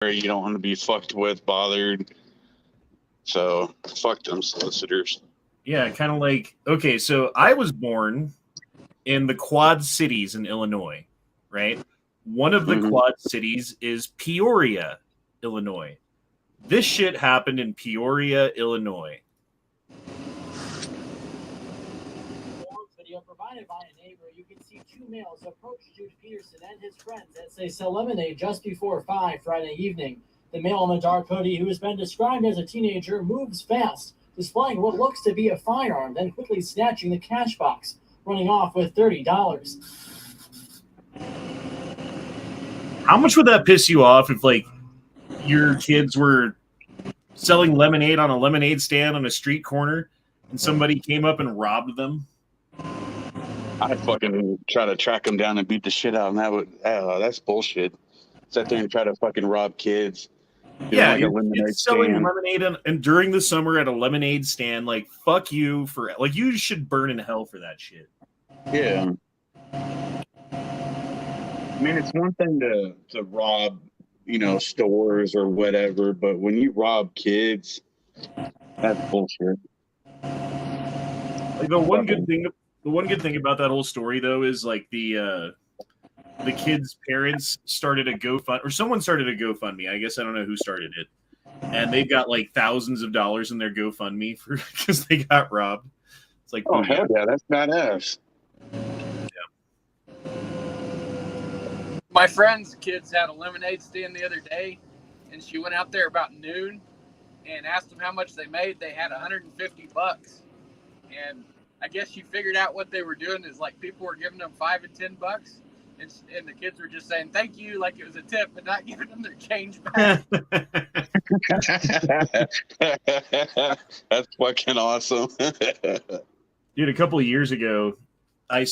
You don't want to be fucked with, bothered. So fuck them solicitors. Yeah, kind of like, okay, so I was born in the Quad Cities in Illinois, right? One of the Quad Cities is Peoria, Illinois. This shit happened in Peoria, Illinois. Video provided by a neighbor, you can see two males approach Jude Peterson and his friends as they sell lemonade just before 5 Friday evening. The male in the dark hoodie, who has been described as a teenager, moves fast, displaying what looks to be a firearm, then quickly snatching the cash box, running off with $30. How much would that piss you off if, like, your kids were selling lemonade on a lemonade stand on a street corner and somebody came up and robbed them? I'd fucking try to track them down and beat the shit out of them. That's bullshit. Sit there and try to fucking rob kids. Yeah, like you're selling lemonade and during the summer at a lemonade stand. Like, fuck you for, like, you should burn in hell for that shit. Yeah. I mean, it's one thing to rob, stores or whatever, but when you rob kids, that's bullshit. Like, the one good thing about that whole story, though, is like the kids' parents started a GoFundMe, or someone started a GoFundMe. I guess I don't know who started it, and they've got like thousands of dollars in their GoFundMe for because they got robbed. It's like, oh hell yeah, that's badass. Yeah. My friend's kids had a lemonade stand the other day, and she went out there about noon and asked them how much they made. They had $150, and I guess she figured out what they were doing is like people were giving them $5 and $10, and the kids were just saying thank you like it was a tip, but not giving them their change back. That's fucking awesome. Dude, a couple of years ago, I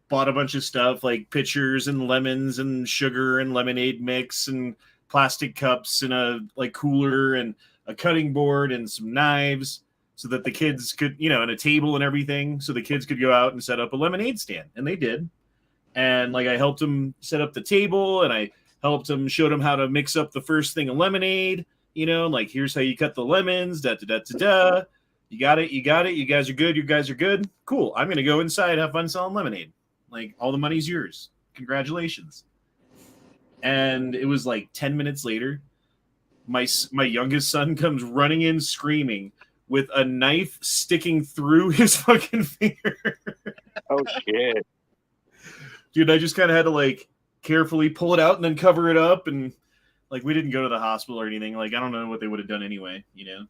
bought a bunch of stuff like pitchers and lemons and sugar and lemonade mix and plastic cups and a like cooler and a cutting board and some knives so that the kids could, and a table and everything, so the kids could go out and set up a lemonade stand. And they did. And like I helped them set up the table, and I helped them, showed them how to mix up the first thing of lemonade, like here's how you cut the lemons, da-da-da-da-da. You got it. You guys are good. You guys are good. Cool. I'm going to go inside, have fun selling lemonade. Like, all the money's yours. Congratulations. And it was like 10 minutes later, my youngest son comes running in screaming with a knife sticking through his fucking finger. Oh, shit. Dude, I just kind of had to, like, carefully pull it out and then cover it up. And, like, we didn't go to the hospital or anything. Like, I don't know what they would have done anyway, It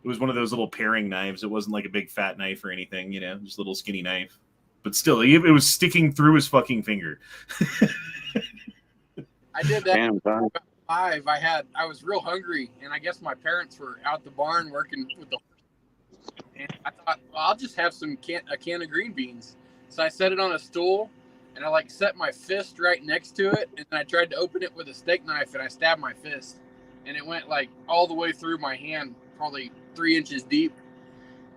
was one of those little paring knives. It wasn't like a big fat knife or anything, just a little skinny knife. But still, it was sticking through his fucking finger. I did that. Damn, about 5. I was real hungry, and I guess my parents were out the barn working with the horse. And I thought, well, I'll just have a can of green beans. So I set it on a stool, and I like set my fist right next to it, and I tried to open it with a steak knife, and I stabbed my fist, and it went like all the way through my hand, probably 3 inches deep,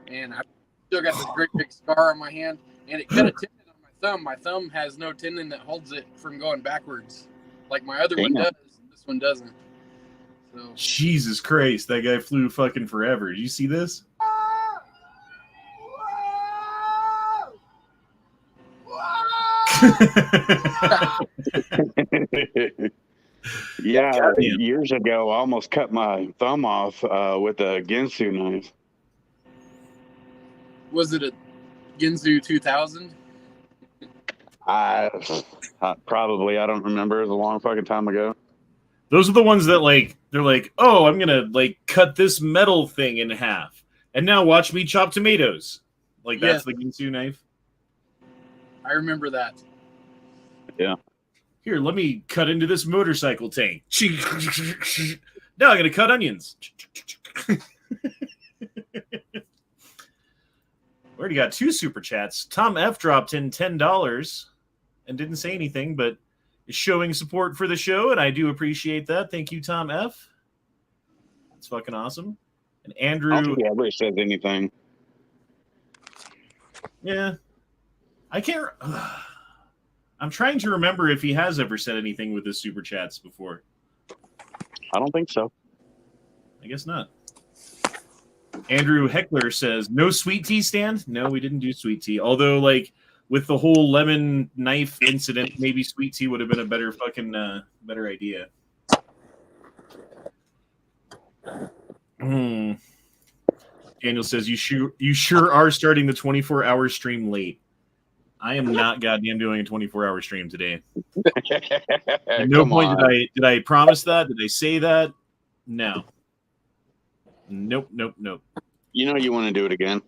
and I still got this great big scar on my hand, and it cut a tendon on my thumb. My thumb has no tendon that holds it from going backwards, like my other one does. This one doesn't. So Jesus Christ, that guy flew fucking forever. Did you see this? Yeah, years ago, I almost cut my thumb off with a Ginsu knife. Was it a Ginsu 2000? Probably. I don't remember. It was a long fucking time ago. Those are the ones that, like, they're like, oh, I'm going to, like, cut this metal thing in half. And now watch me chop tomatoes. Like, that's the Ginsu knife. I remember that. Yeah. Here, let me cut into this motorcycle tank. Now I'm going to cut onions. We already got 2 super chats. Tom F dropped in $10 and didn't say anything, but is showing support for the show, and I do appreciate that. Thank you, Tom F. That's fucking awesome. And Andrew... I don't think he ever says anything. Yeah. I can't... I'm trying to remember if he has ever said anything with his super chats before. I don't think so. I guess not. Andrew Heckler says, no sweet tea stand? No, we didn't do sweet tea. Although, like, with the whole lemon knife incident, maybe sweet tea would have been a better fucking better idea. Daniel says, you sure are starting the 24-hour stream late. I am not goddamn doing a 24-hour stream today. At no point did I promise that. Did I say that? No. Nope. You know you want to do it again.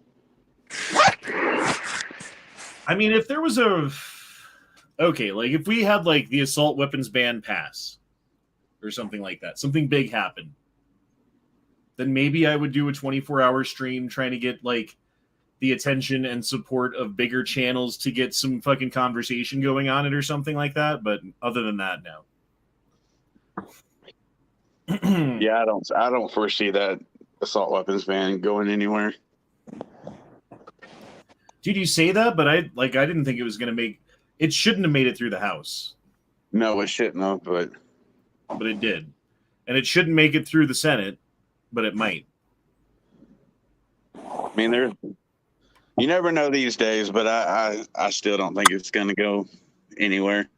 I mean, if there was like if we had like the assault weapons ban pass or something like that, something big happened, then maybe I would do a 24-hour stream trying to get like the attention and support of bigger channels to get some fucking conversation going on it or something like that. But other than that, no. Yeah, I don't foresee that assault weapons ban going anywhere. Dude, you say that, but I didn't think it was gonna it shouldn't have made it through the House. No, it shouldn't have, but it did. And it shouldn't make it through the Senate, but it might. I mean, you never know these days, but I still don't think it's gonna go anywhere.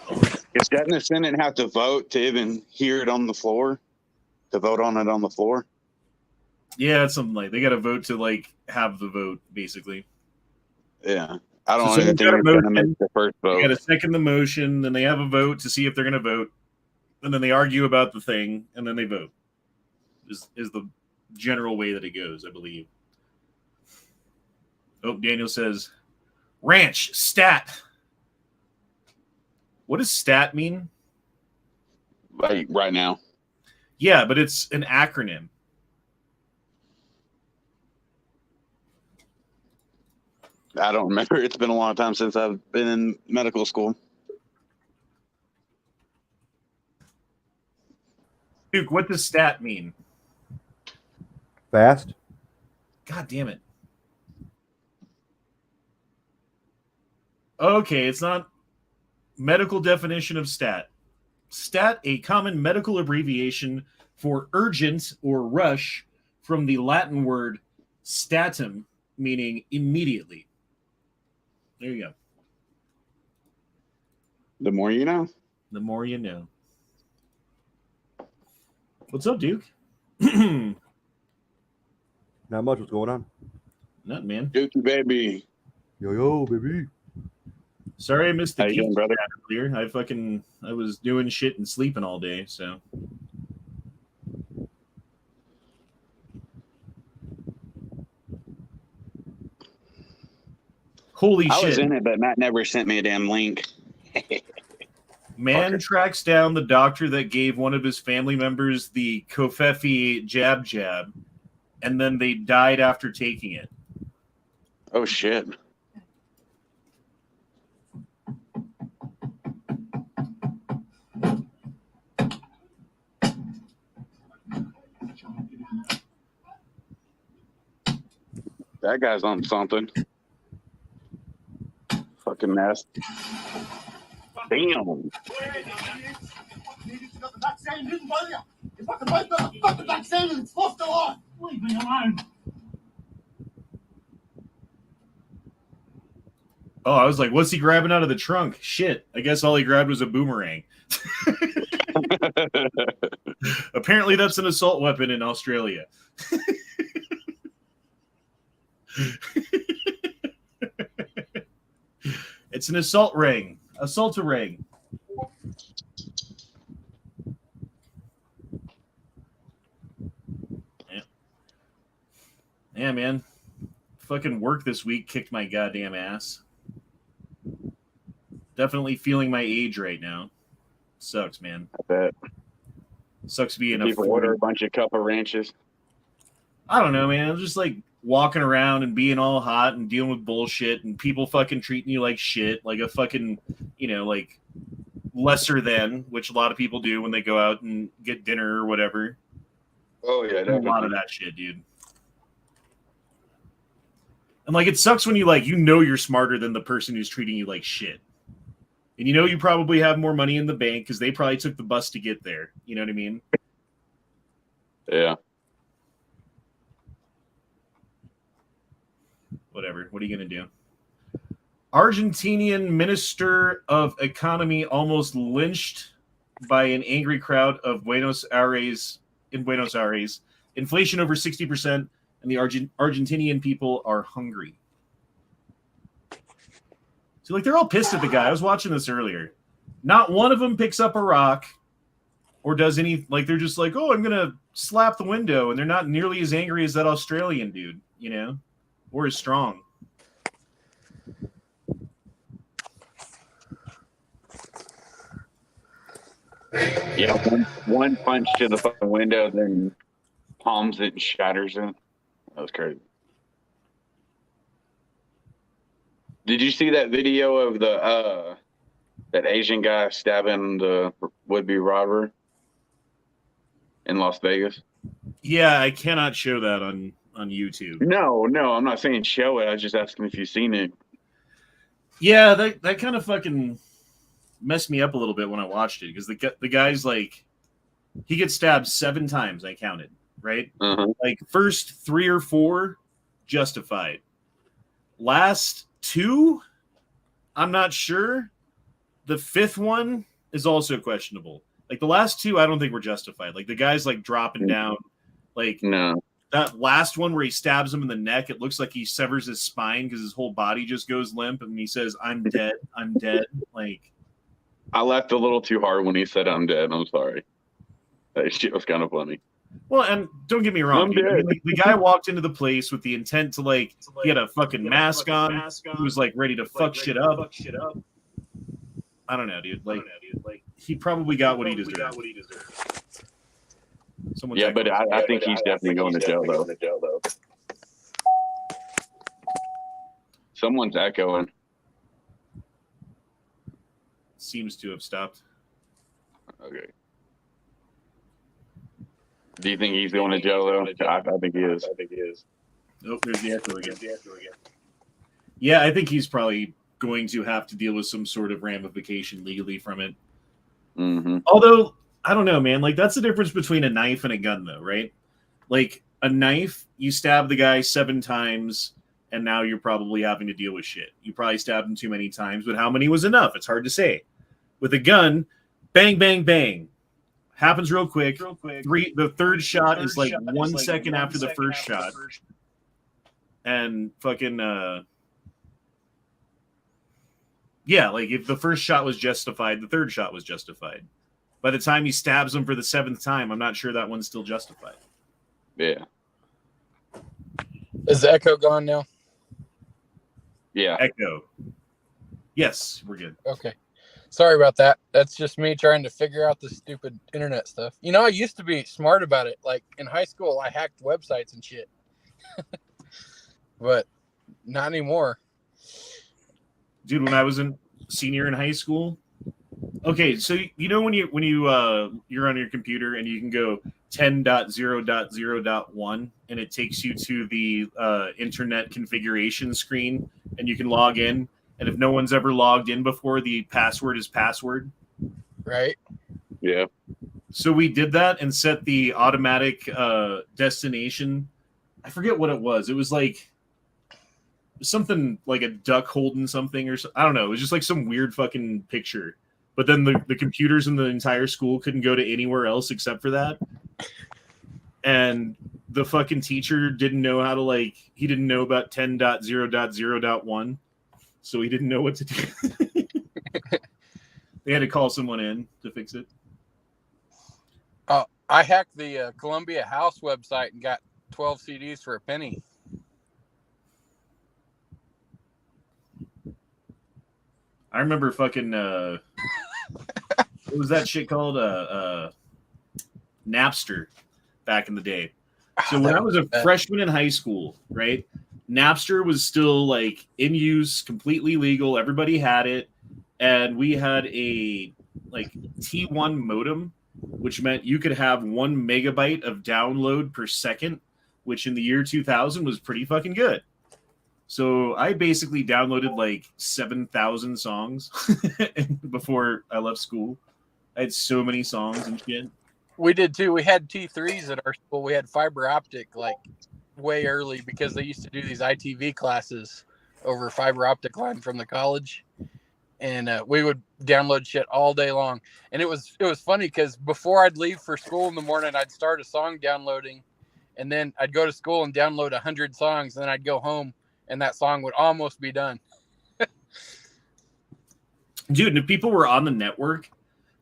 Because doesn't the Senate have to vote to even hear it on the floor? To vote on it on the floor? Yeah, it's something like they got to vote to like have the vote, basically. Yeah, I don't even think they're going to make the first vote. They got to second the motion, then they have a vote to see if they're going to vote, and then they argue about the thing, and then they vote. Is the general way that it goes, I believe. Oh, Daniel says, ranch stat. What does stat mean? Like right now. Yeah, but it's an acronym. I don't remember. It's been a long time since I've been in medical school. Duke, what does stat mean? Fast. God damn it. Okay, it's not medical definition of stat. Stat, a common medical abbreviation for urgent or rush from the Latin word statum, meaning immediately. There you go. The more you know. The more you know. What's up, Duke? Not much. What's going on? Nothing, man. Dukey, baby. Yo, baby. Sorry I missed the key brother. Earlier. I was doing shit and sleeping all day, so. Holy shit. I was in it, but Matt never sent me a damn link. Man tracks down the doctor that gave one of his family members the Kofefi jab, and then they died after taking it. Oh, shit. That guy's on something. Fucking mess. Damn. Leave me alone. Oh, I was like, what's he grabbing out of the trunk? Shit. I guess all he grabbed was a boomerang. Apparently that's an assault weapon in Australia. It's an assault ring. Assault-a-ring. Yeah, man. Fucking work this week kicked my goddamn ass. Definitely feeling my age right now. Sucks, man. I bet. Sucks being people order a bunch of cup of ranches. I don't know, man. I'm just like walking around and being all hot and dealing with bullshit and people fucking treating you like shit, like a fucking, like lesser than, which a lot of people do when they go out and get dinner or whatever. Oh, yeah, definitely. A lot of that shit, dude. And like, it sucks when you you're smarter than the person who's treating you like shit. And you know you probably have more money in the bank because they probably took the bus to get there. You know what I mean? Yeah. Whatever. What are you going to do? Argentinian minister of economy almost lynched by an angry crowd of Buenos Aires. Inflation over 60%, and the Argentinian people are hungry. So, like, they're all pissed at the guy. I was watching this earlier. Not one of them picks up a rock or does any, like, they're just like, oh, I'm going to slap the window. And they're not nearly as angry as that Australian dude, you know, or as strong. Yeah, one punch to the fucking window, then palms it and shatters it. That was crazy. Did you see that video of the that Asian guy stabbing the would-be robber in Las Vegas? Yeah, I cannot show that on YouTube. No, I'm not saying show it. I was just asking if you've seen it. Yeah, that kind of fucking messed me up a little bit when I watched it because the guy's like, he gets stabbed 7 times. I counted, right? Uh-huh. Like first 3 or 4 justified. Last 2, I'm not sure. The 5th one is also questionable. Like the last 2, I don't think were justified. Like the guy's like dropping down. Like no. That last one where he stabs him in the neck, it looks like he severs his spine because his whole body just goes limp, and he says, "I'm dead. I'm dead." Like, I laughed a little too hard when he said, "I'm dead." I'm sorry. That shit was kind of funny. Well, and don't get me wrong, dude. I mean, the guy walked into the place with the intent to, like, he had a fucking mask on. He was like ready to fuck shit up. I don't know, dude. Like, he probably got what he deserved. Yeah, but I think he's definitely going to jail, though. Someone's echoing. Seems to have stopped. Okay. Do you think he's going to jail, though? I think he is. Oh, there's the echo again. Yeah, I think he's probably going to have to deal with some sort of ramification legally from it. Mm-hmm. Although, I don't know, man. Like, that's the difference between a knife and a gun, though, right? Like, a knife, you stab the guy 7 times, and now you're probably having to deal with shit. You probably stabbed him too many times, but how many was enough? It's hard to say. With a gun, bang, bang, bang. Happens real quick. The third shot is like 1 second after the first shot. And fucking, yeah, like if the first shot was justified, the third shot was justified. By the time he stabs him for the 7th time, I'm not sure that one's still justified. Yeah. Is the echo gone now? Yeah. Echo. Yes, we're good. Okay. Sorry about that. That's just me trying to figure out the stupid internet stuff. You know, I used to be smart about it. Like in high school, I hacked websites and shit. But not anymore. Dude, when I was a senior in high school. Okay, so you know when you're on your computer and you can go 10.0.0.1 and it takes you to the internet configuration screen and you can log in. And if no one's ever logged in before, the password is password. Right. Yeah. So we did that and set the automatic destination. I forget what it was. It was like something like a duck holding something or so. I don't know. It was just like some weird fucking picture. But then the computers in the entire school couldn't go to anywhere else except for that. And the fucking teacher didn't know how to, like, he didn't know about 10.0.0.1. So he didn't know what to do. They had to call someone in to fix it. Oh, I hacked the Columbia House website and got 12 CDs for a penny. I remember fucking what was that shit called? Napster back in the day. So when I was a freshman in high school, right? Napster was still like in use, completely legal. Everybody had it. And we had a like T1 modem, which meant you could have 1 megabyte of download per second, which in the year 2000 was pretty fucking good. So I basically downloaded like 7,000 songs before I left school. I had so many songs and shit. We did too. We had T3s at our school. We had fiber optic like way early because they used to do these ITV classes over fiber optic line from the college. And we would download shit all day long. And it was funny because before I'd leave for school in the morning, I'd start a song downloading, and then I'd go to school and download 100 songs, and then I'd go home, and that song would almost be done. Dude, and if people were on the network,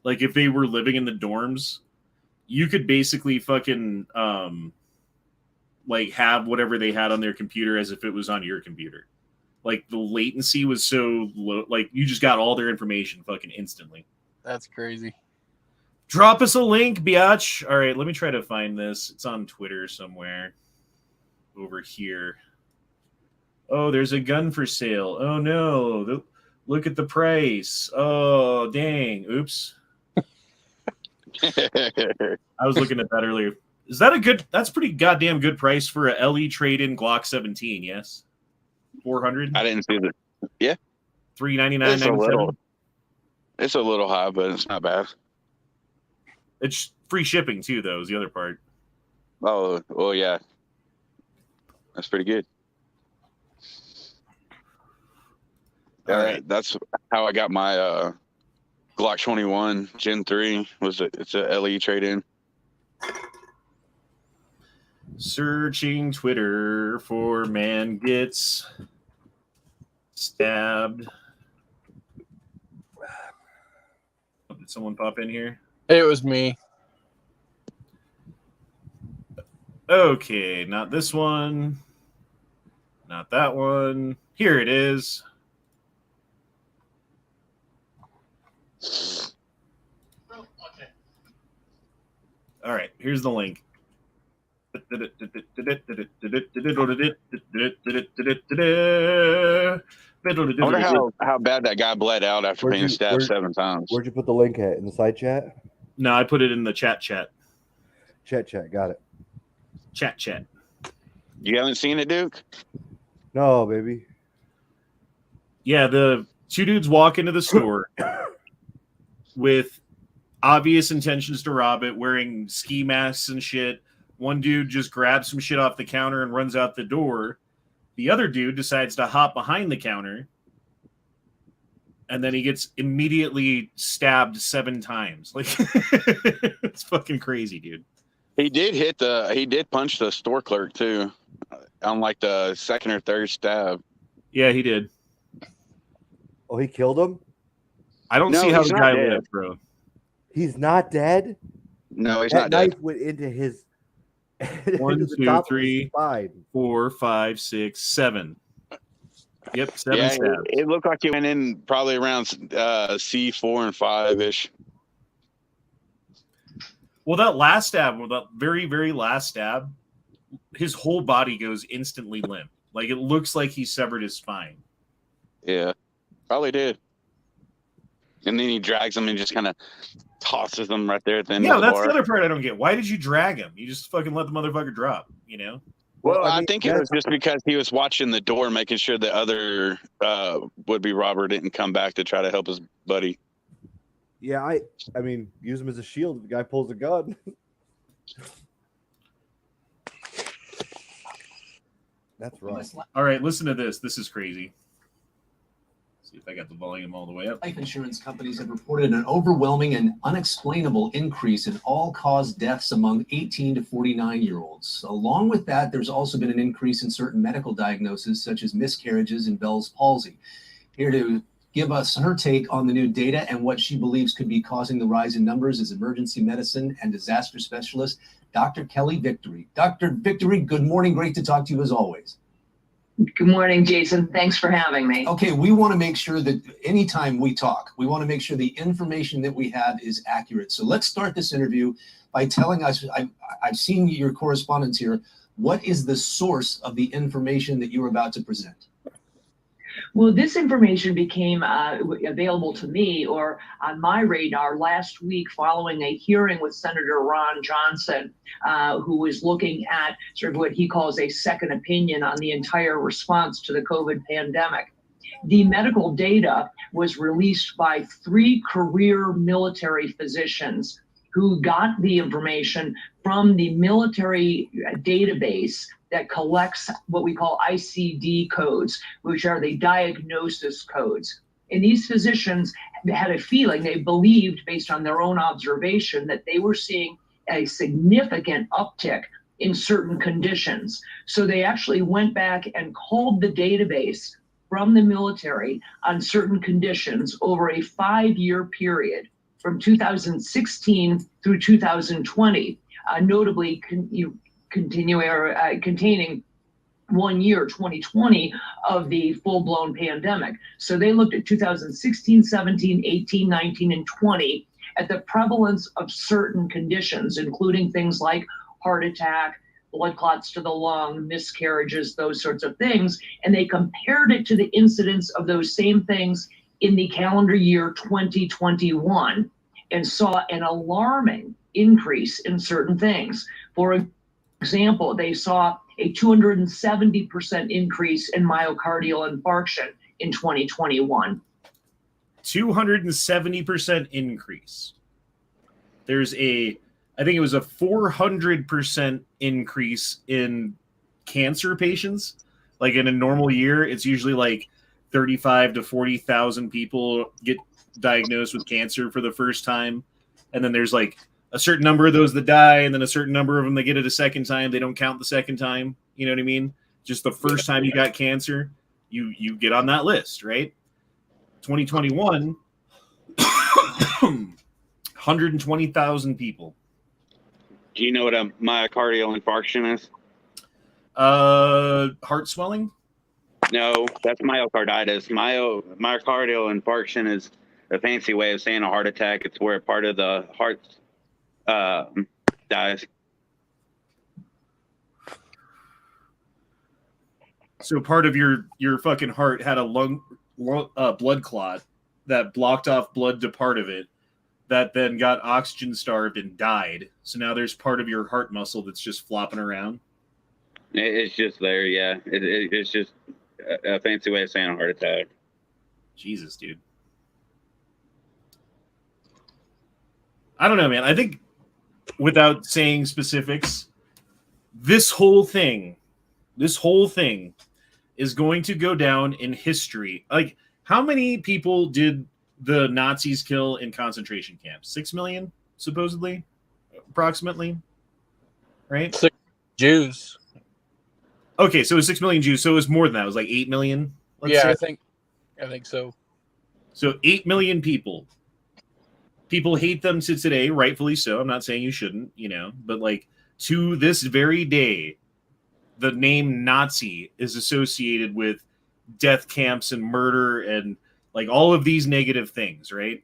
like if they were living in the dorms, you could basically fucking like have whatever they had on their computer as if it was on your computer. Like the latency was so low, like you just got all their information fucking instantly. That's crazy. Drop us a link, biatch. All right, let me try to find this. It's on Twitter somewhere over here. Oh, there's a gun for sale. Oh no, look at the price. Oh, dang. Oops. I was looking at that earlier. Is that a good? That's pretty goddamn good price for a LE trade-in Glock 17. Yes, 400. I didn't see that. Yeah, $399.97. It's a little high, but it's not bad. It's free shipping too, though. Is the other part. Oh, well, yeah, that's pretty good. All right, that's how I got my Glock 21 Gen 3. It's a LE trade-in. Searching Twitter for man gets stabbed. Did someone pop in here? It was me. Okay, not this one. Not that one. Here it is. All right, here's the link. I wonder how bad that guy bled out after being stabbed 7 times. Where'd you put the link at? In the side chat? No, I put it in the chat. Chat, got it. Chat. You haven't seen it, Duke? No, baby. Yeah, the two dudes walk into the store with obvious intentions to rob it, wearing ski masks and shit. One dude just grabs some shit off the counter and runs out the door. The other dude decides to hop behind the counter, and then he gets immediately stabbed 7 times. Like, it's fucking crazy, dude. He did punch the store clerk too, on like the 2nd or 3rd stab. Yeah, he did. Oh, he killed him? I don't see how the guy lived, bro. He's not dead? No, he's that not dead. Knife went into his 1, 2, 3, 4, 5, 6, 7. Yep, 7 stabs. It looked like he went in probably around C4 and 5-ish. Well, that last stab, that very, very last stab, his whole body goes instantly limp. Like, it looks like he severed his spine. Yeah, probably did. And then he drags him and just kind of tosses him right there at the end of the bar. Yeah, that's the other part I don't get. Why did you drag him? You just fucking let the motherfucker drop, you know? Well, I think it was just because he was watching the door, making sure the other would-be robber didn't come back to try to help his buddy. Yeah, I mean, use him as a shield if the guy pulls a gun. That's right. All right, listen to this. This is crazy. See if I got the volume all the way up. Life insurance companies have reported an overwhelming and unexplainable increase in all-cause deaths among 18 to 49-year-olds. Along with that, there's also been an increase in certain medical diagnoses, such as miscarriages and Bell's palsy. Here to give us her take on the new data and what she believes could be causing the rise in numbers is emergency medicine and disaster specialist, Dr. Kelly Victory. Dr. Victory, good morning. Great to talk to you as always. Good morning, Jason. Thanks for having me. Okay, we want to make sure that anytime we talk, we want to make sure the information that we have is accurate. So let's start this interview by telling us, I've seen your correspondence here. What is the source of the information that you're about to present? Well, this information became available to me or on my radar last week following a hearing with Senator Ron Johnson, who was looking at sort of what he calls a second opinion on the entire response to the COVID pandemic. The medical data was released by 3 career military physicians who got the information from the military database that collects what we call ICD codes, which are the diagnosis codes. And these physicians had a feeling, they believed based on their own observation, that they were seeing a significant uptick in certain conditions. So they actually went back and called the database from the military on certain conditions over a 5-year period from 2016 through 2020, notably containing 1 year, 2020, of the full-blown pandemic. So they looked at 2016, 17, 18, 19, and 20 at the prevalence of certain conditions, including things like heart attack, blood clots to the lung, miscarriages, those sorts of things. And they compared it to the incidence of those same things in the calendar year 2021 and saw an alarming increase in certain things. For example, they saw a 270% increase in myocardial infarction in 2021. 270% increase. There's I think it was a 400% increase in cancer patients. Like in a normal year, it's usually like 35 to 40,000 people get diagnosed with cancer for the first time. And then there's like a certain number of those that die, and then a certain number of them that get it a second time. They don't count the second time. You know what I mean? Just the first time you got cancer, you get on that list, right? 2021, 120,000 people. Do you know what a myocardial infarction is? Heart swelling? No, that's myocarditis. Myocardial infarction is a fancy way of saying a heart attack. It's where part of the heart dies. So part of your fucking heart had a blood clot that blocked off blood to part of it, that then got oxygen starved and died. So now there's part of your heart muscle that's just flopping around. It's just there, yeah. It's just a fancy way of saying a heart attack. Jesus, dude. I don't know, man. I think, without saying specifics, this whole thing is going to go down in history. Like, how many people did the Nazis kill in concentration camps? 6 million, supposedly, approximately, right? 6 Jews. Okay, so it was 6 million Jews. So it was more than that. It was like 8 million. Yeah, say. I think so. So 8 million people. People hate them to today, rightfully so. I'm not saying you shouldn't, but like to this very day, the name Nazi is associated with death camps and murder and like all of these negative things, right?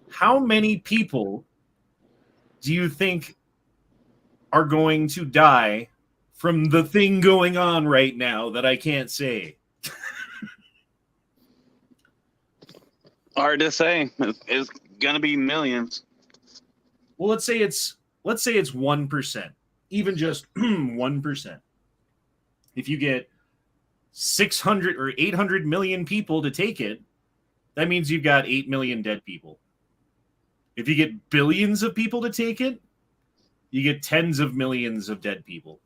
How many people do you think are going to die from the thing going on right now that I can't say? Hard to say. It's gonna be millions. Well, let's say it's 1%, even just 1%. If you get 600 or 800 million people to take it, that means you've got 8 million dead people. If you get billions of people to take it, you get tens of millions of dead people.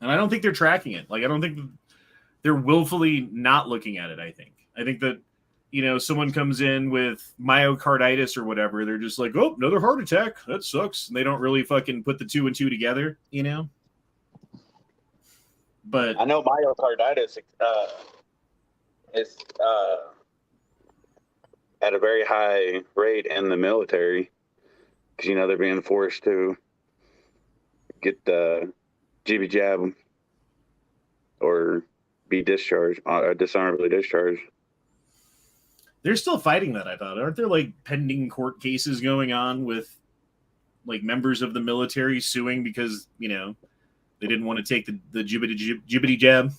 And I don't think they're tracking it. Like, I don't think they're willfully not looking at it, I think that, someone comes in with myocarditis or whatever, they're just like, oh, another heart attack. That sucks. And they don't really fucking put the 2 and 2 together, But I know myocarditis is at a very high rate in the military because, they're being forced to get the GB jab or be discharged, dishonorably discharged. They're still fighting that, I thought. Aren't there like pending court cases going on with like members of the military suing because, They didn't want to take the jibbity jab.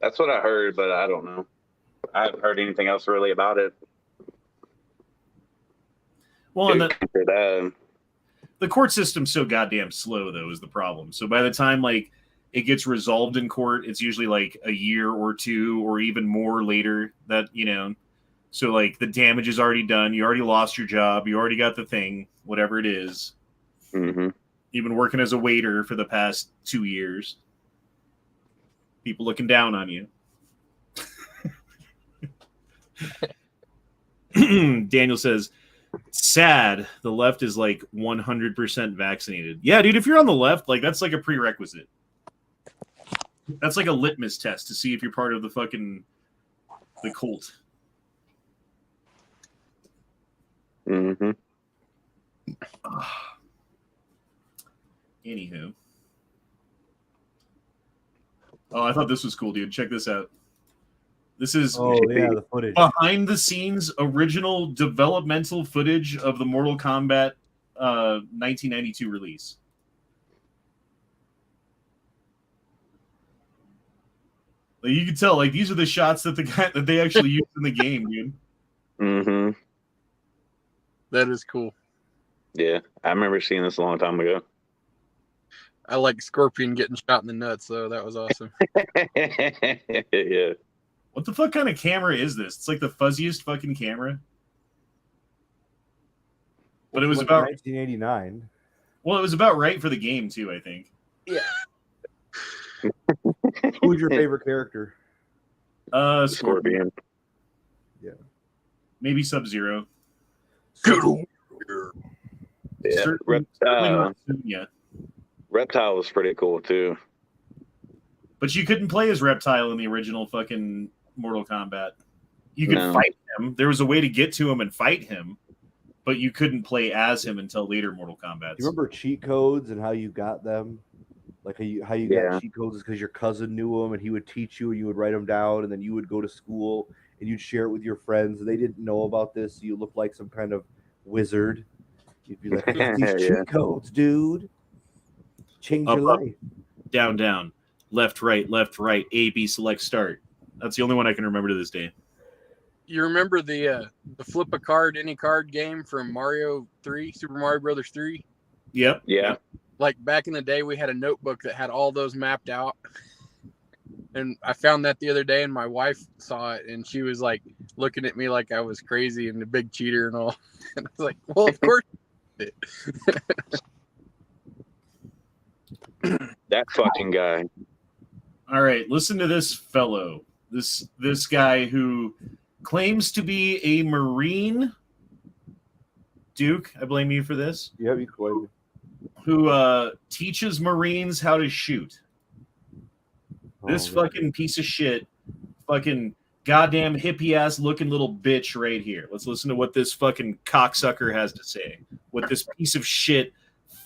That's what I heard, but I don't know. I haven't heard anything else really about it. Well, and the court system's so goddamn slow, though, is the problem. So by the time like it gets resolved in court, it's usually like a year or two or even more later. That so like the damage is already done. You already lost your job. You already got the thing, whatever it is. Mm-hmm. You've been working as a waiter for the past 2 years. People looking down on you. Daniel says, sad the left is like 100% vaccinated. Yeah, dude, if you're on the left, like that's like a prerequisite. That's like a litmus test to see if you're part of the cult. Mm-hmm. Anywho. Oh, I thought this was cool, dude. Check this out. This is the footage. Behind the scenes original developmental footage of the Mortal Kombat 1992 release. Like, you can tell, like, these are the shots that they actually used in the game, dude. Mm-hmm. That is cool. Yeah, I remember seeing this a long time ago. I like Scorpion getting shot in the nuts, though. That was awesome. Yeah. What the fuck kind of camera is this? It's like the fuzziest fucking camera. But it was about 1989. Well, it was about right for the game too, I think. Yeah. Who's your favorite character? Scorpion. Yeah. Maybe Sub-Zero. Yeah. Reptile was pretty cool too. But you couldn't play as Reptile in the original fucking Mortal Kombat. You could fight him. There was a way to get to him and fight him, but you couldn't play as him until later Mortal Kombat. Do you remember cheat codes and how you got them? Like how you got cheat codes is because your cousin knew them and he would teach you and you would write them down and then you would go to school and you'd share it with your friends. They didn't know about this, so you looked like some kind of wizard. You'd be like, these cheat codes, dude. Change your life. Down, down. Left, right, A, B, select, start. That's the only one I can remember to this day. You remember the flip a card, any card game from Mario 3, Super Mario Brothers 3? Yep. Yeah. Like back in the day, we had a notebook that had all those mapped out. And I found that the other day and my wife saw it and she was like looking at me like I was crazy and a big cheater and all. And I was like, well, of course. That fucking guy. All right, listen to this fellow. This guy who claims to be a Marine. Duke, I blame you for this. Yeah, you blame me. Who teaches Marines how to shoot. This fucking piece of shit, fucking goddamn hippie-ass looking little bitch right here. Let's listen to what this fucking cocksucker has to say. What this piece of shit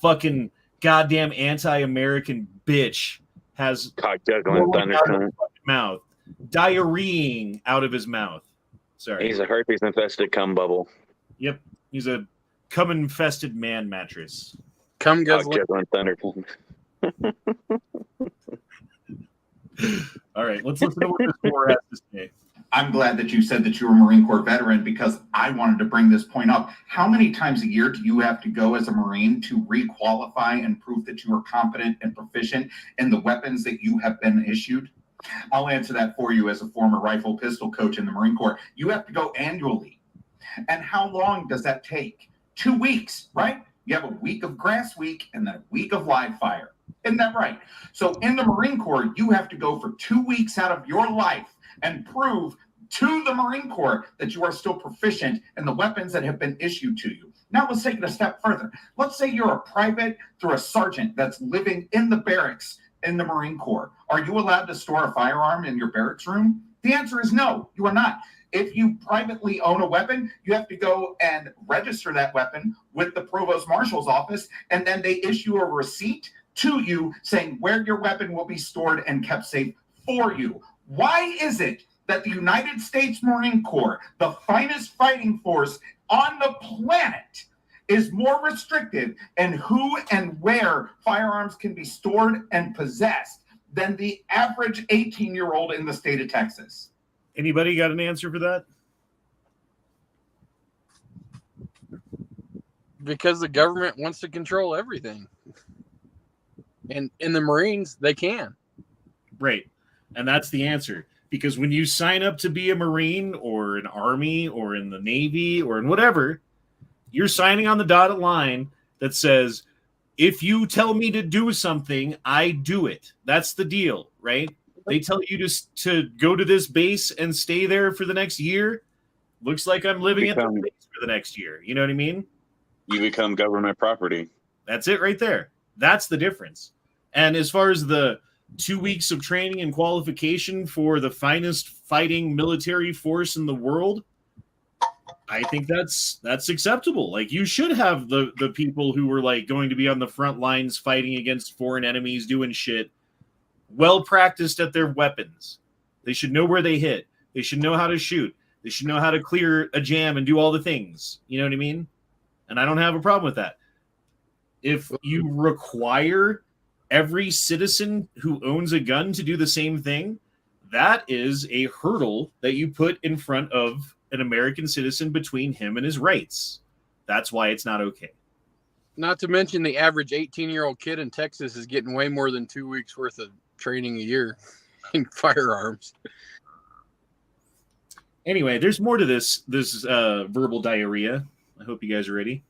fucking goddamn anti-American bitch has cock-juggling thundercon mouth, diarrheaing out of his mouth. Sorry. He's a herpes-infested cum bubble. Yep. He's a cum-infested man mattress. Cum guzzling thundercon. All right, let's listen to what this war has to say. I'm glad that you said that you're a Marine Corps veteran because I wanted to bring this point up. How many times a year do you have to go as a Marine to re-qualify and prove that you are competent and proficient in the weapons that you have been issued? I'll answer that for you as a former rifle pistol coach in the Marine Corps. You have to go annually. And how long does that take? 2 weeks, right? You have a week of grass week and then a week of live fire. Isn't that right? So in the Marine Corps, you have to go for 2 weeks out of your life and prove to the Marine Corps that you are still proficient in the weapons that have been issued to you. Now let's take it a step further. Let's say you're a private through a sergeant that's living in the barracks in the Marine Corps. Are you allowed to store a firearm in your barracks room? The answer is no, you are not. If you privately own a weapon, you have to go and register that weapon with the Provost Marshal's office, and then they issue a receipt to you saying where your weapon will be stored and kept safe for you. Why is it that the United States Marine Corps, the finest fighting force on the planet, is more restrictive in who and where firearms can be stored and possessed than the average 18-year-old in the state of Texas. Anybody got an answer for that? Because the government wants to control everything. And in the Marines, they can. Right. And that's the answer. Because when you sign up to be a Marine or an Army or in the Navy or in whatever, you're signing on the dotted line that says, if you tell me to do something, I do it. That's the deal, right? They tell you to go to this base and stay there for the next year. Looks like I'm living at the base for the next year. You know what I mean? You become government property. That's it right there. That's the difference. And as far as the 2 weeks of training and qualification for the finest fighting military force in the world, I think that's acceptable. Like, you should have the people who were like going to be on the front lines fighting against foreign enemies, doing shit, well practiced at their weapons. They should know where they hit. They should know how to shoot. They should know how to clear a jam and do all the things. You know what I mean? And I don't have a problem with that. If you require every citizen who owns a gun to do the same thing, that is a hurdle that you put in front of an American citizen between him and his rights. That's why it's not okay. Not to mention the average 18-year-old kid in Texas is getting way more than 2 weeks worth of training a year in firearms. Anyway, there's more to this verbal diarrhea. I hope you guys are ready.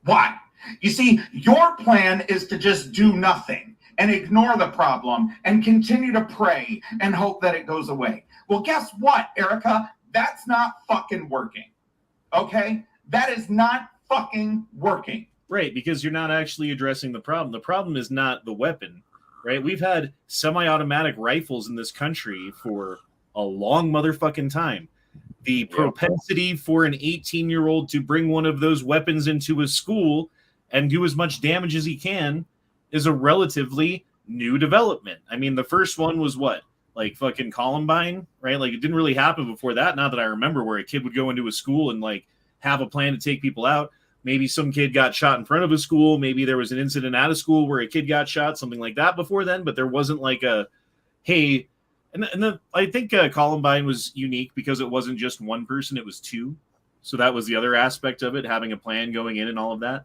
Why? You see, your plan is to just do nothing and ignore the problem and continue to pray and hope that it goes away. Well, guess what, Erica? That's not fucking working. Okay? That is not fucking working. Right, because you're not actually addressing the problem. The problem is not the weapon, right? We've had semi-automatic rifles in this country for a long motherfucking time. The propensity for an 18-year-old to bring one of those weapons into a school and do as much damage as he can is a relatively new development. I mean, the first one was what? Like fucking Columbine, right? Like, it didn't really happen before that. Not that I remember, where a kid would go into a school and like have a plan to take people out. Maybe some kid got shot in front of a school. Maybe there was an incident at a school where a kid got shot, something like that before then. But there wasn't like a, hey, I think Columbine was unique because it wasn't just one person, it was two. So that was the other aspect of it, having a plan going in and all of that.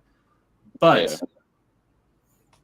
But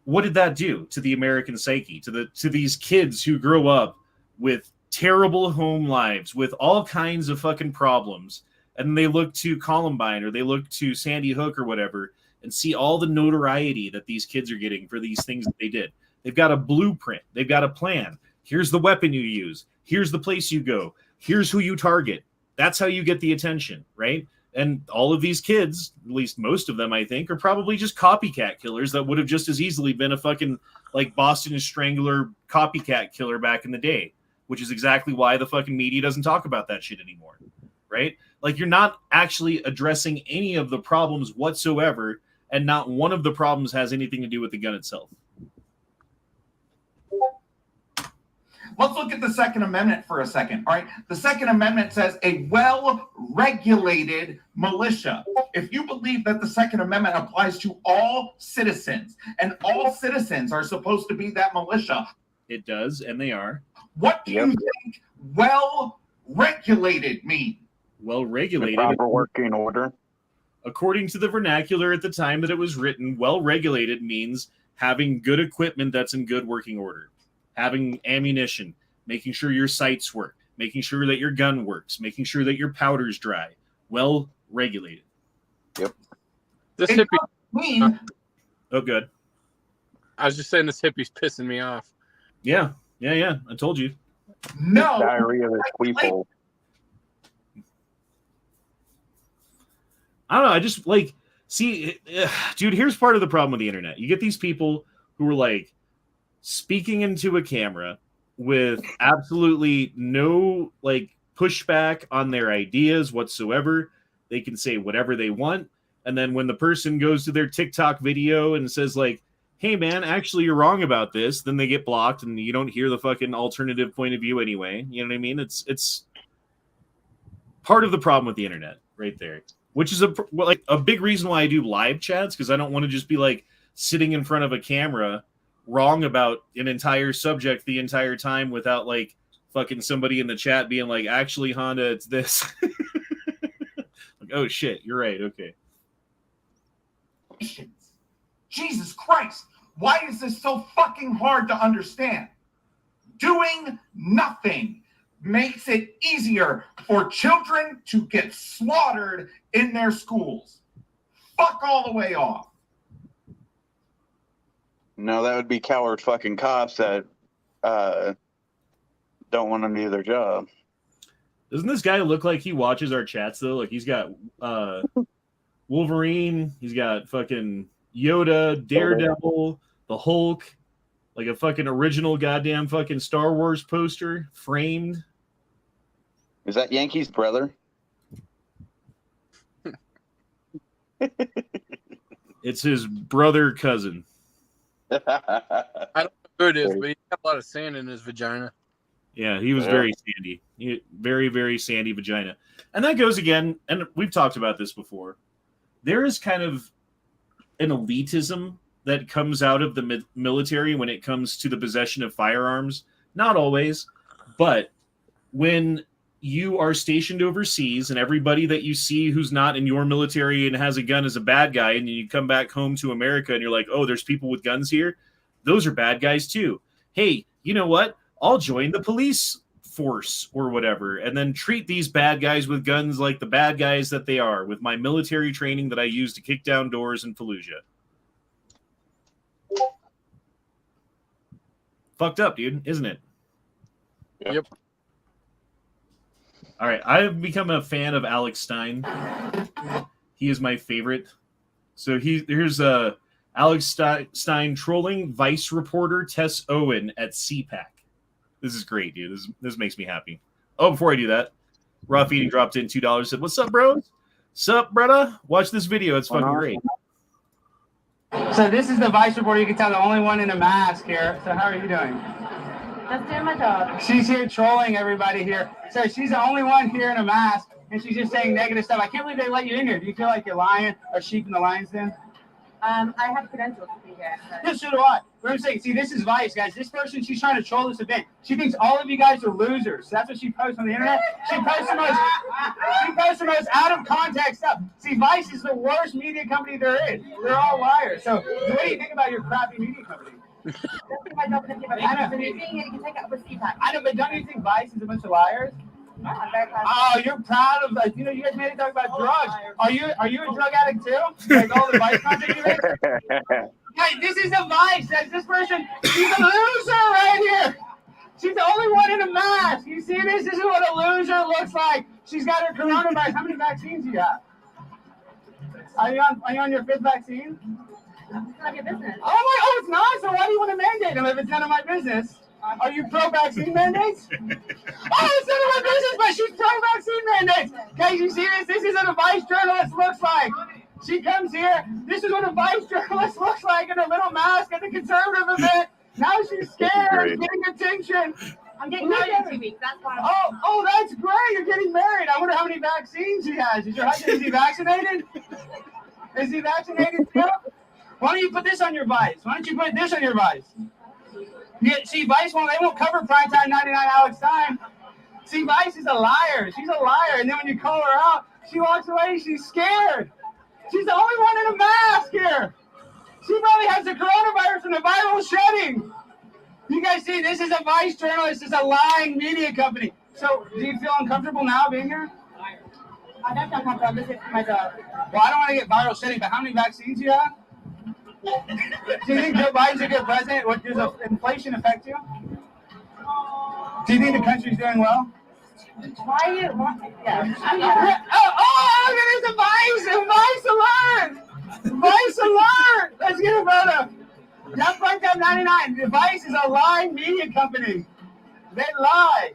what did that do to the American psyche, to these kids who grow up with terrible home lives, with all kinds of fucking problems, and they look to Columbine or they look to Sandy Hook or whatever and see all the notoriety that these kids are getting for these things that they did. They've got a blueprint. They've got a plan. Here's the weapon you use. Here's the place you go. Here's who you target. That's how you get the attention, right? And all of these kids, at least most of them, I think, are probably just copycat killers that would have just as easily been a fucking like Boston Strangler copycat killer back in the day, which is exactly why the fucking media doesn't talk about that shit anymore, right? Like, you're not actually addressing any of the problems whatsoever, and not one of the problems has anything to do with the gun itself. Let's look at the Second Amendment for a second, all right? The Second Amendment says a well-regulated militia. If you believe that the Second Amendment applies to all citizens, and all citizens are supposed to be that militia. It does, and they are. What do you think well-regulated mean? Well-regulated. Proper working order. According to the vernacular at the time that it was written, well-regulated means having good equipment that's in good working order. Having ammunition, making sure your sights work, making sure that your gun works, making sure that your powder's dry. Well regulated. Yep. This hippie. Oh, good. I was just saying this hippie's pissing me off. Yeah. I told you. No. Diarrhea of people. I don't know. I just like, see, dude, here's part of the problem with the internet. You get these people who are like, speaking into a camera with absolutely no like pushback on their ideas whatsoever. They can say whatever they want. And then when the person goes to their TikTok video and says like, hey man, actually you're wrong about this, then they get blocked and you don't hear the fucking alternative point of view anyway. You know what I mean? It's part of the problem with the internet right there. which is a big reason why I do live chats, because I don't want to just be like sitting in front of a camera wrong about an entire subject the entire time without like fucking somebody in the chat being like, actually, Honda, it's this. Like, oh shit, you're right. Okay. Jesus Christ, why is this so fucking hard to understand? Doing nothing makes it easier for children to get slaughtered in their schools. Fuck all the way off. No, that would be coward fucking cops that don't want to do their job. Doesn't this guy look like he watches our chats though? Like he's got Wolverine, he's got fucking Yoda, Daredevil, the Hulk, like a fucking original goddamn fucking Star Wars poster framed. Is that Yankee's brother? It's his brother cousin. I don't know who it is, but he's got a lot of sand in his vagina. Yeah, he was very sandy. Very, very sandy vagina. And that goes again, and we've talked about this before. There is kind of an elitism that comes out of the military when it comes to the possession of firearms. Not always, but when you are stationed overseas and everybody that you see who's not in your military and has a gun is a bad guy, and you come back home to America and you're like, oh, there's people with guns here. Those are bad guys too. Hey, you know what? I'll join the police force or whatever, and then treat these bad guys with guns like the bad guys that they are with my military training that I use to kick down doors in Fallujah. Fucked up, dude, isn't it? Yep. All right, I've become a fan of Alex Stein. He is my favorite. So here's Alex Stein trolling Vice reporter Tess Owen at CPAC. This is great, dude. This makes me happy. Oh, before I do that, Raw Feeding dropped in $2. Said, "What's up, bros? Sup, brother? Watch this video. It's fucking great." So this is the Vice reporter. You can tell the only one in a mask here. So how are you doing? Just doing my job. She's here trolling everybody here. So she's the only one here in a mask, and she's just saying negative stuff. I can't believe they let you in here. Do you feel like you're lying or sheep in the lion's den? I have credentials to be here. Yeah, so do I. What I'm saying, see, this is Vice, guys. This person, she's trying to troll this event. She thinks all of you guys are losers. So that's what she posts on the internet. She posts the most out of context stuff. See, Vice is the worst media company there is. They're all liars. So what do you think about your crappy media company? I know, but don't you think Vice is a bunch of liars? No, I'm very proud. Oh, you're proud of us. You know, you guys made it talk about drugs. Are you a drug addict too? Like all the Vice content you make? Hey, this is a Vice. That's this person. She's a loser right here. She's the only one in a mask. You see this? This is what a loser looks like. She's got her coronavirus. How many vaccines do you have? Are you on your 5th vaccine? It's none of your business. Oh, it's not? So why do you want to mandate them if it's none of my business? Are you pro-vaccine mandates? Oh, it's none of my business, but she's pro-vaccine mandates. Guys, you see this? This is what a Vice journalist looks like. She comes here. This is what a Vice journalist looks like in a little mask at the conservative event. Now she's scared, getting attention. I'm getting married in 2 weeks. That's why. Oh, that's great. You're getting married. I wonder how many vaccines he has. Is he vaccinated? Is he vaccinated too? Why don't you put this on your Vice? Why don't you put this on your Vice? Yeah, see, Vice they won't cover primetime 99 Alex Stein. See, Vice is a liar. She's a liar. And then when you call her out, she walks away. She's scared. She's the only one in a mask here. She probably has the coronavirus and the viral shedding. You guys see, this is a Vice journalist. It's a lying media company. So, do you feel uncomfortable now being here? I don't feel comfortable. This is my job. Well, I don't want to get viral shedding, but how many vaccines do you have? Do you think Joe Biden's a good president? Does inflation affect you? Do you think the country's doing well? Why are you? Yeah. Look at this, a Vice alert! Let's get a photo. Not Primetime 99. The Vice is a lying media company. They lie.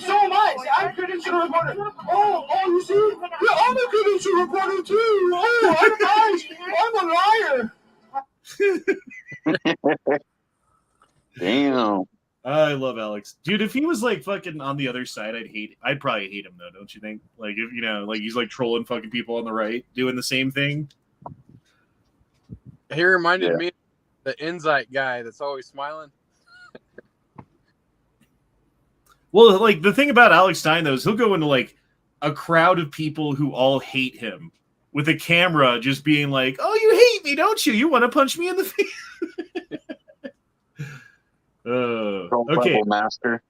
So much. I'm a credential reporter. You see? Yeah, I'm a credential reporter too. I'm a liar. Damn. I love Alex, dude. If he was like fucking on the other side, I'd probably hate him though, don't you think? Like if like he's like trolling fucking people on the right, doing the same thing. He reminded me of the Insight guy that's always smiling. Well, like the thing about Alex Stein though is he'll go into like a crowd of people who all hate him with a camera, just being like, "Oh, you hate me, don't you? You want to punch me in the face." Okay, master.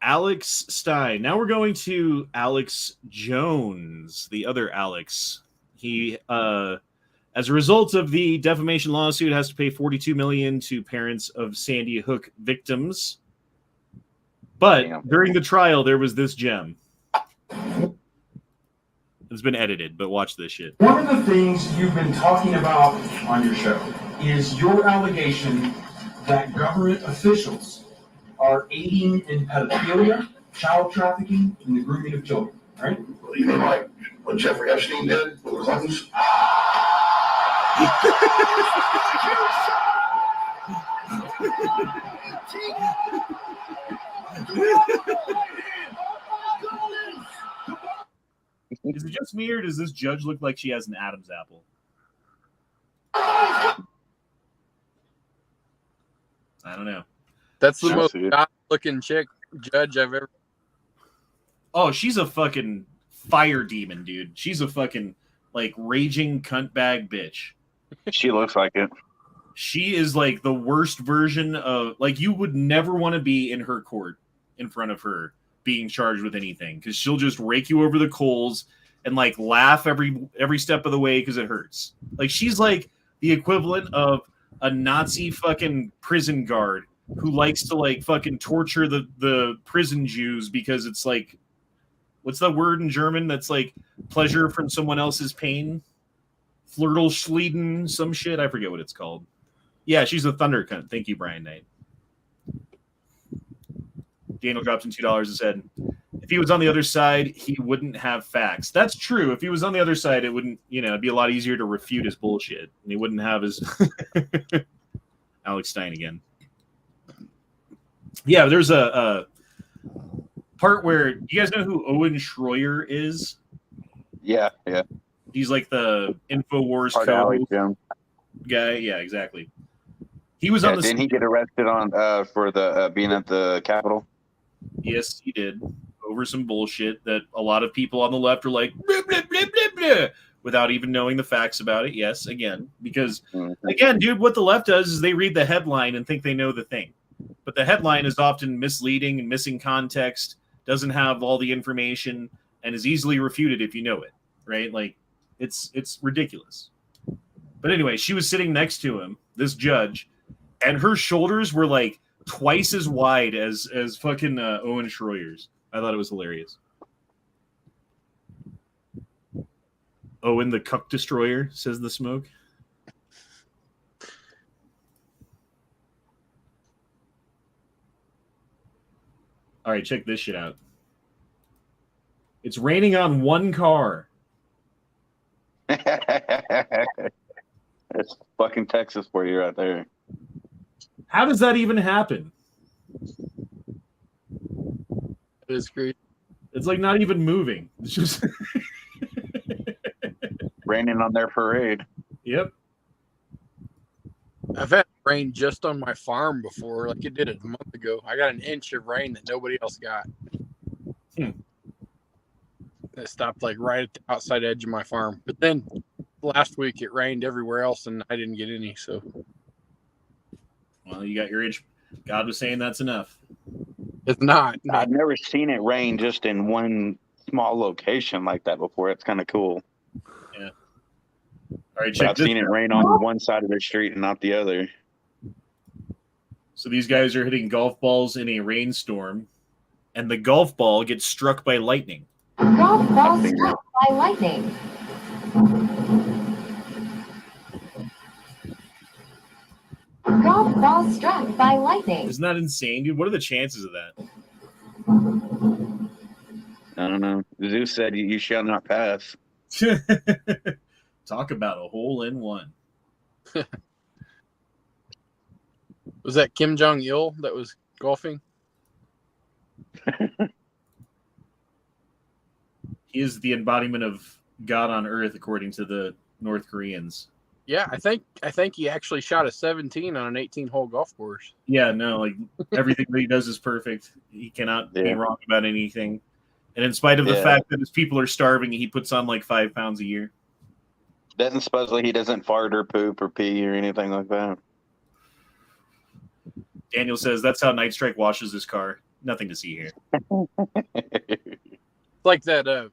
Alex Stein. Now we're going to Alex Jones, the other Alex. He, as a result of the defamation lawsuit, has to pay $42 million to parents of Sandy Hook victims. But during the trial, there was this gem. It's been edited, but watch this shit. One of the things you've been talking about on your show is your allegation that government officials are aiding in pedophilia, child trafficking, and the grooming of children, right? Even like what Jeffrey Epstein did with Clintons. Is it just me, or does this judge look like she has an Adam's apple? I don't know. That's the most looking chick judge I've ever. Oh, she's a fucking fire demon, dude. She's a fucking like raging cunt bag bitch. She looks like it. She is like the worst version of like you would never want to be in her court in front of her being charged with anything because she'll just rake you over the coals and like laugh every step of the way because it hurts. Like she's like the equivalent of a Nazi fucking prison guard who likes to like fucking torture the prison Jews because it's like, what's that word in German that's like pleasure from someone else's pain? Flirtelschlieden, some shit. I forget what it's called. Yeah, she's a thunder cunt. Thank you, Brian Knight. Daniel drops in $2 and said, if he was on the other side, he wouldn't have facts. That's true. If he was on the other side, it wouldn't, it'd be a lot easier to refute his bullshit. And he wouldn't have his Alex Stein again. Yeah, there's a part where you guys know who Owen Schroyer is? Yeah. He's like the InfoWars guy. Yeah, exactly. He was on the. Didn't he get arrested on for the being at the Capitol? Yes, he did. Over some bullshit that a lot of people on the left are like blah, blah, blah, blah, blah, without even knowing the facts about it. Yes, again, because again, dude, what the left does is they read the headline and think they know the thing, but the headline is often misleading and missing context, doesn't have all the information, and is easily refuted if you know it. Right? Like it's ridiculous. But anyway, she was sitting next to him, this judge, and her shoulders were like twice as wide as fucking Owen Schroyer's. I thought it was hilarious. Owen the Cuck Destroyer, says the smoke. All right, check this shit out. It's raining on one car. It's fucking Texas for you right there. How does that even happen? It is great. It's like not even moving. It's just raining on their parade. Yep. I've had rain just on my farm before, like it did a month ago. I got an inch of rain that nobody else got. It stopped like right at the outside edge of my farm. But then last week it rained everywhere else and I didn't get any. So, well, you got your inch. God was saying that's enough. It's not. I've never seen it rain just in one small location like that before. It's kind of cool. Yeah. All right, check I've seen it rain on one side of the street and not the other. So these guys are hitting golf balls in a rainstorm, and the golf ball gets struck by lightning. Golf ball struck by lightning. Golf ball struck by lightning. Isn't that insane, dude? What are the chances of that? I don't know. Zeus said you shall not pass. Talk about a hole in one. Was that Kim Jong-il that was golfing? He is the embodiment of God on earth, according to the North Koreans. Yeah, I think he actually shot a 17 on an 18-hole golf course. Yeah, no, like everything that he does is perfect. He cannot be wrong about anything. And in spite of the fact that his people are starving, he puts on like 5 pounds a year. Doesn't supposedly he doesn't fart or poop or pee or anything like that. Daniel says that's how Night Strike washes his car. Nothing to see here. Like that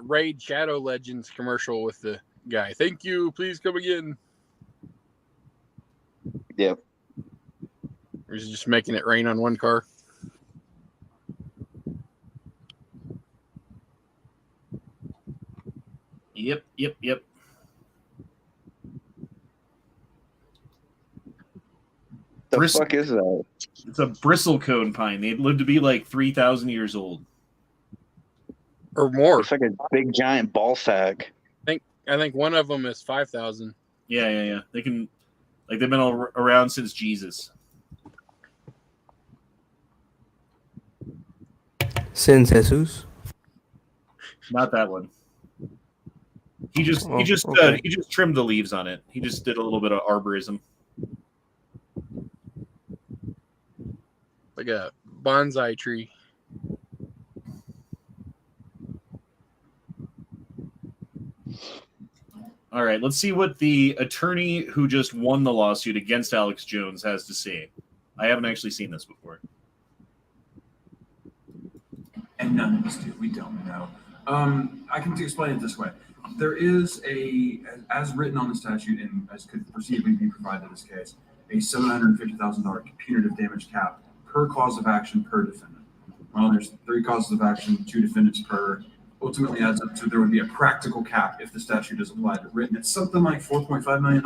Raid Shadow Legends commercial with the guy. Thank you. Please come again. Yep. Or is he just making it rain on one car? Yep. The fuck is that? It's a bristlecone pine. They live to be like 3,000 years old. Or more. It's like a big giant ball sack. I think one of them is 5,000. Yeah. They can, like, they've been around since Jesus. Since Jesus? Not that one. He just trimmed the leaves on it. He just did a little bit of arborism. Like a bonsai tree. All right, let's see what the attorney who just won the lawsuit against Alex Jones has to say. I haven't actually seen this before. And none of us do. We don't know. I can explain it this way. There is as written on the statute and as could perceivably be provided in this case, a $750,000 punitive damage cap per cause of action per defendant. Well, there's 3 causes of action, 2 defendants per. Ultimately adds up to there would be a practical cap if the statute is applied to written. It's something like $4.5 million,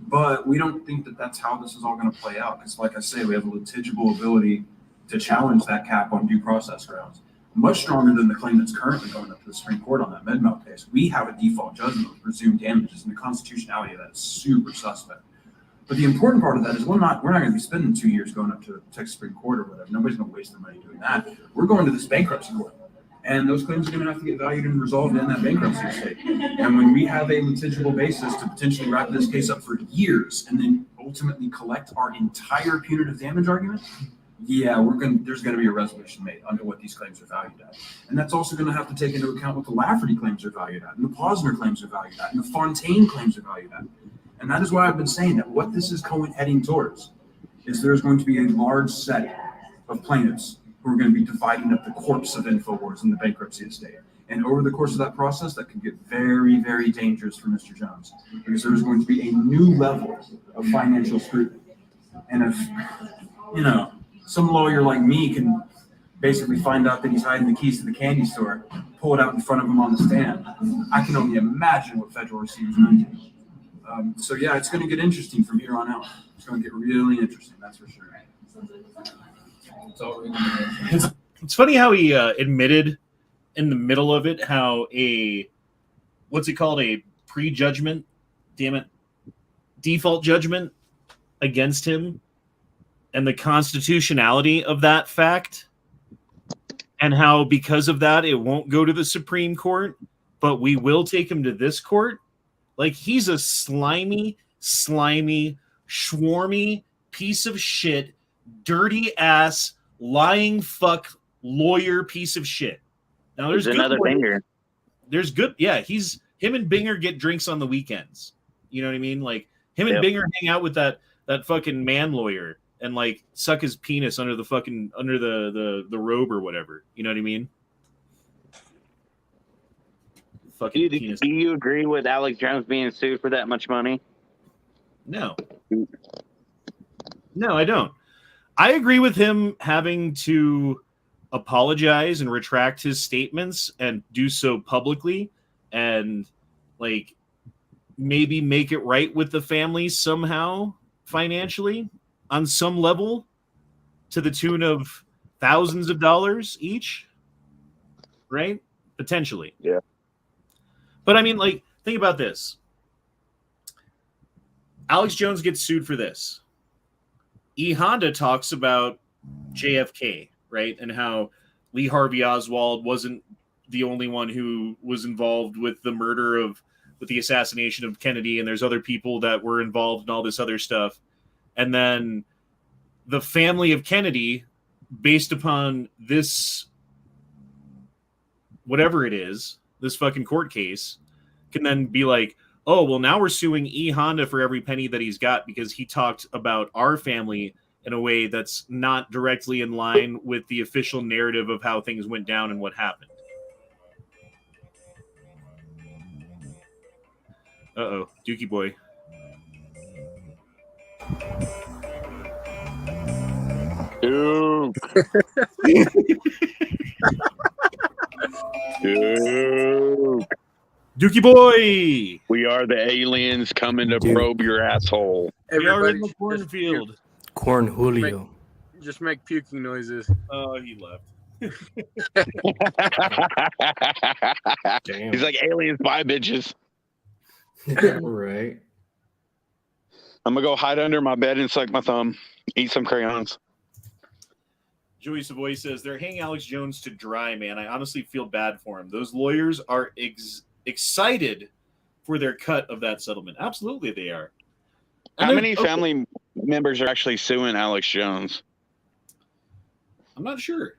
but we don't think that that's how this is all going to play out. Because like I say, we have a litigible ability to challenge that cap on due process grounds. Much stronger than the claim that's currently going up to the Supreme Court on that MedMal case. We have a default judgment with presumed damages, and the constitutionality of that is super suspect. But the important part of that is we're not going to be spending 2 years going up to the Texas Supreme Court or whatever. Nobody's going to waste their money doing that. We're going to this bankruptcy court. And those claims are going to have to get valued and resolved in that bankruptcy estate. And when we have a litigible basis to potentially wrap this case up for years and then ultimately collect our entire punitive damage argument, there's going to be a resolution made under what these claims are valued at. And that's also going to have to take into account what the Lafferty claims are valued at, and the Posner claims are valued at, and the Fontaine claims are valued at. And that is why I've been saying that what this is heading towards is there's going to be a large set of plaintiffs who are going to be dividing up the corpse of InfoWars in the bankruptcy estate. And over the course of that process, that could get very, very dangerous for Mr. Jones, because there's going to be a new level of financial scrutiny. And if, some lawyer like me can basically find out that he's hiding the keys to the candy store, pull it out in front of him on the stand, I can only imagine what federal receivers are going to do. So it's going to get interesting from here on out. It's going to get really interesting, that's for sure. It's funny how he admitted in the middle of it how what's it called, a prejudgment, default judgment against him, and the constitutionality of that fact, and how because of that it won't go to the Supreme Court, but we will take him to this court. Like, he's a slimy, schwarmy piece of shit, dirty ass, lying fuck lawyer piece of shit. Now there's another Binger. There's good, him and Binger get drinks on the weekends. You know what I mean? Like, him and Binger hang out with that fucking man lawyer and like suck his penis under the robe or whatever. You know what I mean? Do you agree with Alex Jones being sued for that much money? No, I don't. I agree with him having to apologize and retract his statements and do so publicly and like maybe make it right with the family somehow financially on some level to the tune of thousands of dollars each, right? Potentially. Yeah. But I mean, like, think about this. Alex Jones gets sued for this. E. Honda talks about JFK, right? And how Lee Harvey Oswald wasn't the only one who was involved with the with the assassination of Kennedy, and there's other people that were involved in all this other stuff. And then the family of Kennedy, based upon this, whatever it is, this fucking court case, can then be like, oh, well, now we're suing E. Honda for every penny that he's got because he talked about our family in a way that's not directly in line with the official narrative of how things went down and what happened. Uh-oh, Dookie boy. Duke. Duke. Dookie boy. We are the aliens coming to probe your asshole. We are in the cornfield. Corn Julio. Just make puking noises. Oh, he left. Damn. He's like, aliens, bye, bitches. Right. I'm going to go hide under my bed and suck my thumb. Eat some crayons. Joey Savoy says, they're hanging Alex Jones to dry, man. I honestly feel bad for him. Those lawyers are excited for their cut of that settlement. Absolutely they are. How many family members are actually suing Alex Jones? I'm not sure.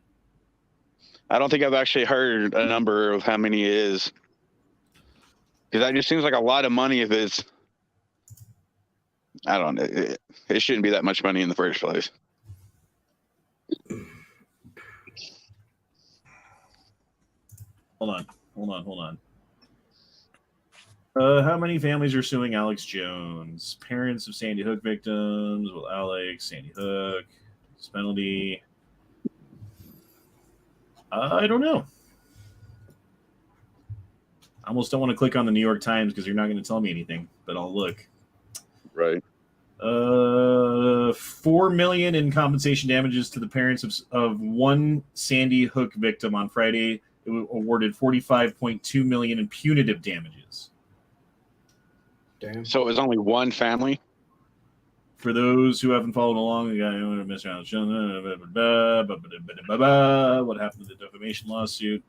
I don't think I've actually heard a number of how many it is. Because that just seems like a lot of money if it's... I don't know. It shouldn't be that much money in the first place. Hold on. How many families are suing Alex Jones? Parents of Sandy Hook victims. Well, Alex, Sandy Hook, penalty. I don't know. I almost don't want to click on the New York Times because you're not going to tell me anything, but I'll look. Right. $4 million in compensation damages to the parents of one Sandy Hook victim on Friday. It awarded $45.2 million in punitive damages. Damn. So it was only one family? For those who haven't followed along, the guy who missed out. What happened to the defamation lawsuit?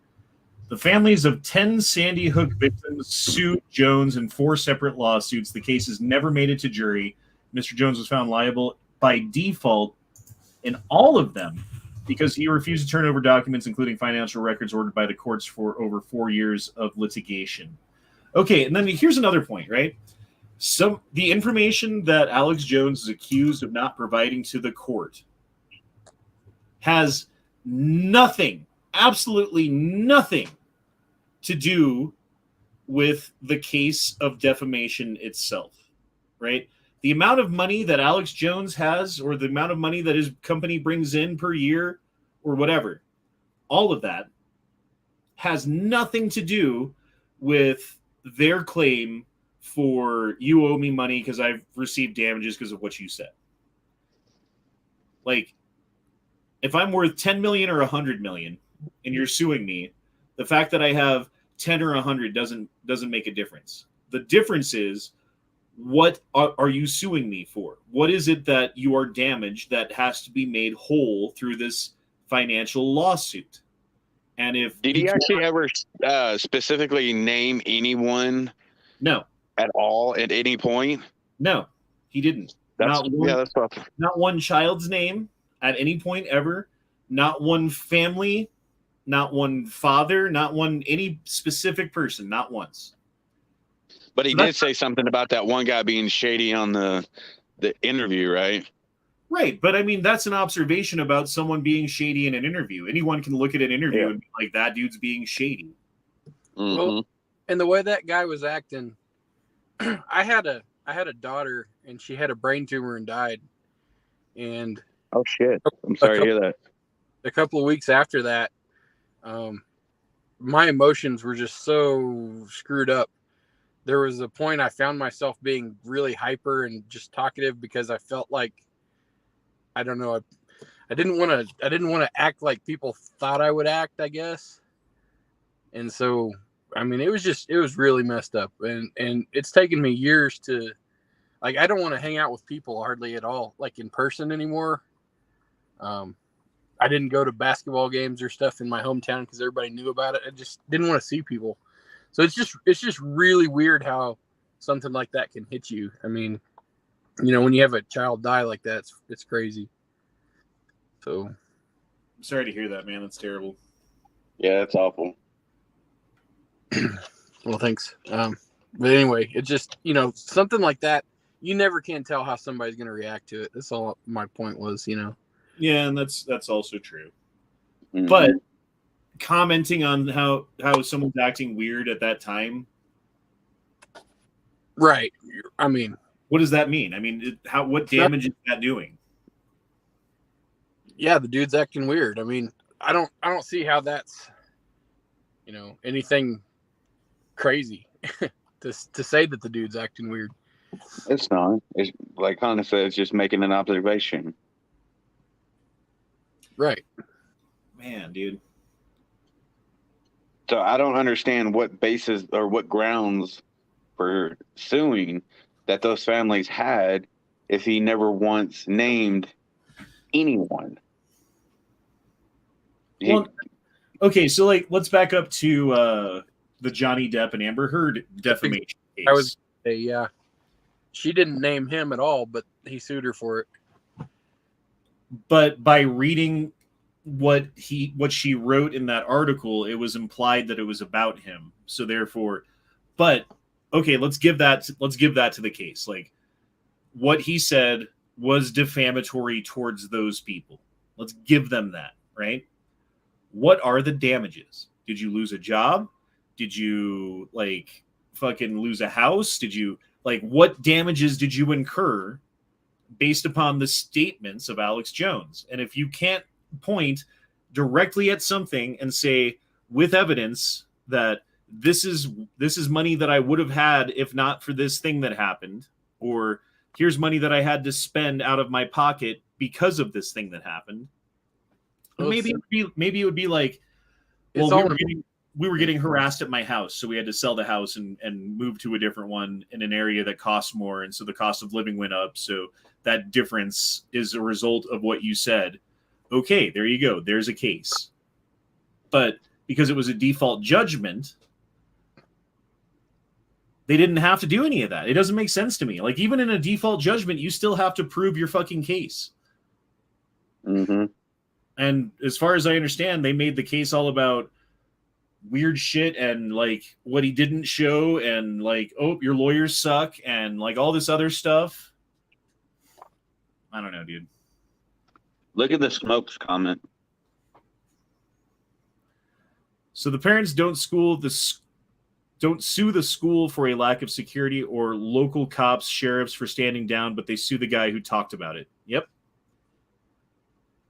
The families of 10 Sandy Hook victims sued Jones in 4 separate lawsuits. The cases never made it to jury. Mr. Jones was found liable by default in all of them because he refused to turn over documents, including financial records ordered by the courts for over 4 years of litigation. Okay, and then here's another point, right? The information that Alex Jones is accused of not providing to the court has nothing, absolutely nothing to do with the case of defamation itself, right? The amount of money that Alex Jones has or the amount of money that his company brings in per year or whatever, all of that has nothing to do with their claim for you owe me money because I've received damages because of what you said. Like, if I'm worth 10 million or 100 million and you're suing me, the fact that I have 10 or 100 doesn't make a difference. The difference is, what are you suing me for? What is it that you are damaged that has to be made whole through this financial lawsuit? And if did he actually ever specifically name anyone? No. At all at any point? No, he didn't. That's tough. Not one child's name at any point ever. Not one family. Not one father. Not one any specific person. Not once. But he did say something about that one guy being shady on the interview, right? Right, but I mean that's an observation about someone being shady in an interview. Anyone can look at an interview and be like, "That dude's being shady." Mm-hmm. Well, and the way that guy was acting. I had a daughter and she had a brain tumor and died. And oh shit. I'm sorry to hear that. A couple of weeks after that, my emotions were just so screwed up. There was a point I found myself being really hyper and just talkative because I felt like I don't know, I didn't want to act like people thought I would act, I guess. And so I mean, it was really messed up, and it's taken me years to like I don't want to hang out with people hardly at all, like in person anymore. I didn't go to basketball games or stuff in my hometown because everybody knew about it. I just didn't want to see people. So it's just really weird how something like that can hit you. I mean, you know, when you have a child die like that, it's crazy. So I'm sorry to hear that, man. That's terrible. Yeah, that's awful. Well, thanks. But anyway, it just, you know, something like that, you never can tell how somebody's going to react to it. That's all my point was, you know. Yeah, and that's also true. Mm-hmm. But commenting on how someone's acting weird at that time, right? I mean, what does that mean? I mean, what damage is that doing? Yeah, the dude's acting weird. I mean, I don't see how that's, you know, anything crazy to say that the dude's acting weird. It's not. It's like Hannah said, it's just making an observation. Right. Man, dude. So I don't understand what basis or what grounds for suing that those families had if he never once named anyone. Well, okay, so like let's back up to the Johnny Depp and Amber Heard defamation case. I was yeah. She didn't name him at all, but he sued her for it. But by reading what she wrote in that article, it was implied that it was about him. So therefore, but okay, let's give that to the case. Like what he said was defamatory towards those people. Let's give them that, right? What are the damages? Did you lose a job? Did you like fucking lose a house? Did you like what damages did you incur based upon the statements of Alex Jones? And if you can't point directly at something and say with evidence that this is money that I would have had if not for this thing that happened, or here's money that I had to spend out of my pocket because of this thing that happened. Maybe it would be like, well, we were getting harassed at my house, so we had to sell the house and move to a different one in an area that costs more, and so the cost of living went up. So that difference is a result of what you said. Okay, there you go. There's a case. But because it was a default judgment, they didn't have to do any of that. It doesn't make sense to me. Like even in a default judgment, you still have to prove your fucking case. Mm-hmm. And as far as I understand, they made the case all about weird shit and like what he didn't show and like, oh, your lawyers suck and like all this other stuff. I don't know, dude. Look at the Smokes comment. So the parents don't sue the school for a lack of security or local cops, sheriffs for standing down, but they sue the guy who talked about it. Yep.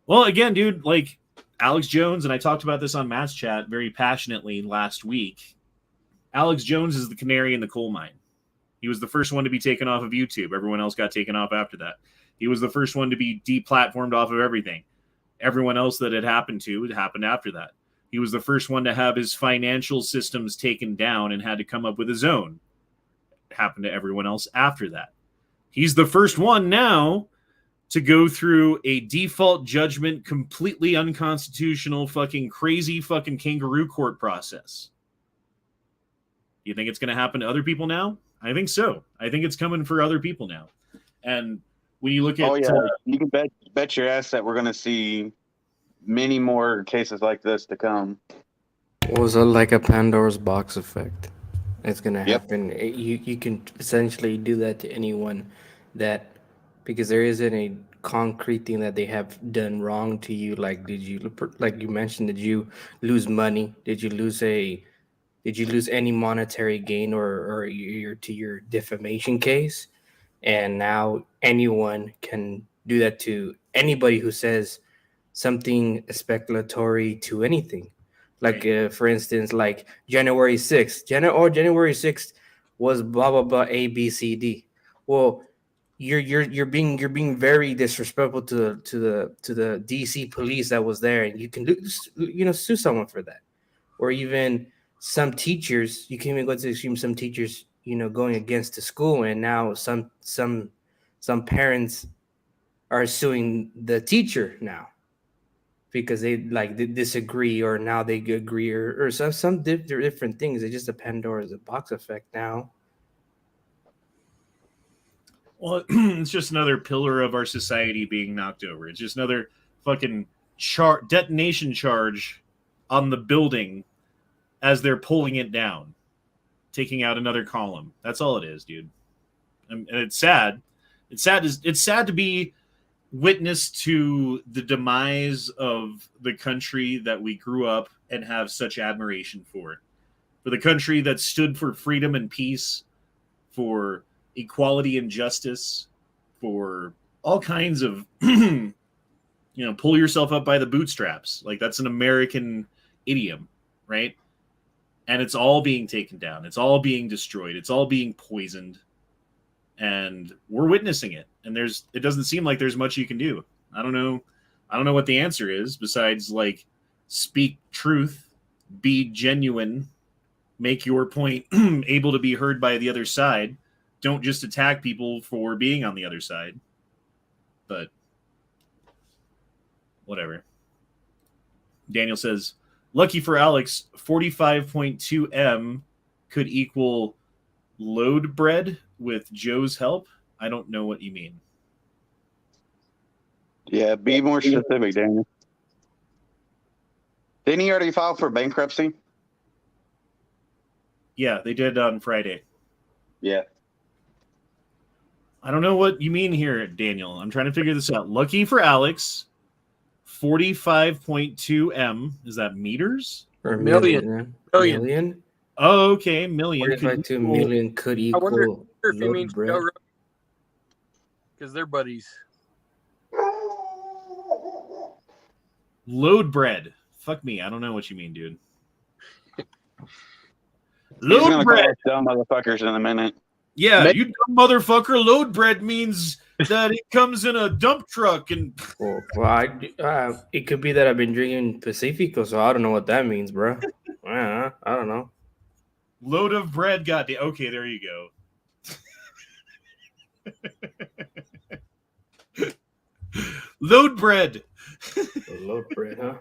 Well, again, dude, like Alex Jones, and I talked about this on Matt's chat very passionately last week. Alex Jones is the canary in the coal mine. He was the first one to be taken off of YouTube. Everyone else got taken off after that. He was the first one to be deplatformed off of everything. Everyone else that it happened to, it happened after that. He was the first one to have his financial systems taken down and had to come up with his own. It happened to everyone else after that. He's the first one now to go through a default judgment, completely unconstitutional, fucking crazy fucking kangaroo court process. You think it's going to happen to other people now? I think so. I think it's coming for other people now. And when you look at... Oh, yeah. You can bet your ass that we're going to see many more cases like this to come. It was like a Pandora's box effect. It's going to happen. You can essentially do that to anyone that... Because there isn't a concrete thing that they have done wrong to you. Like, like you mentioned, did you lose money? Did you lose any monetary gain or your defamation case? And now anyone can do that to anybody who says something speculatory to anything. Like, for instance, like January 6th. January 6th was blah blah blah A B C D. Well, you're being very disrespectful to the DC police that was there, and you can sue someone for that. Or even some teachers, you can even go to the extreme. Some teachers going against the school, and now some parents are suing the teacher now because they disagree, or now they agree, or some different things. It's just a Pandora's box effect now. Well, it's just another pillar of our society being knocked over. It's just another fucking detonation charge on the building as they're pulling it down, taking out another column. That's all it is, dude. And it's sad. It's sad to be witness to the demise of the country that we grew up and have such admiration for the country that stood for freedom and peace, for equality and justice, for all kinds of pull yourself up by the bootstraps. Like, that's an American idiom, right? And it's all being taken down. It's all being destroyed. It's all being poisoned. And we're witnessing it. And it doesn't seem like there's much you can do. I don't know what the answer is besides, like, speak truth, be genuine, make your point able to be heard by the other side. Don't just attack people for being on the other side. But whatever. Daniel says, lucky for Alex, 45.2 M could equal load bread with Joe's help. I don't know what you mean. Yeah, be more specific, Daniel. Didn't he already file for bankruptcy? Yeah, they did on Friday. Yeah. I don't know what you mean here, Daniel. I'm trying to figure this out. Lucky for Alex, 45.2 M. Is that meters? Or million? Million? Oh, okay, million. 45.2 million could equal. I wonder if he means bread. Joe, because they're buddies. Load bread. Fuck me. I don't know what you mean, dude. Load bread. Dumb motherfuckers in a minute. Yeah, you dumb motherfucker. Load bread means that it comes in a dump truck and. It could be that I've been drinking Pacifico, so I don't know what that means, bro. I don't know. Load of bread, goddamn. Okay, there you go. Load bread. Load bread, huh?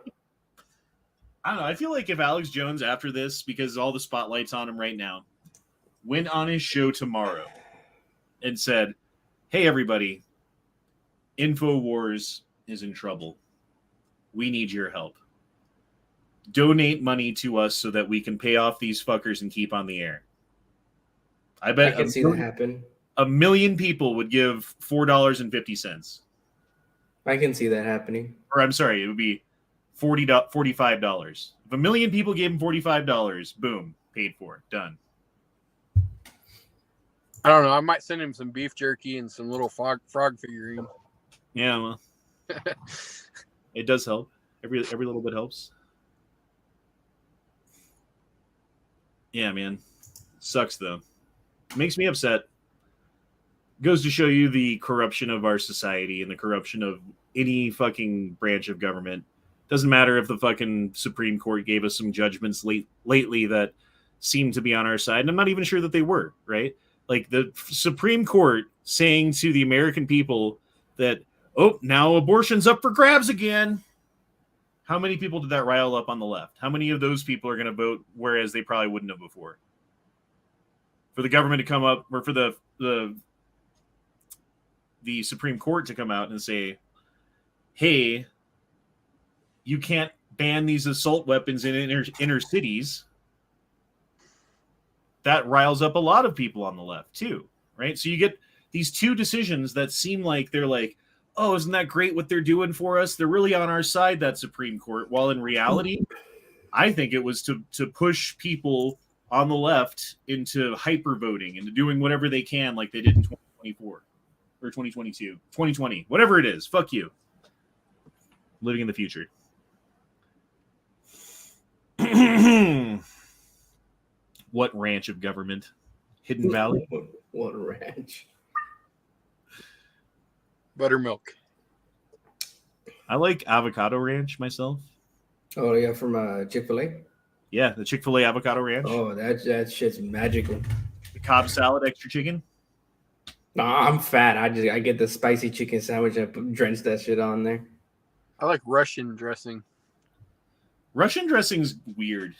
I don't know. I feel like if Alex Jones, after this, because all the spotlight's on him right now, went on his show tomorrow and said, hey, everybody, InfoWars is in trouble. We need your help. Donate money to us so that we can pay off these fuckers and keep on the air. I bet I can see that happen. 1 million people would give $4.50. I can see that happening. Or I'm sorry, it would be $45. If 1 million people gave him $45, boom, paid for, done. I don't know. I might send him some beef jerky and some little frog figurine. Yeah, well, it does help. Every little bit helps. Yeah, man. Sucks, though. Makes me upset. Goes to show you the corruption of our society and the corruption of any fucking branch of government. Doesn't matter if the fucking Supreme Court gave us some judgments lately that seemed to be on our side. And I'm not even sure that they were, right? Like the Supreme Court saying to the American people that, oh, now abortion's up for grabs again. How many people did that rile up on the left? How many of those people are going to vote whereas they probably wouldn't have before? For the government to come up, or for the Supreme Court to come out and say, hey, you can't ban these assault weapons in inner cities. That riles up a lot of people on the left too, right? So you get these two decisions that seem like they're like, oh, isn't that great what they're doing for us? They're really on our side, that Supreme Court. While in reality, I think it was to push people on the left into hyper voting and doing whatever they can, like they did in 2024 or 2022, 2020, whatever it is. Fuck you. Living in the future. What ranch of government? Hidden Valley? What ranch? Buttermilk. I like avocado ranch myself. Oh, yeah, from Chick-fil-A? Yeah, the Chick-fil-A avocado ranch. Oh, that shit's magical. Cobb salad, extra chicken. No, I'm fat. I get the spicy chicken sandwich and drench that shit on there. I like Russian dressing. Russian dressing's weird.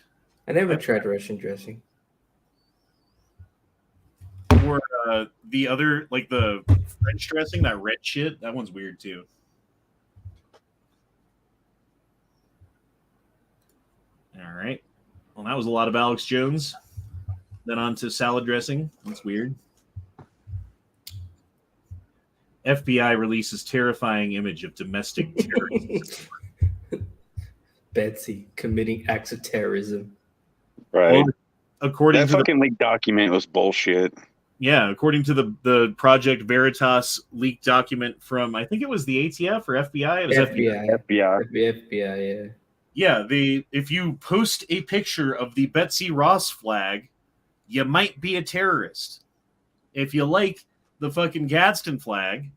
I never tried Russian dressing. Or the other, like the French dressing, that red shit, that one's weird too. All right. Well, that was a lot of Alex Jones. Then on to salad dressing. That's weird. FBI releases terrifying image of domestic terrorists. Betsy committing acts of terrorism. Right. Well, according that to fucking leaked document was bullshit. Yeah, according to the Project Veritas leaked document from, I think it was the ATF or FBI. It was FBI. FBI, yeah. Yeah, if you post a picture of the Betsy Ross flag, you might be a terrorist. If you like the fucking Gadsden flag,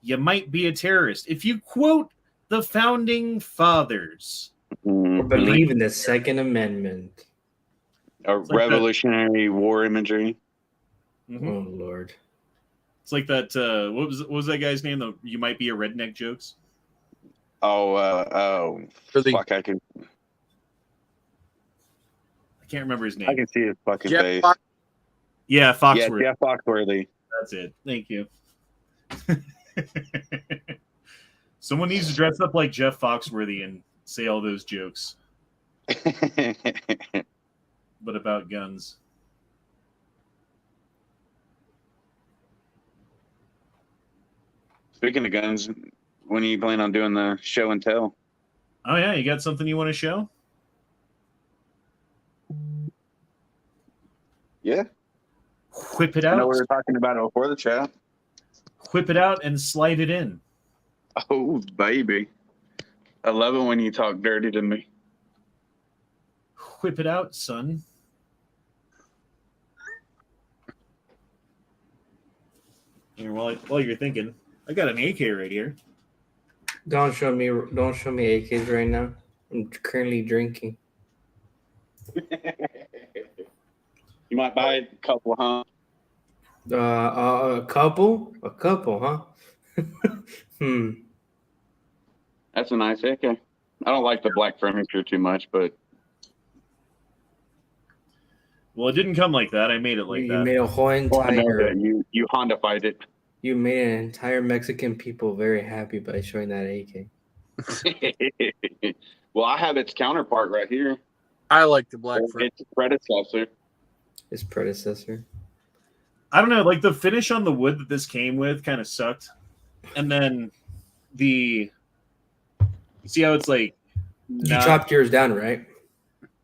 you might be a terrorist. If you quote the founding fathers, or believe in the Second Amendment, a Revolutionary War imagery. Mm-hmm. Oh Lord! It's like that. What was that guy's name? The "you might be a redneck" jokes. Fuck! I can't remember his name. I can see his fucking Jeff face. Yeah, Foxworthy. Yeah, Jeff Foxworthy. That's it. Thank you. Someone needs to dress up like Jeff Foxworthy and say all those jokes. But about guns. Speaking of guns, when are you planning on doing the show and tell? Oh yeah, you got something you want to show? Yeah. Whip it out. I know we were talking about it before the chat. Whip it out and slide it in. Oh, baby. I love it when you talk dirty to me. Whip it out, son. Here, while you're thinking, I got an AK right here. Don't show me AKs right now. I'm currently drinking. You might buy a couple, huh? A couple, huh? That's a nice AK. I don't like the black furniture too much, but well, it didn't come like that. I made it like you that. You made a whole entire. You Honda-fied it. You made an entire Mexican people very happy by showing that AK. Well, I have its counterpart right here. I like the black furniture. Its predecessor. His predecessor. I don't know, like the finish on the wood that this came with kind of sucked. And then you see how it's like you chopped yours down, right?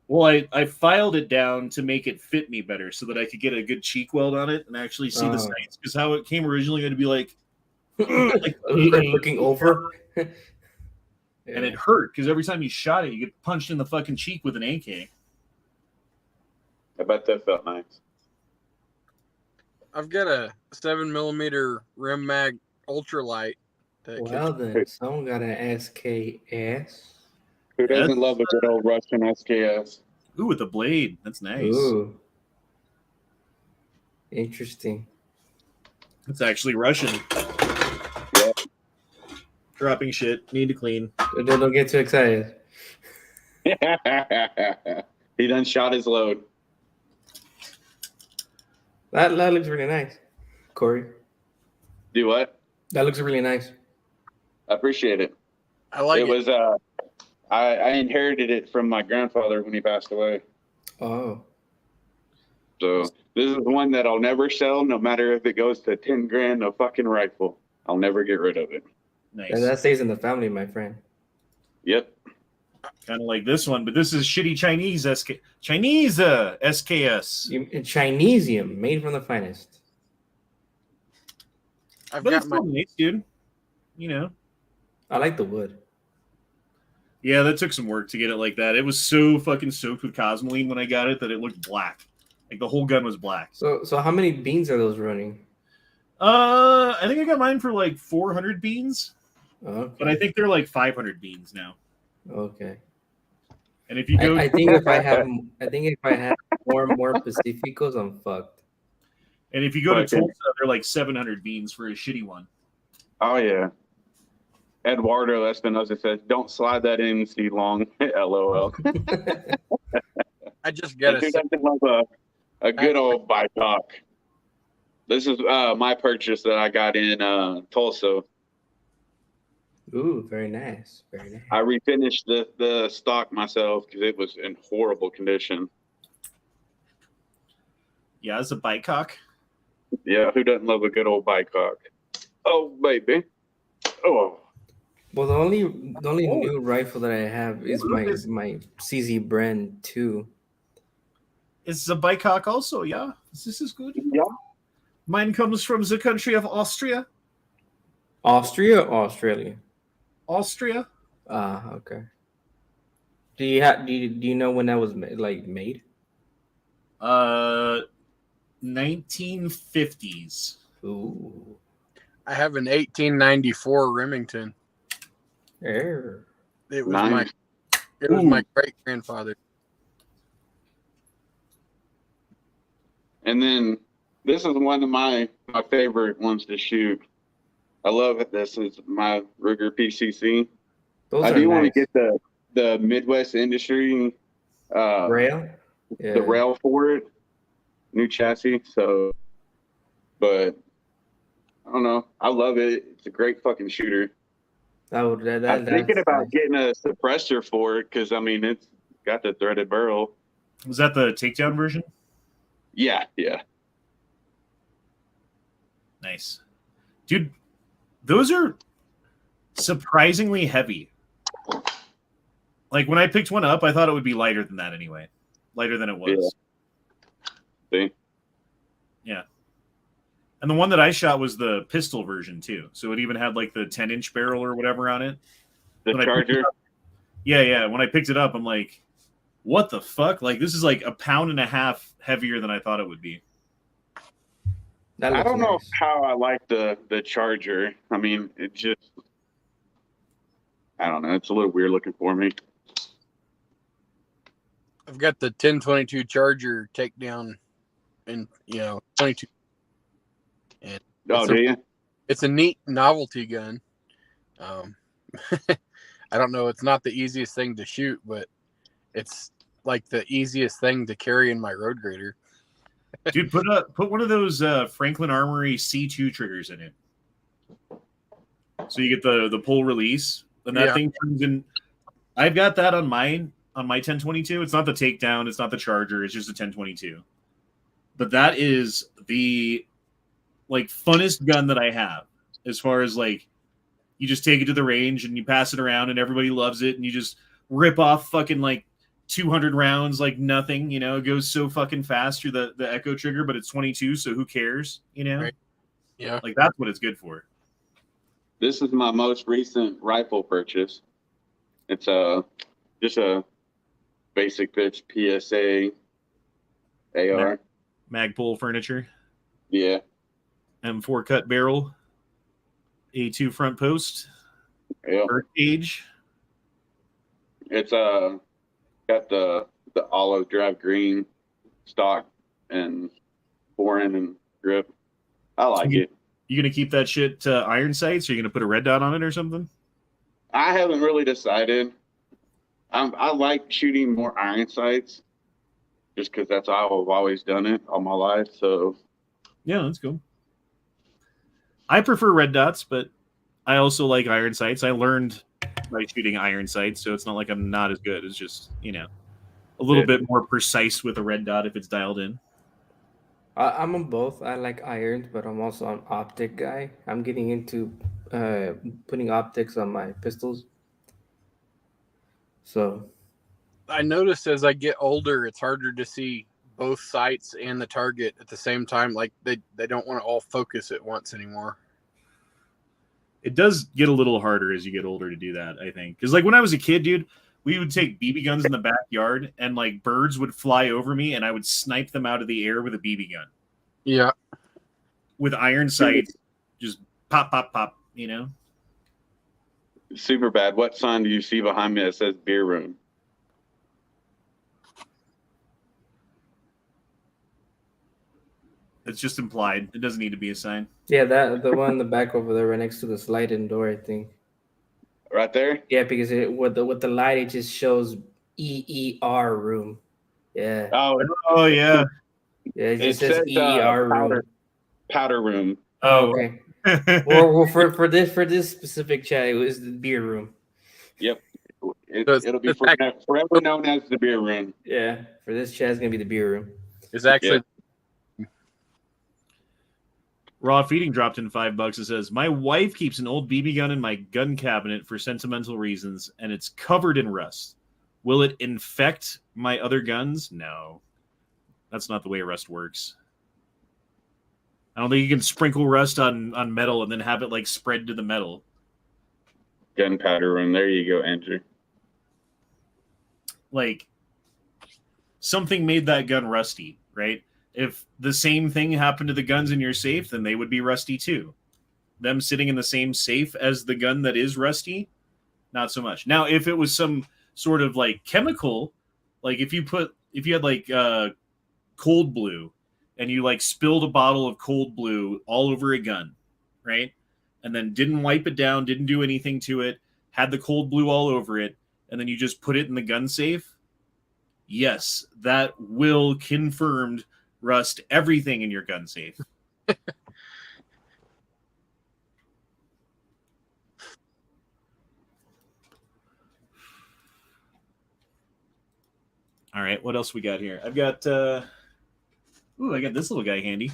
Well, I filed it down to make it fit me better so that I could get a good cheek weld on it and actually see the sights. Because how it came originally, it'd be like looking over. And it hurt because every time you shot it, you get punched in the fucking cheek with an AK. I bet that felt nice. I've got a 7mm rim mag ultralight. Well then, someone got an SKS. Who doesn't love a good old Russian SKS? Ooh, with a blade. That's nice. Ooh. Interesting. It's actually Russian. Yeah. Dropping shit. Need to clean. Don't get too excited. He done shot his load. That looks really nice, Corey. Do what? That looks really nice. I appreciate it. I like it. It was I inherited it from my grandfather when he passed away. Oh. So this is one that I'll never sell, no matter if it goes to 10 grand a fucking rifle. I'll never get rid of it. Nice. And that stays in the family, my friend. Yep. Kind of like this one, but this is shitty Chinese SKS. Chinesium, made from the finest. But it's still nice, dude. You know. I like the wood. Yeah, that took some work to get it like that. It was so fucking soaked with cosmoline when I got it that it looked black. Like the whole gun was black. So how many beans are those running? I think I got mine for like 400 beans. Okay. But I think they're like 500 beans now. Okay. And if you go, I think if I have more Pacificos, I'm fucked. And if you go to Fucking- Tulsa, they're like 700 beans for a shitty one. Oh yeah. Eduardo Espinosa says, "Don't slide that in too long." LOL. I just got Dude, to I love a good old BIPOC. This is my purchase that I got in Tulsa. Ooh, very nice. Very nice. I refinished the stock myself because it was in horrible condition. Yeah, it's a bikecock. Yeah, who doesn't love a good old BIPOC? Oh baby. Oh. Well, the only new rifle that I have is my CZ Brand 2. It's a bikecock also, yeah. This is good. Yeah. Mine comes from the country of Austria. Austria or Australia? Austria. Ah, okay. Do you know when that was made? 1950s. Ooh. I have an 1894 Remington. Err. It was Nice. my great grandfather. And then this is one of my favorite ones to shoot. I love it. This is my Ruger PCC. Those I are do want to nice. get the Midwest Industry Rail? Yeah. the rail for it, new chassis. So, but I don't know. I love it. It's a great fucking shooter. I'm thinking about getting a suppressor for it because I mean it's got the threaded barrel. Was that the takedown version? Yeah, yeah. Nice. Dude, those are surprisingly heavy. Like when I picked one up, I thought it would be lighter than that anyway. Lighter than it was. Yeah. See? Yeah. And the one that I shot was the pistol version too. So it even had like the 10-inch barrel or whatever on it. The Charger? Yeah. When I picked it up, I'm like, what the fuck? Like this is like a pound and a half heavier than I thought it would be. I don't know how I like the Charger. I mean, it just, I don't know. It's a little weird looking for me. I've got the 1022 Charger takedown and 22. And do you? It's a neat novelty gun. I don't know. It's not the easiest thing to shoot, but it's like the easiest thing to carry in my road grader. Dude, put one of those Franklin Armory C2 triggers in it. So you get the pull release, and that thing turns in. I've got that on my 1022. It's not the takedown, it's not the Charger, it's just a 1022. But that is the funnest gun that I have, as far as you just take it to the range and you pass it around and everybody loves it and you just rip off fucking 200 rounds like nothing, it goes so fucking fast through the echo trigger, but it's 22, so who cares, Right. Yeah. That's what it's good for. This is my most recent rifle purchase. It's just a basic pitch PSA AR. Magpul furniture. Yeah. M4 cut barrel. A2 front post. Yeah. Earth gauge. It's got the olive drive green stock and foreign and grip. I like it. You gonna keep that shit iron sights, or you gonna put a red dot on it or something? I haven't really decided. I like shooting more iron sights, just because that's how I've always done it all my life. So yeah, that's cool. I prefer red dots, but I also like iron sights. I learned by shooting iron sights, so it's not like I'm not as good. It's just a little bit more precise with a red dot if it's dialed in. I'm on both. I like irons, but I'm also an optic guy. I'm getting into putting optics on my pistols. So I noticed as I get older, it's harder to see both sights and the target at the same time. Like they don't want to all focus at once anymore. It does get a little harder as you get older to do that, I think. Because when I was a kid, dude, we would take BB guns in the backyard and birds would fly over me and I would snipe them out of the air with a BB gun. Yeah. With iron sights, just pop, pop, pop, Super bad. What sign do you see behind me that says beer room? It's just implied. It doesn't need to be a sign. Yeah, the one in the back over there, right next to the sliding door, I think. Right there. Yeah, because with the light, it just shows EER room. Yeah. Oh yeah. Yeah, it just says EER room. Powder room. Oh, okay. well, for this specific chat, it was the beer room. Yep. It'll be forever known as the beer room. Yeah, for this chat, it's gonna be the beer room. It's actually. Raw Feeding dropped in $5. It says, my wife keeps an old BB gun in my gun cabinet for sentimental reasons, and it's covered in rust. Will it infect my other guns? No. That's not the way rust works. I don't think you can sprinkle rust on metal and then have it like spread to the metal. Gunpowder room. There you go, Andrew. Like, something made that gun rusty, right? If the same thing happened to the guns in your safe, then they would be rusty too. Them sitting in the same safe as the gun that is rusty, not so much. Now, if it was some sort of like chemical, like if you had like cold blue and you like spilled a bottle of cold blue all over a gun, right? And then didn't wipe it down, didn't do anything to it, had the cold blue all over it, and then you just put it in the gun safe, yes, that will confirmed rust everything in your gun safe. All right, what else we got here? I've got I got this little guy handy.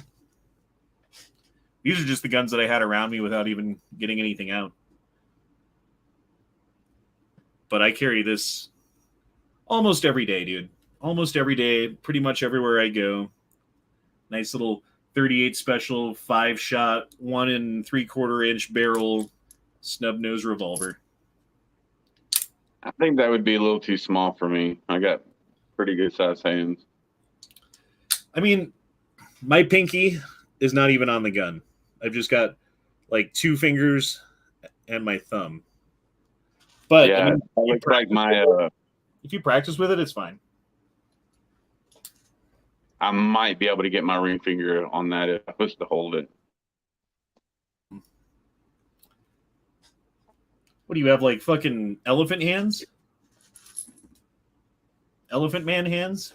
These are just the guns that I had around me without even getting anything out. But I carry this almost every day, dude. Almost every day, pretty much everywhere I go. Nice little 38 special 5-shot 1 3/4-inch barrel snub nose revolver. I think that would be a little too small for me. I got pretty good sized hands. I mean, my pinky is not even on the gun. I've just got like 2 fingers and my thumb. But yeah, I mean, it looks like my. If you practice with it, it's fine. I might be able to get my ring finger on that if I was to hold it. What do you have, like fucking elephant hands? Elephant man hands?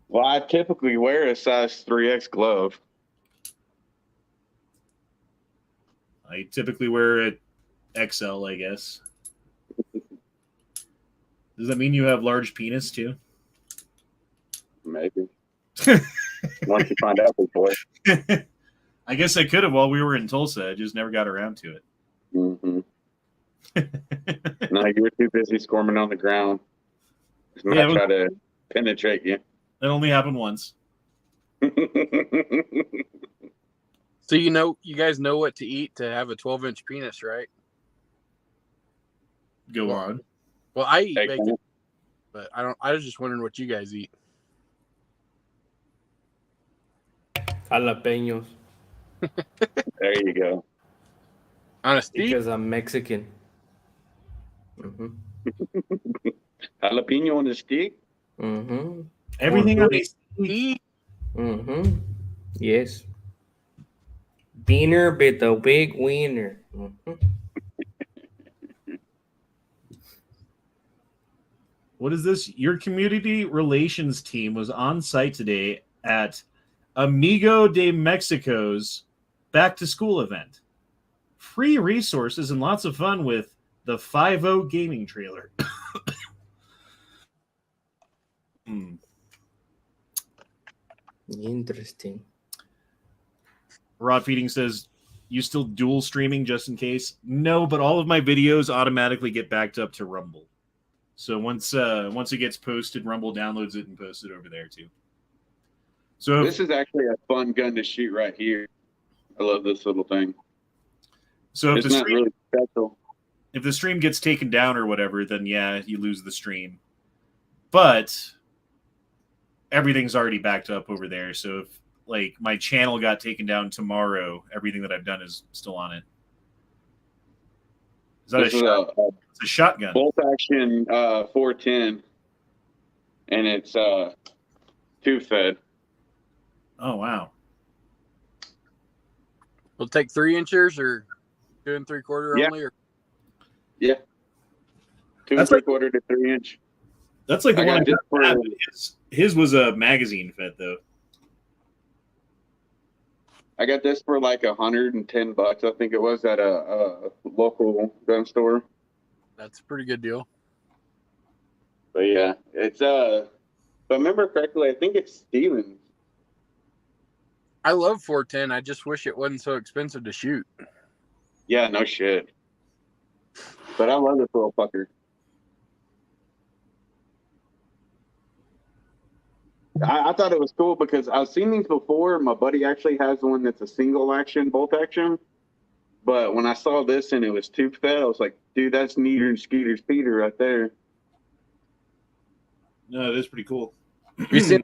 Well, I typically wear a size 3X glove. I typically wear a XL, I guess. Does that mean you have large penis too? Maybe. Once you find out, boy. I guess I could have while we were in Tulsa. I just never got around to it. Mm-hmm. No, you were too busy squirming on the ground. Yeah, try to penetrate you. That only happened once. So you guys know what to eat to have a 12-inch penis, right? Go on. Well, I eat bacon, but I was just wondering what you guys eat. Jalapenos. There you go. On a steak? Because I'm Mexican. Mm-hmm. Jalapeno on the stick? Mm-hmm. Everything on a stick? Mm-hmm. Yes. Beaner with a big wiener. Mm-hmm. What is this? Your community relations team was on site today at Amigo de Mexico's back to school event. Free resources and lots of fun with the 5-0 gaming trailer. Interesting. Raw Feeding says, you still dual streaming just in case? No, but all of my videos automatically get backed up to Rumble. So once it gets posted, Rumble downloads it and posts it over there too. So this is actually a fun gun to shoot right here. I love this little thing. So if it's not really special. If the stream gets taken down or whatever, then yeah, you lose the stream. But everything's already backed up over there. So if like my channel got taken down tomorrow, everything that I've done is still on it. Is that it's a shotgun? Bolt action 410, and it's tube fed. Oh wow! We'll take 3 inches or 2 3/4 only. Or... Yeah. 2 3/4 to 3 inch. That's like the I one I got got this for his was a magazine fed though. I got this for like $110. I think it was at a local gun store. That's a pretty good deal. But yeah, it's if I remember correctly, I think it's Stevens. I love 410. I just wish it wasn't so expensive to shoot. Yeah, no shit. But I love this little fucker. I thought it was cool because I've seen these before. My buddy actually has one that's a single action, bolt action. But when I saw this and it was tube fed, I was like, dude, that's neater than Skeeter's Peter right there. No, it is pretty cool. You seen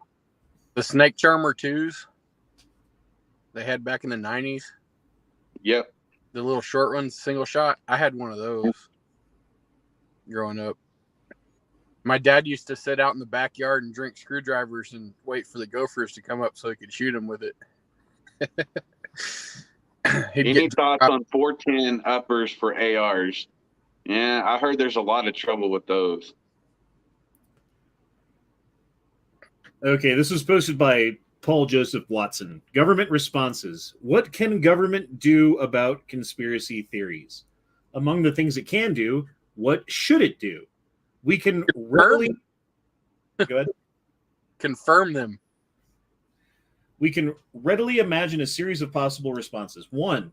the Snake Charmer 2s they had back in the 90s? Yep. The little short ones, single shot. I had one of those growing up. My dad used to sit out in the backyard and drink screwdrivers and wait for the gophers to come up so he could shoot them with it. Any thoughts on 410 uppers for ARs? Yeah, I heard there's a lot of trouble with those. Okay, this was posted by Paul Joseph Watson. Government responses. What can government do about conspiracy theories? Among the things it can do, what should it do? We can readily go ahead. Confirm them. We can readily imagine a series of possible responses. 1,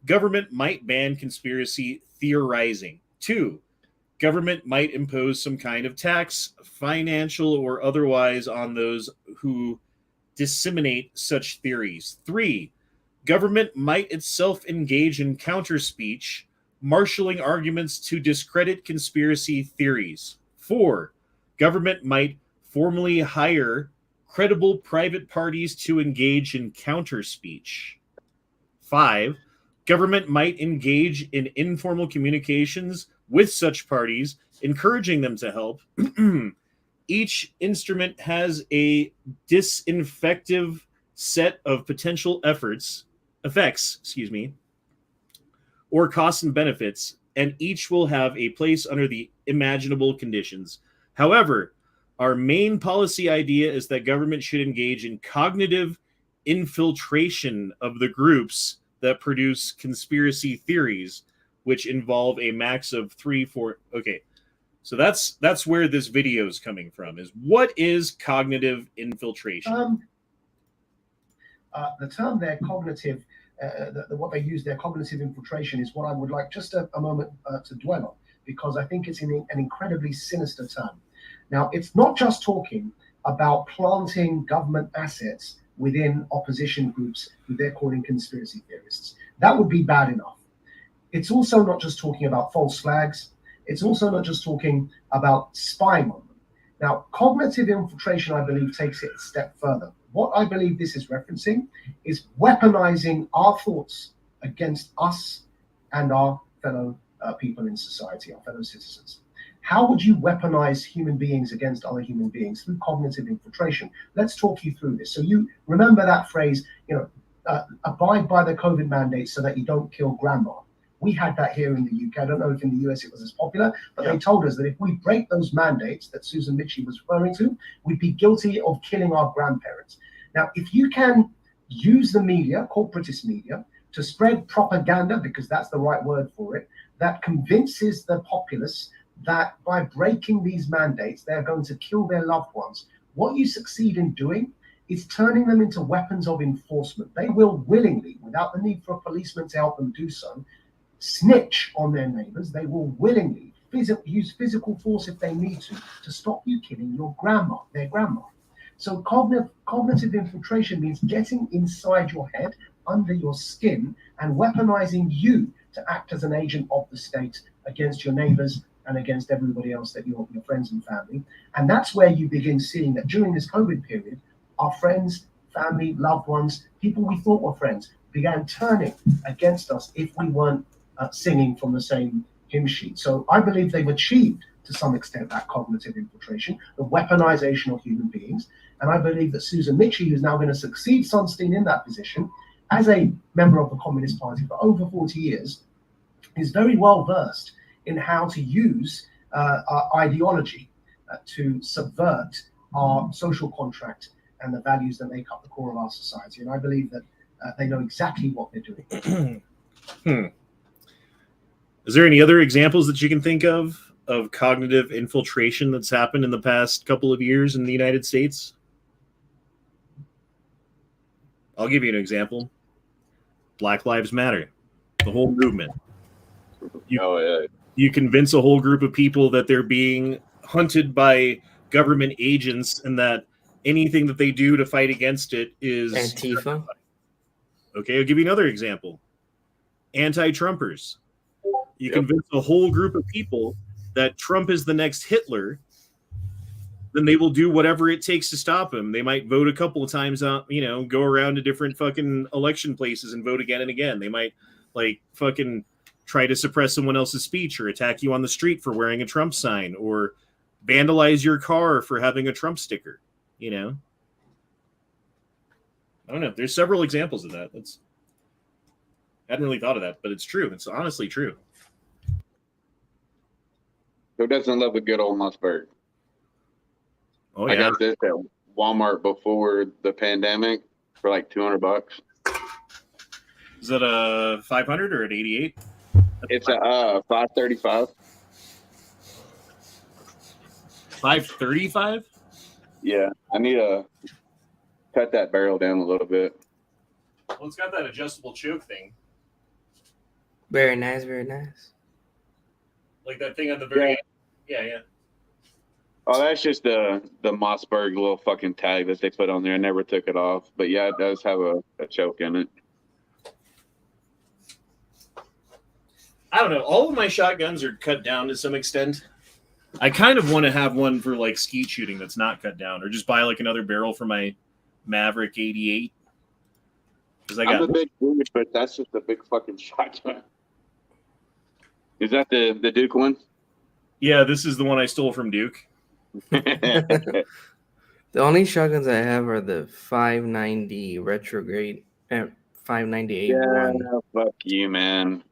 government might ban conspiracy theorizing. 2, government might impose some kind of tax, financial or otherwise, on those who disseminate such theories. 3, government might itself engage in counterspeech, marshaling arguments to discredit conspiracy theories. 4, government might formally hire credible private parties to engage in counterspeech. 5, government might engage in informal communications with such parties, encouraging them to help. Each instrument has a disinfective set of potential effects, or costs and benefits, and each will have a place under the imaginable conditions. However, our main policy idea is that government should engage in cognitive infiltration of the groups that produce conspiracy theories, which involve a max of 3, 4. Okay, so that's where this video is coming from. Is what is cognitive infiltration? The term there, cognitive. What they use there, cognitive infiltration, is what I would like just a moment to dwell on, because I think it's an incredibly sinister term. Now, it's not just talking about planting government assets within opposition groups who they're calling conspiracy theorists. That would be bad enough. It's also not just talking about false flags. It's also not just talking about spying on them. Now, cognitive infiltration, I believe, takes it a step further. What I believe this is referencing is weaponizing our thoughts against us and our fellow people in society, our fellow citizens. How would you weaponize human beings against other human beings? Through cognitive infiltration. Let's talk you through this. So you remember that phrase, abide by the COVID mandate so that you don't kill grandma. We had that here in the UK. I don't know if in the US it was as popular, but they told us that if we break those mandates that Susan Mitchell was referring to, we'd be guilty of killing our grandparents. Now, if you can use the media, corporatist media, to spread propaganda, because that's the right word for it, that convinces the populace that by breaking these mandates, they're going to kill their loved ones, what you succeed in doing is turning them into weapons of enforcement. They will willingly, without the need for a policeman to help them do so, snitch on their neighbors. They will willingly use physical force if they need to stop you killing your grandma, their grandma. So cognitive infiltration means getting inside your head, under your skin, and weaponizing you to act as an agent of the state against your neighbors and against everybody else that your friends and family. And that's where you begin seeing that during this COVID period, our friends, family, loved ones, people we thought were friends, began turning against us if we weren't singing from the same hymn sheet. So I believe they've achieved, to some extent, that cognitive infiltration, the weaponization of human beings. And I believe that Susan Mitchell, who's now going to succeed Sunstein in that position, as a member of the Communist Party for over 40 years, is very well versed in how to use our ideology to subvert our social contract and the values that make up the core of our society. And I believe that they know exactly what they're doing. Is there any other examples that you can think of cognitive infiltration that's happened in the past couple of years in the United States? I'll give you an example. Black Lives Matter, the whole movement. You convince a whole group of people that they're being hunted by government agents and that anything that they do to fight against it is Antifa. Okay, I'll give you another example. Anti-Trumpers. You convince a whole group of people that Trump is the next Hitler, then they will do whatever it takes to stop him. They might vote a couple of times on, go around to different fucking election places and vote again and again. They might fucking try to suppress someone else's speech or attack you on the street for wearing a Trump sign or vandalize your car for having a Trump sticker, I don't know. There's several examples of that. I hadn't really thought of that, but it's true. It's honestly true. Who doesn't love a good old Mossberg? Oh, yeah. I got this at Walmart before the pandemic for like $200. Is that a 500 or an 88? It's a 535. 535? Yeah, I need to cut that barrel down a little bit. Well, it's got that adjustable choke thing. Very nice, very nice. Like that thing at the very end. Yeah. Oh, that's just the Mossberg little fucking tag that they put on there. I never took it off. But yeah, it does have a choke in it. I don't know. All of my shotguns are cut down to some extent. I kind of want to have one for like skeet shooting that's not cut down, or just buy like another barrel for my Maverick 88. I'm a big dude, but that's just a big fucking shotgun. Is that the Duke one? Yeah, this is the one I stole from Duke. The only shotguns I have are the 590 retrograde and 598. Yeah, fuck you, man.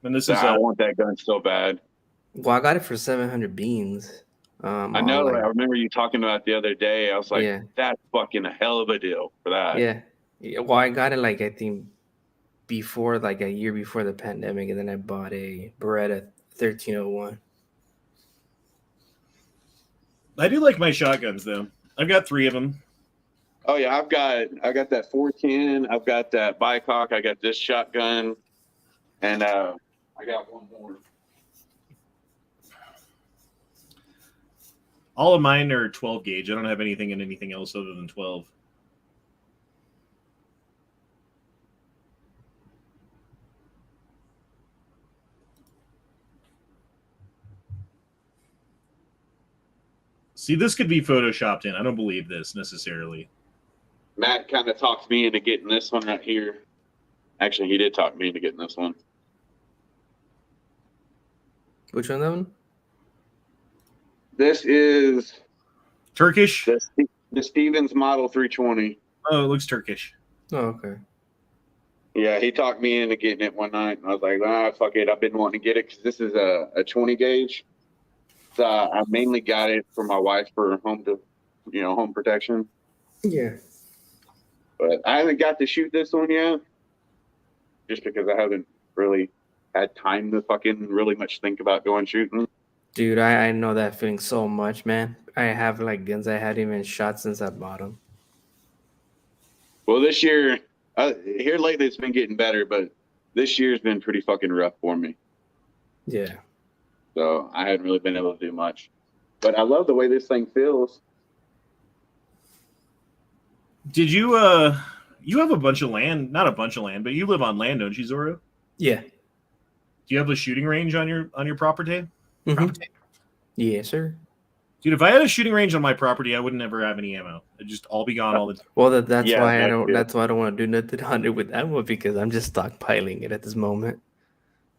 And this I want that gun so bad. Well, I got it for 700 beans. I know. I remember you talking about it the other day. I was like, that's fucking a hell of a deal for that. Yeah. Well, I got it I think before, a year before the pandemic, and then I bought a Beretta 1301. I do like my shotguns though. I've got 3 of them. Oh yeah, I got that 410. I've got that bicock. I got this shotgun, and I got one more. All of mine are 12 gauge. I don't have anything in anything else other than 12. See, this could be photoshopped in. I don't believe this necessarily. Matt kind of talked me into getting this one right here. Actually, he did talk me into getting this one. Which one, that one? This is Turkish. The Stevens Model 320. Oh, it looks Turkish. Oh, okay. Yeah, he talked me into getting it one night, and I was like, fuck it. I've been wanting to get it because this is a 20 gauge. So I mainly got it for my wife for home protection. Yeah. But I haven't got to shoot this one yet, just because I haven't really had time to fucking really much think about going shooting. Dude, I know that feeling so much, man. I have guns I hadn't even shot since I bought them. Well, this year, here lately it's been getting better, but this year's been pretty fucking rough for me. Yeah. So I hadn't really been able to do much. But I love the way this thing feels. Did you you have a bunch of land, not a bunch of land, but you live on land, don't you, Zorro? Yeah. Do you have a shooting range on your property? Mm-hmm. Yes, sir. Dude, if I had a shooting range on my property, I would never have any ammo. It'd just all be gone all the time. Well, that's why I don't. That's why I don't want to do nothing on it with ammo, because I'm just stockpiling it at this moment.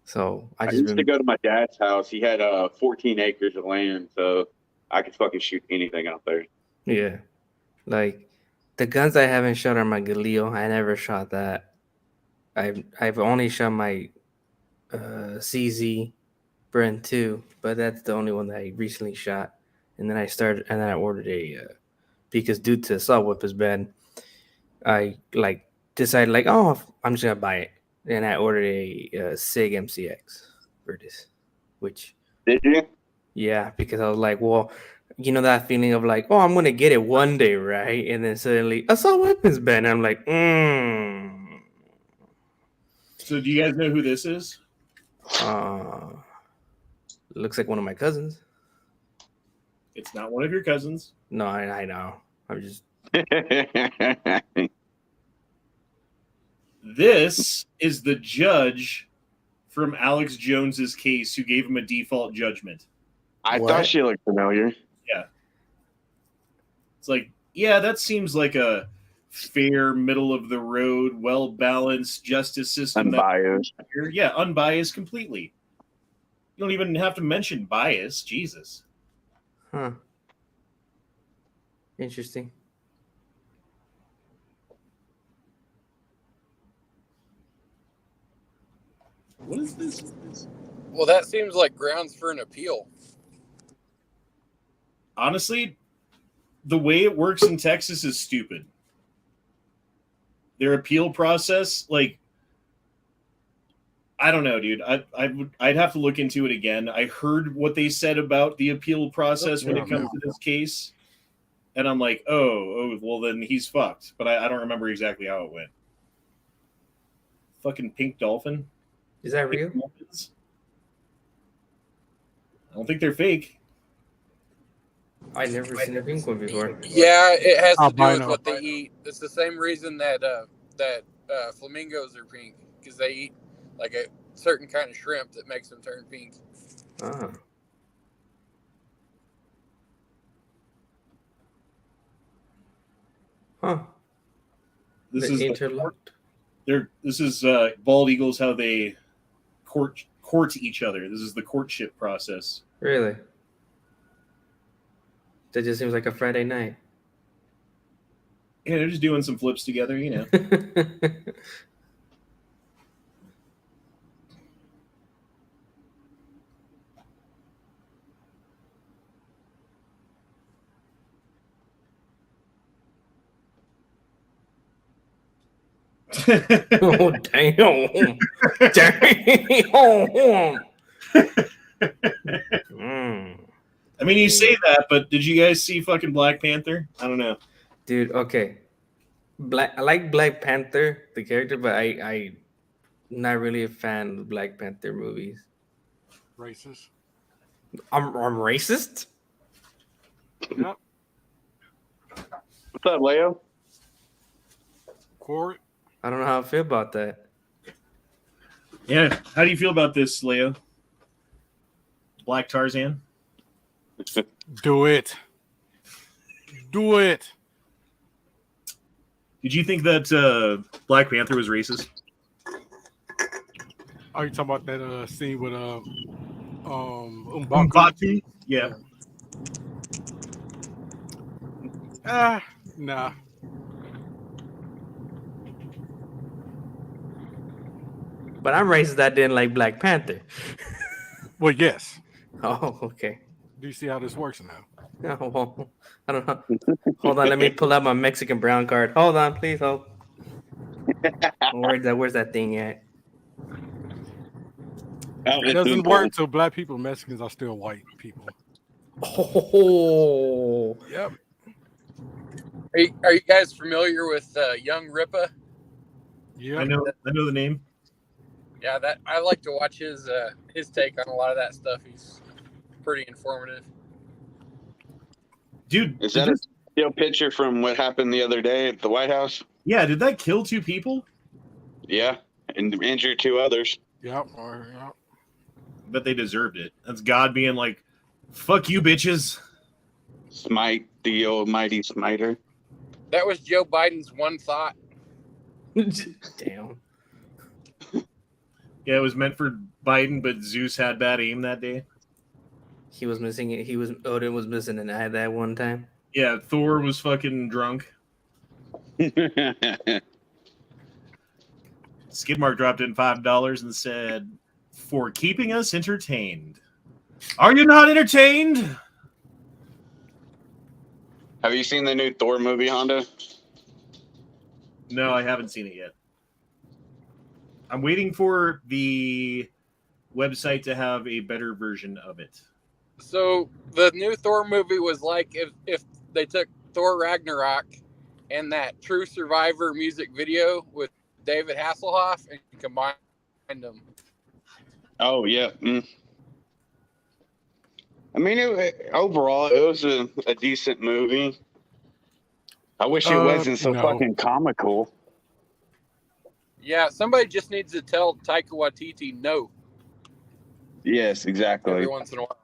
So I used to go to my dad's house. He had 14 acres of land, so I could fucking shoot anything out there. Yeah, The guns I haven't shot are my Galil. I never shot that. I've only shot my CZ Brent 2, but that's the only one that I recently shot. And then I ordered a because due to assault weapons ban, I like decided like, oh, I'm just gonna buy it, and I ordered a SIG MCX for this. Which did you? Yeah, because I was like, well, you know that feeling of like, oh, I'm gonna get it one day, right? And then suddenly assault weapons ban. I'm like, So do you guys know who this is? Looks like one of my cousins. It's not one of your cousins. No, I know. I'm just. This is the judge from Alex Jones's case who gave him a default judgment. I thought she looked familiar. Yeah. It's like, yeah, that seems like a fair, middle of the road, well balanced justice system. Unbiased. Yeah, unbiased completely. You don't even have to mention bias. Jesus. Huh. Interesting. What is this? Well, that seems like grounds for an appeal. Honestly, the way it works in Texas is stupid. Their appeal process, like, I don't know, dude. I'd have to look into it again. I heard what they said about the appeal process when it comes to this case, and I'm like, oh, well then he's fucked. But I don't remember exactly how it went. Fucking pink dolphin. Is that real? I don't think they're fake. I've never seen a pink one before. Yeah, it has to do with what they eat. It's the same reason that flamingos are pink, because they eat like a certain kind of shrimp that makes them turn pink. Ah. Huh. This The is interlocked. This is bald eagles, how they court each other. This is the courtship process. Really? That just seems like a Friday night. Yeah, they're just doing some flips together, you know. Oh, damn. Damn. I mean, you say that, but did you guys see fucking Black Panther? I don't know. Dude, okay. I like Black Panther, the character, but I not really a fan of Black Panther movies. Racist. I'm racist? Yep. What's up, Leo? Court. I don't know how I feel about that. Yeah, how do you feel about this, Leo? Black Tarzan? Do it. Do it. Did you think that Black Panther was racist? Are you talking about that scene with Umbatu? Yeah. Nah. But I'm racist that didn't like Black Panther. Well, yes. Oh, okay. Do you see how this works now? Oh, well, I don't know. Hold on, let me pull out my Mexican brown card. Hold on, please hold. Where's that thing at? It doesn't work till black people, Mexicans are still white people. Oh, yep. Are you guys familiar with Young Ripa? Yeah, I know the name. Yeah, that I like to watch his take on a lot of that stuff. He's pretty informative. Dude, is that a still picture from what happened the other day at the White House? Yeah, did that kill 2 people? Yeah, and injure 2 others. Yep. But they deserved it. That's God being like, fuck you, bitches. Smite the almighty smiter. That was Joe Biden's one thought. Damn. Yeah, it was meant for Biden, but Zeus had bad aim that day. He was missing it. Odin was missing an eye that one time. Yeah, Thor was fucking drunk. Skidmark dropped in $5 and said, "For keeping us entertained." Are you not entertained? Have you seen the new Thor movie, Honda? No, I haven't seen it yet. I'm waiting for the website to have a better version of it. So the new Thor movie was like if they took Thor Ragnarok and that True Survivor music video with David Hasselhoff and combined them. Oh, yeah. I mean, overall, it was a decent movie. I wish it wasn't so fucking comical. Yeah, somebody just needs to tell Taika Waititi no. Yes, exactly. Every once in a while.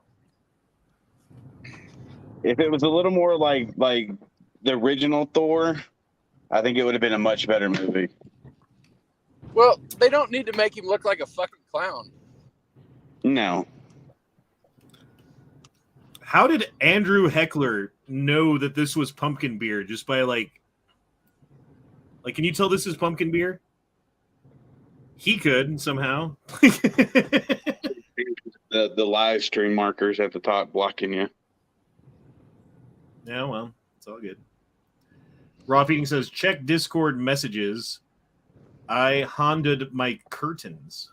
If it was a little more like the original Thor, I think it would have been a much better movie. Well, they don't need to make him look like a fucking clown. No. How did Andrew Heckler know that this was pumpkin beer just by like can you tell this is pumpkin beer? He could somehow. The live stream markers at the top blocking you. Yeah, well, it's all good. Raw Feeding says, check Discord messages. I Honda'd my curtains.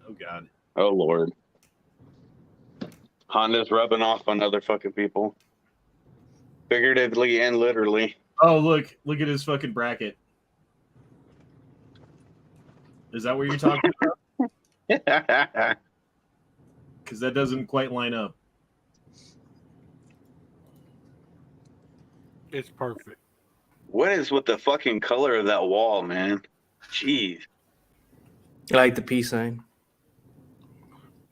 Oh, God. Oh, Lord. Honda's rubbing off on other fucking people. Figuratively and literally. Oh, look at his fucking bracket. Is that what you're talking about? Because that doesn't quite line up. It's perfect. What is with the fucking color of that wall, man? Jeez. I like the peace sign.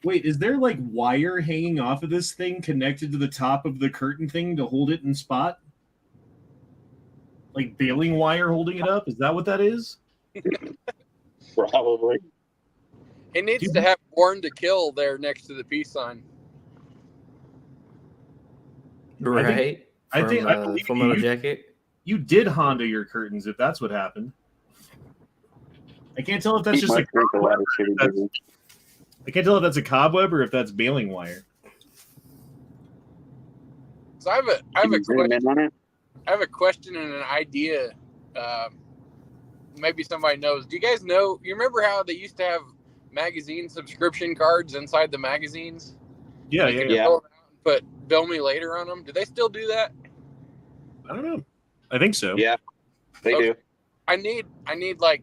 Wait, is there like wire hanging off of this thing connected to the top of the curtain thing to hold it in spot? Like baling wire holding it up? Is that what that is? Probably. He needs to have Born to Kill there next to the peace sign. Right. I think Full Metal Jacket. You did Honda your curtains if that's what happened. I can't tell if that's just like I can't tell if that's a cobweb or if that's baling wire. So I have a question. I have a question and an idea. Maybe somebody knows. Do you guys know? You remember how they used to have magazine subscription cards inside the magazines? Yeah. Put "Bill Me Later" on them. Do they still do that? I don't know. I think so. Yeah, they do. I need like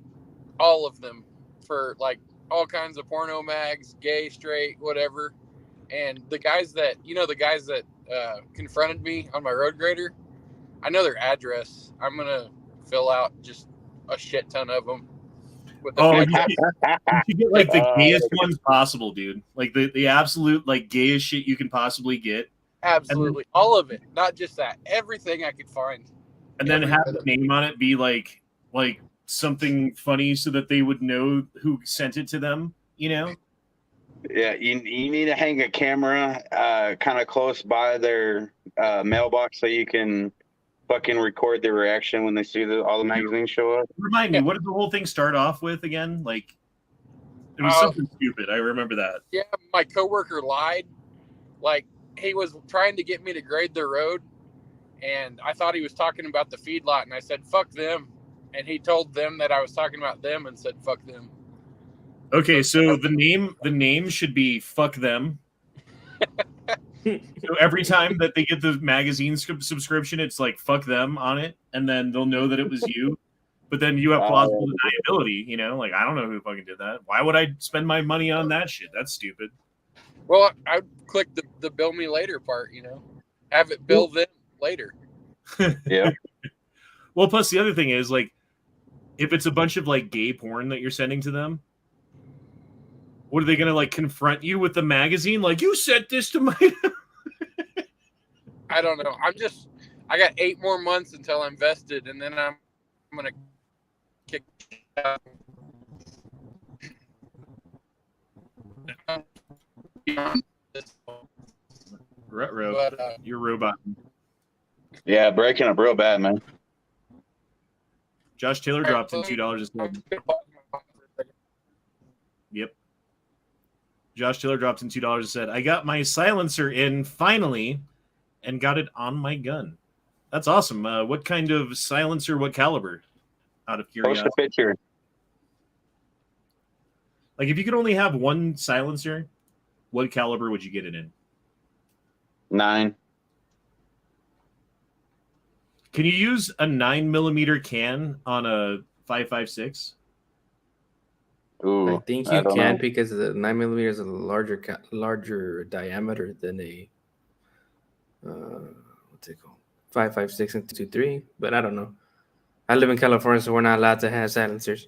all of them for like all kinds of porno mags, gay, straight, whatever. And the guys that confronted me on my road grader, I know their address. I'm gonna fill out just a shit ton of them. You should get like the gayest ones possible, dude. Like the absolute like gayest shit you can possibly get. Absolutely, all of it, not just that. Everything I could find. And then have the name on it be like something funny so that they would know who sent it to them, you know? Yeah, you need to hang a camera kind of close by their mailbox so you can fucking record their reaction when they see all the magazines show up. Remind me, what did the whole thing start off with again? Like, it was something stupid. I remember that. Yeah, my coworker lied. Like, he was trying to get me to grade the road, and I thought he was talking about the feedlot, and I said, fuck them. And he told them that I was talking about them and said, fuck them. Okay, so the name should be "fuck them." So every time that they get the magazine subscription, it's like "fuck them" on it, and then they'll know that it was you. But then you have plausible deniability. You know, like I don't know who fucking did that. Why would I spend my money on that shit? That's stupid. Well, I'd click the "bill me later" part. You know, have it bill them later. Yeah. Well, plus the other thing is like, if it's a bunch of like gay porn that you're sending to them. What are they going to like confront you with the magazine? Like, you sent this to my. I don't know. I got 8 more months until I'm vested, and then I'm going to kick out. You're robot. Yeah, breaking up real bad, man. Josh Taylor dropped in $2 and said, "Yep." Josh Taylor dropped in $2 and said, "I got my silencer in finally, and got it on my gun." That's awesome. What kind of silencer? What caliber? Out of curiosity. Post a picture. Like, if you could only have one silencer, what caliber would you get it in? 9. Can you use a 9mm can on a 5.56? Ooh, I think you can because the 9mm is a larger diameter than a what's it called, 5.56 and 2.3. But I don't know. I live in California, so we're not allowed to have silencers.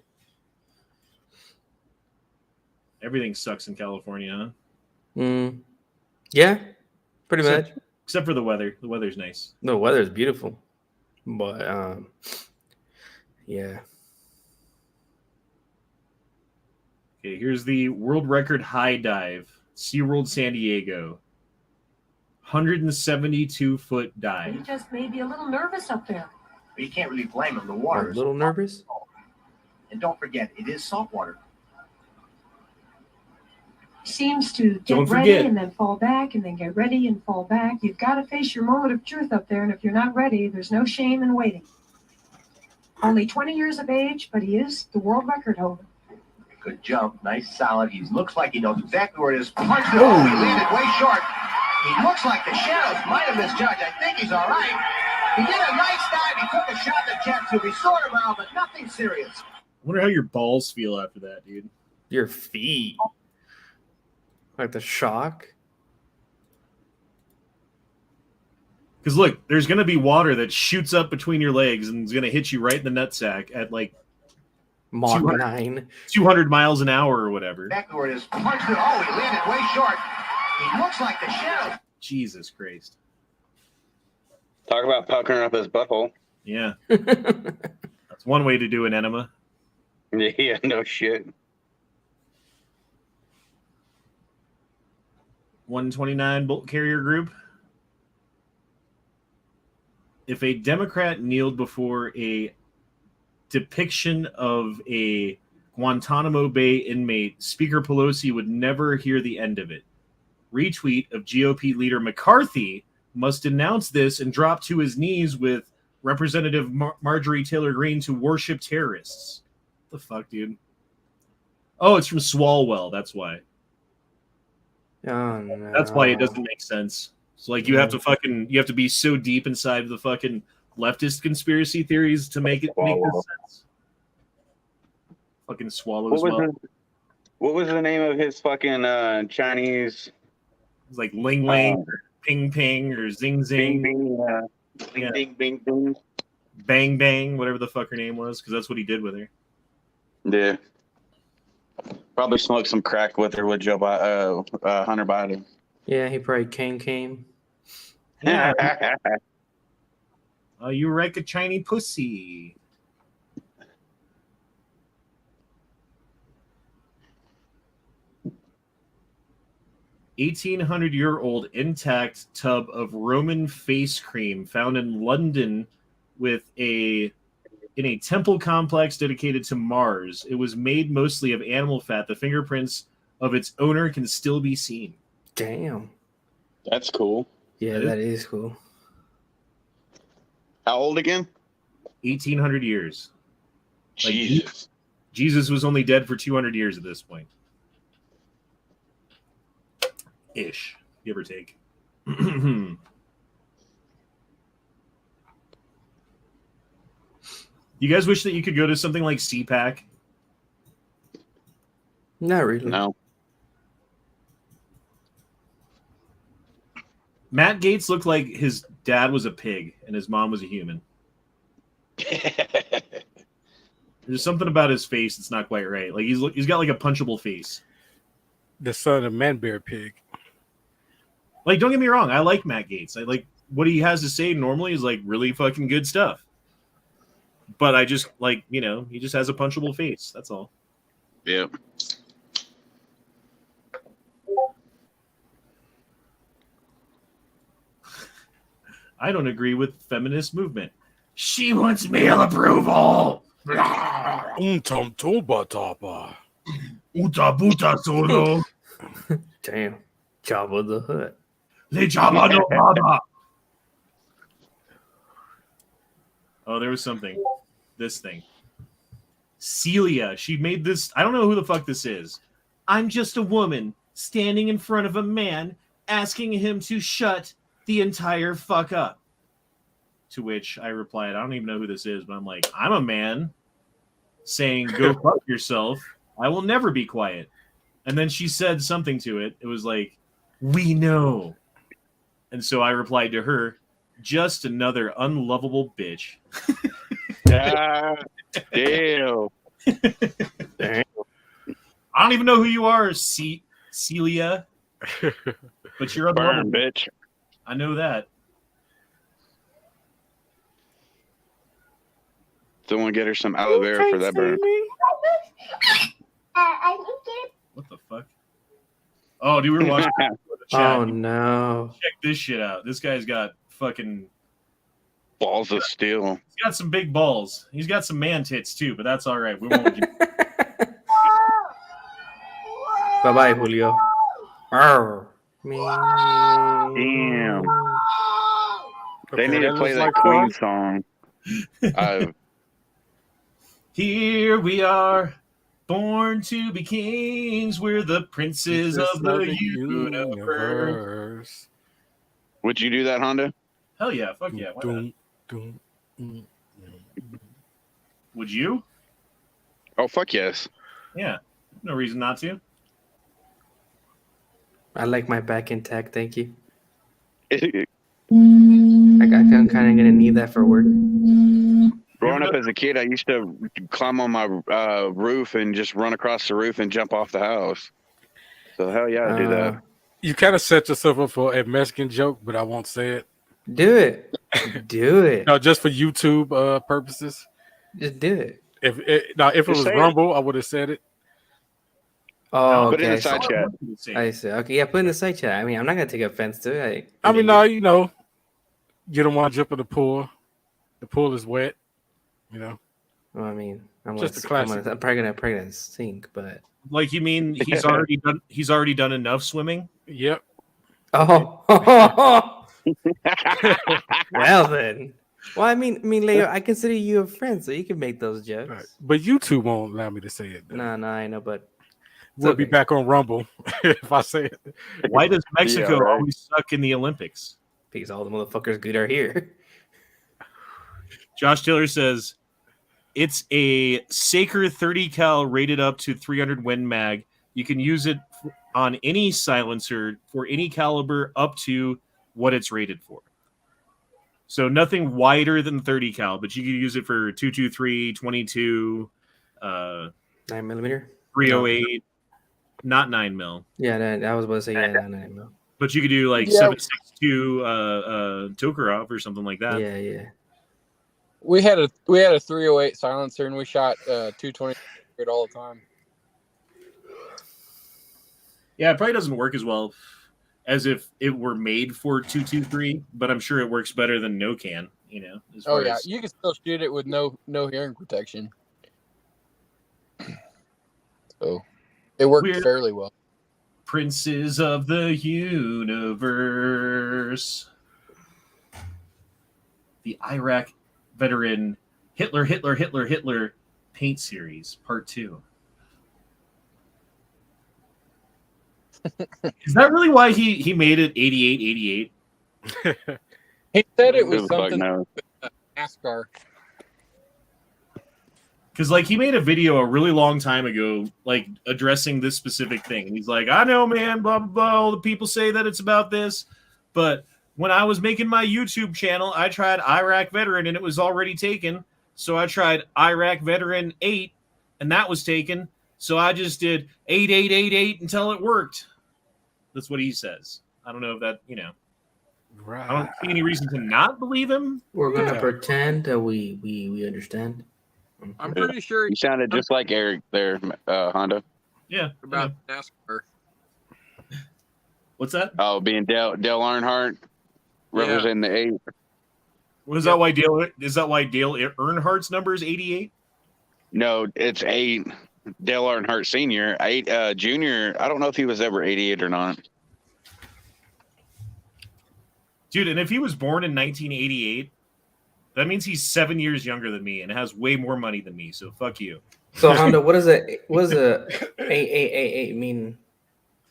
Everything sucks in California, huh? Yeah, pretty much. Except for the weather. The weather's nice. The weather's beautiful, but yeah. Okay, here's the world record high dive. SeaWorld San Diego. 172-foot dive. He just may be a little nervous up there. But you can't really blame him. The A water is little nervous. And don't forget, it is salt water. Seems to get Don't ready forget. and then fall back and then get ready and fall back. You've got to face your moment of truth up there, and if you're not ready, there's no shame in waiting. Only 20 years of age, but he is the world record holder. Good jump. Nice, solid. He looks like he knows exactly where it is. Punched it. Oh, he landed way short. He looks like the shadows might have misjudged. I think he's all right. He did a nice dive. He took a shot at the jet tube. He soared around, but nothing serious. I wonder how your balls feel after that, dude. Your feet. Like the shock. Because look, there's going to be water that shoots up between your legs and is going to hit you right in the nutsack at like Mach 200 9. 200 miles an hour or whatever. Exactly where it is. Punched it. Oh, he landed way short. He looks like the shadows. Jesus Christ. Talk about puckering up his butthole. Yeah. That's one way to do an enema. Yeah, no shit. 129 bolt carrier group. If a Democrat kneeled before a depiction of a Guantanamo Bay inmate, Speaker Pelosi would never hear the end of it. Retweet of GOP leader McCarthy must denounce this and drop to his knees with Representative Marjorie Taylor Greene to worship terrorists. What the fuck, dude? Oh, it's from Swalwell. That's why. Oh, no. That's why it doesn't make sense. So like you have to be so deep inside the fucking leftist conspiracy theories to make this sense. Fucking swallows. What was the name of his fucking Chinese? It's like Ling Ling, or Ping Ping, or Zing Zing, Bing, bing, bing, bing. Bang Bang, whatever the fuck her name was, because that's what he did with her. Yeah. Probably smoked some crack with her with Hunter Biden. Yeah, he probably came. Yeah. You wreck a Chinese pussy. $1,800-year-old intact tub of Roman face cream found in London in a temple complex dedicated to Mars. It was made mostly of animal fat. The fingerprints of its owner can still be seen. Damn. That's cool. Yeah, that is cool. How old again? 1,800 years. Jesus. Like, Jesus was only dead for 200 years at this point. Ish, give or take. You guys wish that you could go to something like CPAC? Not really. No. Matt Gaetz looked like his dad was a pig and his mom was a human. There's something about his face that's not quite right. Like he's got like a punchable face. The son of Man Bear Pig. Like, don't get me wrong, I like Matt Gaetz. I like what he has to say normally is like really fucking good stuff. But I just like, he just has a punchable face. That's all. Yep. I don't agree with feminist movement. She wants male approval. Uta buta solo. Damn. Jabba the Hutt. Le Jabba no Baba. Oh, there was something. This thing. Celia. She made this. I don't know who the fuck this is. I'm just a woman standing in front of a man asking him to shut the entire fuck up. To which I replied, I don't even know who this is, but I'm like, I'm a man saying, go fuck yourself. I will never be quiet. And then she said something to it. It was like, we know. And so I replied to her, just another unlovable bitch. Damn. Damn. I don't even know who you are, Celia. But you're unlovable. Bitch. I know that. Someone get her some aloe vera for that burn. What the fuck? Oh, dude, we're watching the chat. Oh, no. Check this shit out. This guy's got fucking balls of steel. He's got some big balls. He's got some man tits too, but that's all right. We won't. Bye-bye, Julio. Arr. Damn. They need to play that Queen song. Here we are, born to be kings. We're the princes of the universe. Would you do that, Honda? Hell yeah, fuck yeah. Why not? Would you? Oh, fuck yes. Yeah, no reason not to. I like my back intact, thank you. I'm kind of gonna need that for work. Growing up as a kid, I used to climb on my roof and just run across the roof and jump off the house. So hell yeah, I do that. You kind of set yourself up for a Mexican joke, but I won't say it. Do it. Do it. No, just for YouTube purposes. Just do it. If it was Rumble, I would have said it. Oh, put it in okay. the side chat. I see. Okay, yeah, put in the side chat. I mean, I'm not gonna take offense to it. I mean, no, you know, you don't want to jump in the pool. The pool is wet. You know. Well, I mean, I'm just a classic. I'm probably gonna sink, but like you mean he's already done enough swimming? Yep. Oh. Well then. Well, I mean, Leo, I consider you a friend, so you can make those jokes. Right. But YouTube won't allow me to say it. No, I know, but we'll be back on Rumble if I say it. Why does Mexico always suck in the Olympics? Because all the motherfuckers good are here. Josh Taylor says it's a Saker 30 cal rated up to 300 Win mag. You can use it on any silencer for any caliber up to what it's rated for. So nothing wider than 30 cal, but you can use it for 223, 22, 9mm, 308, not 9 mil. Yeah, I was about to say not 9 mil. But you could do like 7.62 Tokarov or something like that. Yeah. We had a 308 silencer and we shot 220 all the time. Yeah, it probably doesn't work as well as if it were made for 223, but I'm sure it works better than no can, you know. Oh yeah, you can still shoot it with no hearing protection. So it worked fairly well. Princes of the universe. The Iraq veteran Hitler paint series part 2. Is that really why he made it 88? He said it was something with NASCAR. Because like he made a video a really long time ago, like addressing this specific thing. And he's like, I know, man, blah blah blah. All the people say that it's about this, but when I was making my YouTube channel, I tried Iraq Veteran and it was already taken. So I tried Iraq Veteran 8 and that was taken. So I just did 8888 until it worked. That's what he says. I don't know if that, you know. Right. I don't see any reason to not believe him. We're gonna pretend that we understand. I'm pretty sure you sounded just like Eric there, Honda. Yeah. About NASCAR. What's that? Oh, being Dale Earnhardt representing the 8. Was that why Dale? Is that why Dale Earnhardt's number is 88? No, it's 8. Dale Earnhardt Sr. 8 Junior. I don't know if he was ever 88 or not. Dude, and if he was born in 1988, that means he's 7 years younger than me and has way more money than me. So fuck you. So Honda, what does a 8 mean?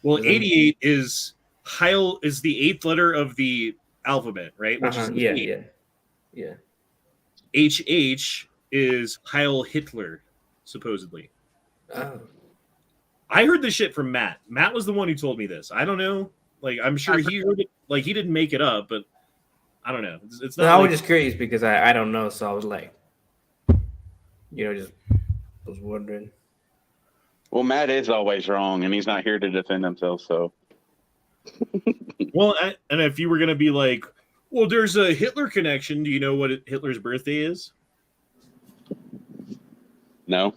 Well, 88 is Heil is the 8th letter of the alphabet, right? Which is yeah. HH is Heil Hitler, supposedly. Oh. I heard this shit from Matt. Matt was the one who told me this. I don't know. Like, I'm sure he heard it. Like, he didn't make it up, but I don't know. It's not. No, I was just curious because I don't know, so I was like, just was wondering. Well, Matt is always wrong, and he's not here to defend himself. So, well, and if you were gonna be like, well, there's a Hitler connection. Do you know what Hitler's birthday is? No.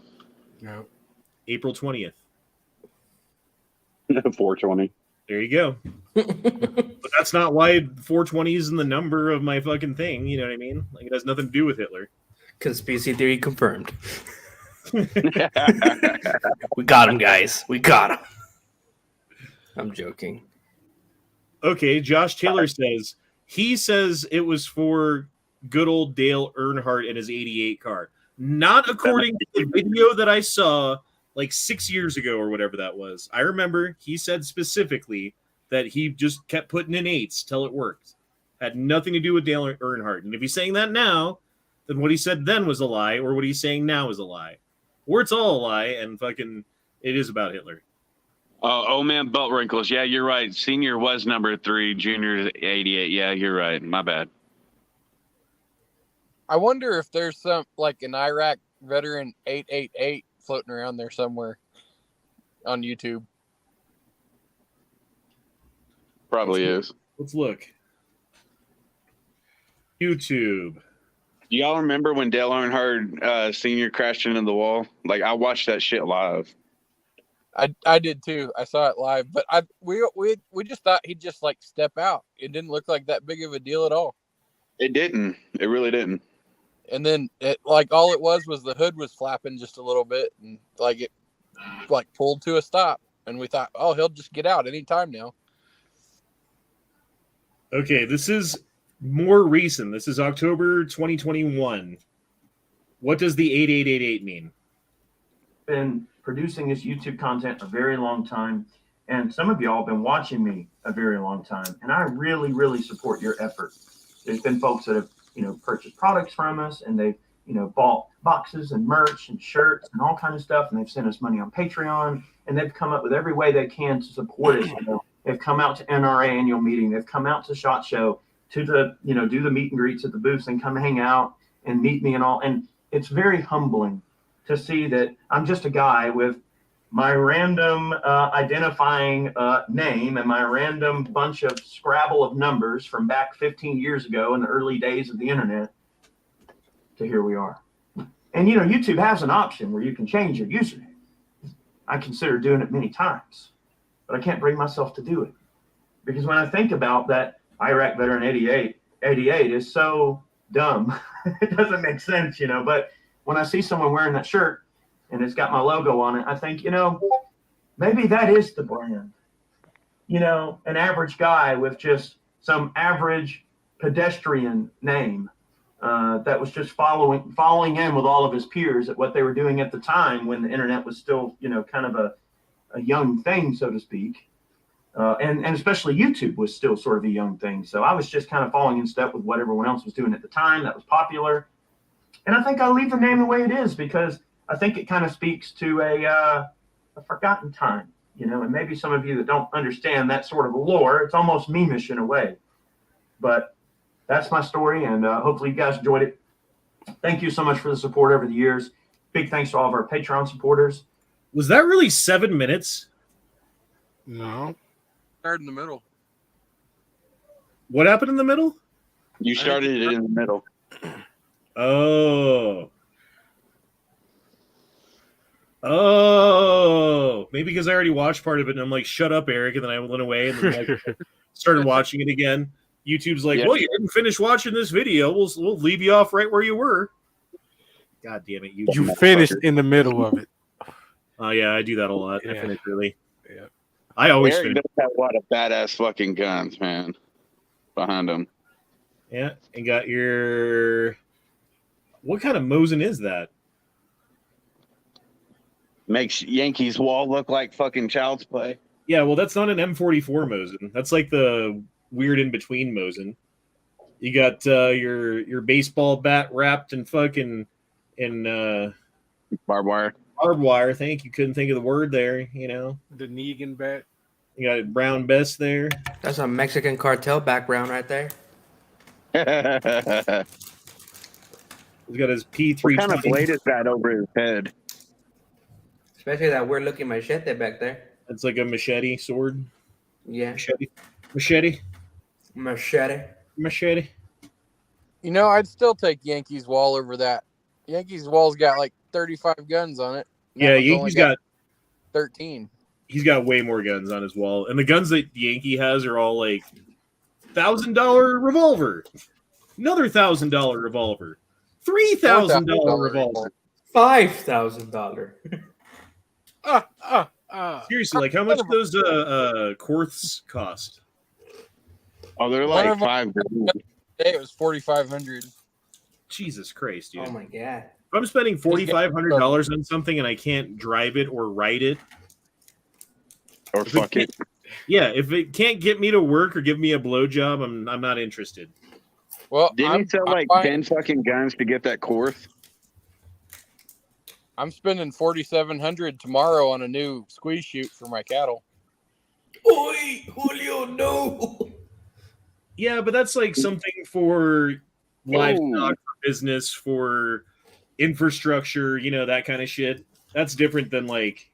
April 20th. 420. There you go. But that's not why 420 is in the number of my fucking thing. You know what I mean? Like, it has nothing to do with Hitler. Conspiracy theory confirmed. We got him, guys. We got him. I'm joking. Okay, Josh Taylor says it was for good old Dale Earnhardt and his 88 car. Not according to the video that I saw like 6 years ago or whatever that was. I remember he said specifically that he just kept putting in 8s till it worked. Had nothing to do with Dale Earnhardt. And if he's saying that now, then what he said then was a lie, or what he's saying now is a lie. Or it's all a lie, and fucking it is about Hitler. Oh man, belt wrinkles. Yeah, you're right. Senior was number 3, junior 88. Yeah, you're right. My bad. I wonder if there's some like an Iraq veteran 888 floating around there somewhere on YouTube. Probably is. Let's look. YouTube. Do y'all remember when Dale Earnhardt Senior crashed into the wall? Like, I watched that shit live. I did too. I saw it live, but we just thought he'd just like step out. It didn't look like that big of a deal at all. It didn't. It really didn't. And then all it was the hood was flapping just a little bit, and it pulled to a stop. And we thought, oh, he'll just get out anytime now. Okay, this is more recent. This is October 2021. What does the 8888 mean? Been producing this YouTube content a very long time, and some of y'all have been watching me a very long time, and I really, really support your effort. There's been folks that have, purchased products from us, and they've, bought boxes and merch and shirts and all kind of stuff, and they've sent us money on Patreon, and they've come up with every way they can to support us. They've come out to NRA annual meeting, they've come out to SHOT Show to the, do the meet and greets at the booths and come hang out and meet me and all, and it's very humbling to see that I'm just a guy with my random identifying name and my random bunch of Scrabble of numbers from back 15 years ago in the early days of the internet to here we are. And, YouTube has an option where you can change your username. I considered doing it many times, but I can't bring myself to do it. Because when I think about that Iraq veteran 88 is so dumb. It doesn't make sense, but when I see someone wearing that shirt and it's got my logo on it, I think, maybe that is the brand. An average guy with just some average pedestrian name that was just following in with all of his peers at what they were doing at the time when the internet was still, kind of a young thing, so to speak. And especially YouTube was still sort of a young thing. So I was just kind of falling in step with what everyone else was doing at the time that was popular. And I think I'll leave the name the way it is because I think it kind of speaks to a forgotten time, and maybe some of you that don't understand that sort of lore, it's almost meme-ish in a way. But that's my story, and hopefully you guys enjoyed it. Thank you so much for the support over the years. Big thanks to all of our Patreon supporters. Was that really 7 minutes? No. Started in the middle. What happened in the middle? You started it in the middle. Oh, maybe because I already watched part of it and I'm like, shut up, Eric. And then I went away and then started watching it again. YouTube's like, well, you didn't finish watching this video. We'll leave you off right where you were. God damn it! You finished in the middle of it. Oh yeah, I do that a lot. Yeah. I finish early. Yeah. I always Eric finish. does have a lot of badass fucking guns, man, behind him. Yeah, and got your. What kind of Mosin is that? Makes Yankees wall look like fucking child's play. Yeah, well, that's not an M44 Mosin. That's like the weird in between Mosin. You got your baseball bat wrapped in fucking in barbed wire. Barbed wire. Thank you. Couldn't think of the word there. You know, The Negan bat. You got brown vest there. That's a Mexican cartel background right there. He's got his P320. What kind of blade is that over his head? Especially that weird looking machete back there. It's like a machete sword. Yeah. Machete. You know, I'd still take Yankees wall over that. Yankees wall's got like 35 guns on it. Yeah, Yankees got 13. He's got way more guns on his wall, and the guns that Yankee has are all like $1,000 revolver, another $1,000 revolver, $3,000 revolver, $5,000. Seriously, like how much do those Korths cost? Oh, they're like $5 grand. Today it was 4,500. Jesus Christ, dude! Oh my god! If I'm spending $4,500 on something and I can't drive it or ride it, or fuck it, yeah, if it can't get me to work or give me a blowjob, I'm not interested. Well, didn't he sell like 10 fucking guns to get that Korth? I'm spending $4,700 tomorrow on a new squeeze chute for my cattle. Oi, Julio, no. Yeah, but that's like something for livestock, for business, for infrastructure, you know, that kind of shit. That's different than like.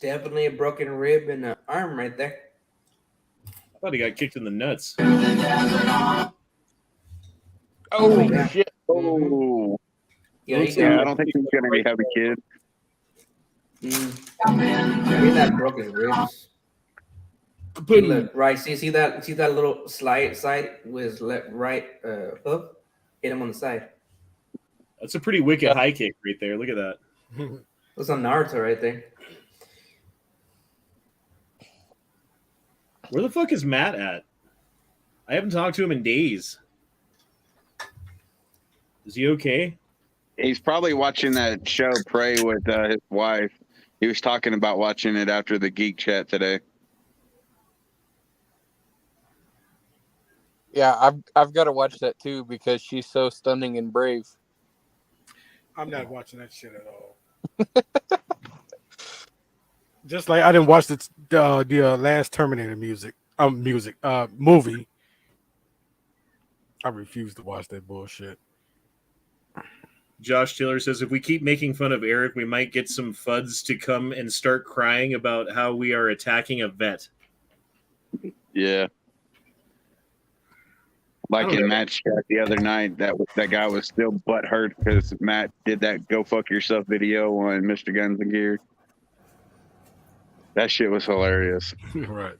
Definitely a broken rib and an arm right there. I thought he got kicked in the nuts. Oh, shit. Oh. Yeah, I don't think he's going to have a kid. He had broken ribs. He look, right, see that little side with his right hook? Hit him on the side. That's a pretty wicked high kick right there. Look at that. That's on Naruto right there. Where the fuck is Matt at? I haven't talked to him in days. Is he okay? He's probably watching that show Pray with his wife. He was talking about watching it after the geek chat today. Yeah, I've got to watch that too because she's so stunning and brave. I'm not watching that shit at all. Just like I didn't watch the last Terminator movie. I refuse to watch that bullshit. Josh Taylor says, if we keep making fun of Eric, we might get some FUDs to come and start crying about how we are attacking a vet. Yeah. Like in Matt's chat the other night, that guy was still butthurt because Matt did that "Go Fuck Yourself" video on Mr. Guns and Gear. That shit was hilarious. Right.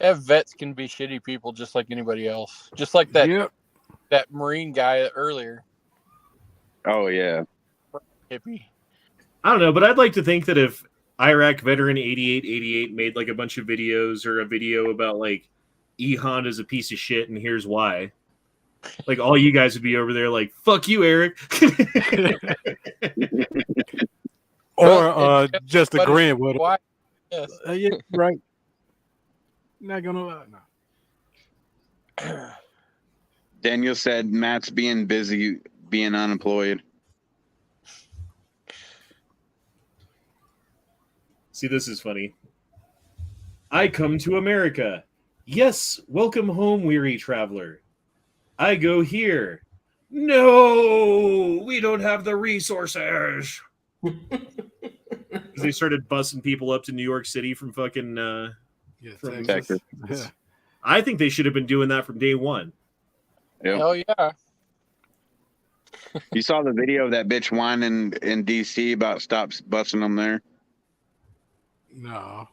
Yeah, vets can be shitty people just like anybody else. Just like that that Marine guy earlier. Oh yeah. Hippie. I don't know, but I'd like to think that if Iraq veteran 8888 made like a bunch of videos or a video about like E-Honda's a piece of shit and here's why, like all you guys would be over there like, fuck you, Eric. Or just agreeing with it. Yes. Yeah, right. Not gonna lie. No. Daniel said Matt's being busy being unemployed. See, this is funny. I come to America. Yes, welcome home, weary traveler. I go here. No, we don't have the resources. They started busing people up to New York City from fucking from Texas. Yeah. I think they should have been doing that from day one. Yep. Hell yeah. You saw the video of that bitch whining in DC about stops busing them there? No.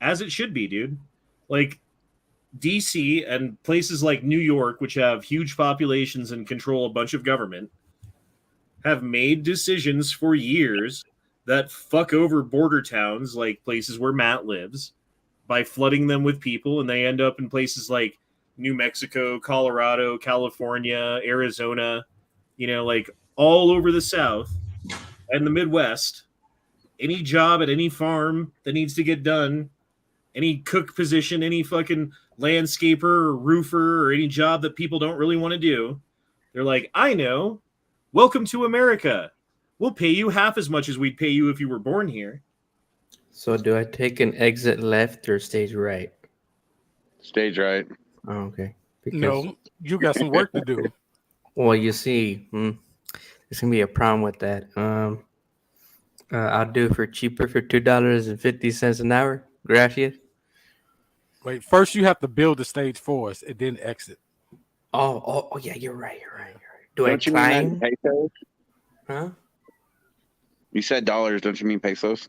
As it should be, dude. Like, DC and places like New York, which have huge populations and control a bunch of government, have made decisions for years that fuck over border towns like places where Matt lives by flooding them with people, and they end up in places like New Mexico, Colorado, California, Arizona, like all over the South and the Midwest. Any job at any farm that needs to get done, any cook position, any fucking landscaper or roofer or any job that people don't really want to do, they're like, I know, welcome to America. We'll pay you half as much as we'd pay you if you were born here. So do I take an exit left or stage right? Stage right. Oh, okay. No, you got some work to do. Well, you see, there's gonna be a problem with that. I'll do it for cheaper for $2.50 an hour. Gracias. Wait, first you have to build the stage for us and then exit. Oh, yeah, you're right. Do Don't I you mean that climb? in pesos? Huh? You said dollars. Don't you mean pesos?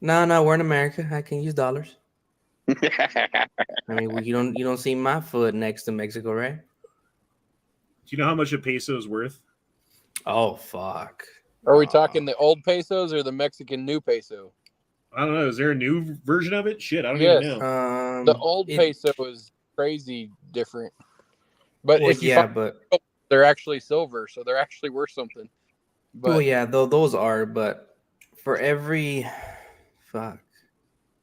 No, we're in America. I can use dollars. I mean, you don't see my foot next to Mexico, right? Do you know how much a peso is worth? Oh, fuck. Are we talking the old pesos or the Mexican new peso? I don't know. Is there a new version of it? Shit, I don't even know. The old peso is crazy different. But Well, if you they're actually silver, so they're actually worth something. But yeah, those are, but for every fuck.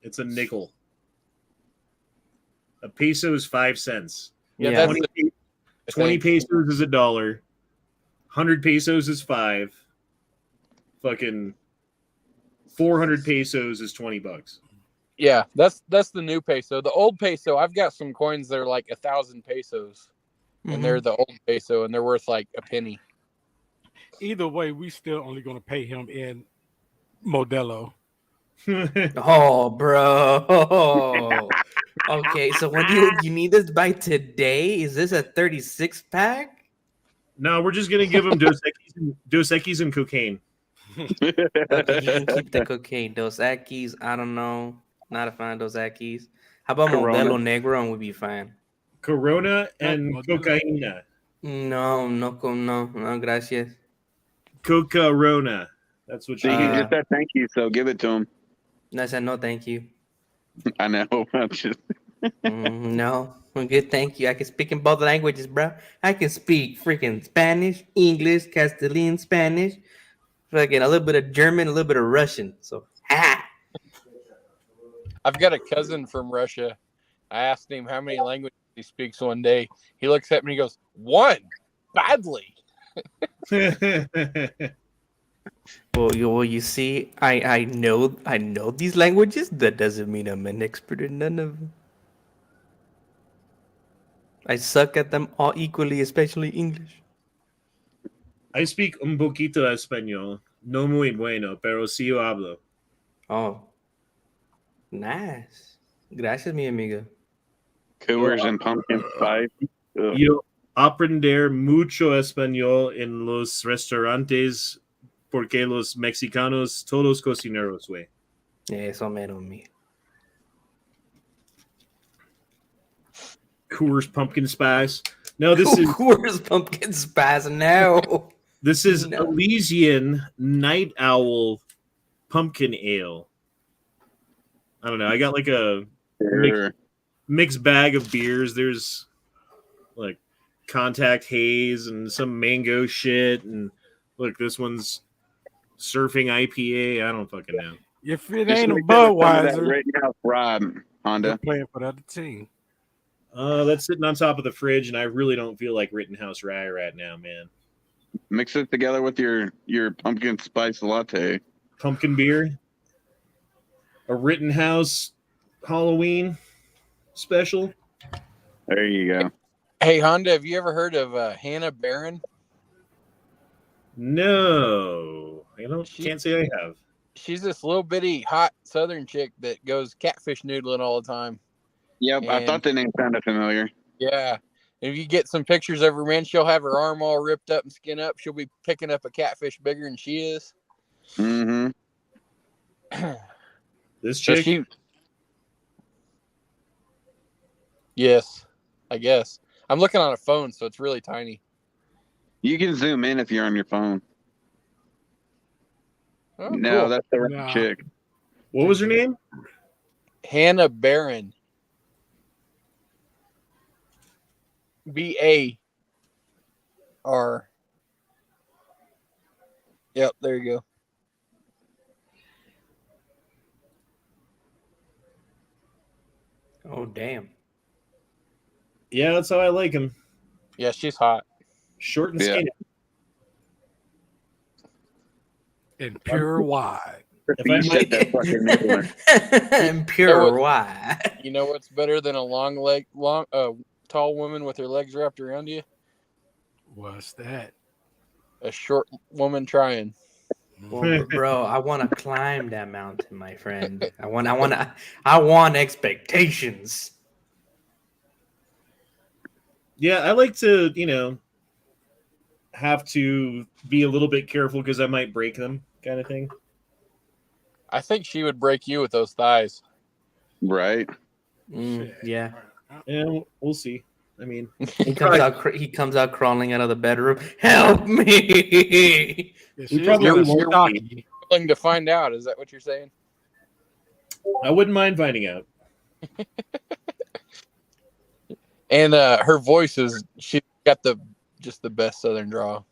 It's a nickel. A peso is 5 cents. Yeah, 20 pesos is $1. 100 pesos is 5. Fucking 400 pesos is $20. yeah, that's the new peso. The old peso, I've got some coins that are like 1,000 pesos, and they're the old peso, and they're worth like a penny. Either way, we still only going to pay him in Modelo. Oh, bro. Okay, so when you need this by today? Is this a 36 pack? No, we're just gonna give him Dos Equis and cocaine. Okay, you can keep the cocaine. Dos Equis, I don't know. Not a fan of Dos Equis. How about Corona. Modelo Negro and we'll be fine? Corona and cocaína. No, gracias. Coca-Rona. That's what See, you he just said thank you, so give it to him. I said no, thank you. I know. I'm just... No, I'm good, thank you. I can speak in both languages, bro. I can speak freaking Spanish, English, Castilian, Spanish, fucking a little bit of German, a little bit of Russian. So, I've got a cousin from Russia. I asked him how many languages he speaks one day. He looks at me and he goes, 1, badly. Well, you see, I know these languages. That doesn't mean I'm an expert in none of them. I suck at them all equally, especially English. I speak un poquito español. No muy bueno, pero sí yo hablo. Oh, nice. Gracias, mi amigo. Coors and pumpkin spice. Yo aprender mucho español en los restaurantes porque los mexicanos todos cocineros, güey. Eso mero me. Coors pumpkin spice. No, this is Coors pumpkin spice. No, this is Elysian Night Owl pumpkin ale. I don't know. I got like a mixed bag of beers. There's like Contact Haze and some mango shit, and look, this one's Surfing IPA. I don't fucking know. If it ain't a Budweiser, right now, Rob Honda you're playing for the other team. That's sitting on top of the fridge, and I really don't feel like Rittenhouse Rye right now, man. Mix it together with your pumpkin spice latte. Pumpkin beer. A Rittenhouse Halloween special. There you go. Hey, Honda, have you ever heard of Hannah Barron? No. Can't say I have. She's this little bitty hot southern chick that goes catfish noodling all the time. Yep, I thought the name sounded familiar. Yeah. If you get some pictures of her, man, she'll have her arm all ripped up and skin up. She'll be picking up a catfish bigger than she is. Mm-hmm. This chick? Yes, I guess. I'm looking on a phone, so it's really tiny. You can zoom in if you're on your phone. Oh, No, cool. that's the right chick. What was her name? Hannah Barron. B-A-R. Yep, there you go. Oh, damn. Yeah, that's how I like him. Yeah, she's hot. Short and skinny. And pure white. And pure white. You know what's better than a tall woman with her legs wrapped around you? What's that? A short woman trying. Well, bro, I want to climb that mountain, my friend. I want expectations. Yeah, I like to, have to be a little bit careful because I might break them, kind of thing. I think she would break you with those thighs. Right. Yeah. Yeah, we'll see. I mean, he comes out crawling out of the bedroom. Help me! We probably won't be willing to find out. Is that what you're saying? I wouldn't mind finding out. And her voice she's got just the best Southern drawl.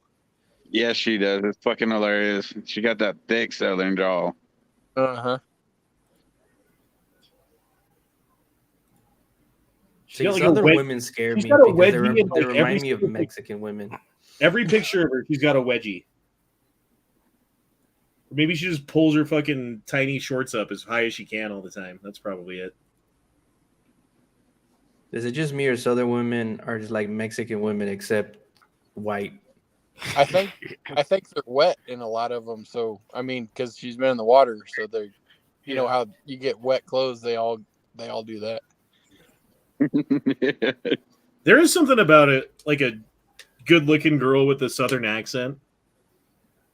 Yeah, she does. It's fucking hilarious. She got that thick Southern drawl. Uh-huh. These other women scare me because they remind me of Mexican women. Every picture of her, she's got a wedgie. Maybe she just pulls her fucking tiny shorts up as high as she can all the time. That's probably it. Is it just me or Southern women are just like Mexican women except white? I think they're wet in a lot of them. So I mean, because she's been in the water, so they're, you know how you get wet clothes. They all do that. There is something about it, like a good-looking girl with a Southern accent.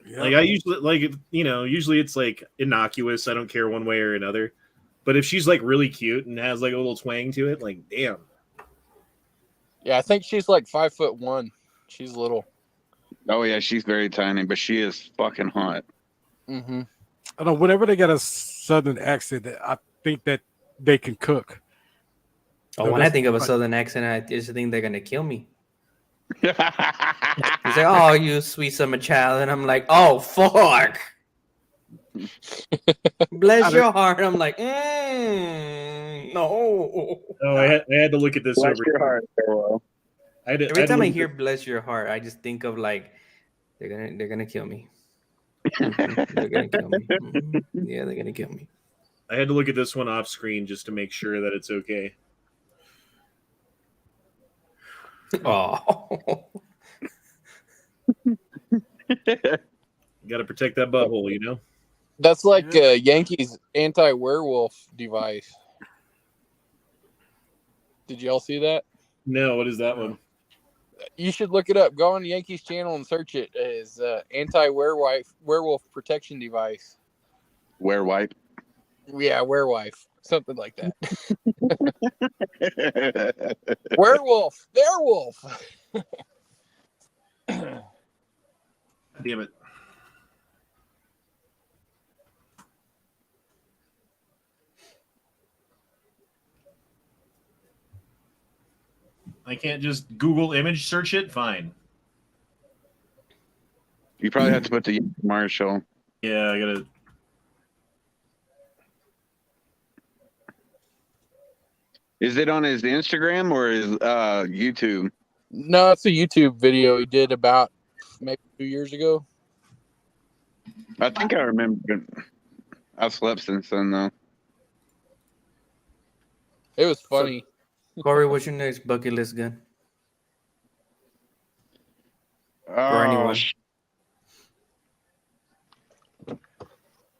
Yeah. Like I usually usually it's like innocuous. I don't care one way or another. But if she's like really cute and has like a little twang to it, like damn. Yeah, I think she's like 5'1". She's little. Oh yeah, she's very tiny, but she is fucking hot. Mm-hmm. I know. Whenever they got a Southern accent, I think that they can cook. Oh, when I think of a Southern accent, I just think they're gonna kill me. He's like, "Oh, you sweet summer child," and I'm like, "Oh, fuck." Bless your heart. I'm like, no. Oh, I had to look at this Bless over your heart, farewell. Every time I hear "bless your heart," I just think of like they're gonna kill me. They're gonna kill me. Yeah, they're gonna kill me. I had to look at this one off screen just to make sure that it's okay. Oh. Got to protect that butthole, you know? That's like Yankees anti-werewolf device. Did y'all see that? No, what is that one? You should look it up. Go on Yankees channel and search it as anti-werewolf protection device. Werewipe? Yeah, werewife. Something like that. Werewolf. Damn it. I can't just Google image search it? Fine. You probably have to put the Marshall. Yeah, I gotta. Is it on his Instagram or his YouTube? No, it's a YouTube video he did about maybe 2 years ago. I think I remember. I've slept since then, though. It was funny. Corey, what's your next bucket list gun? Or anyone?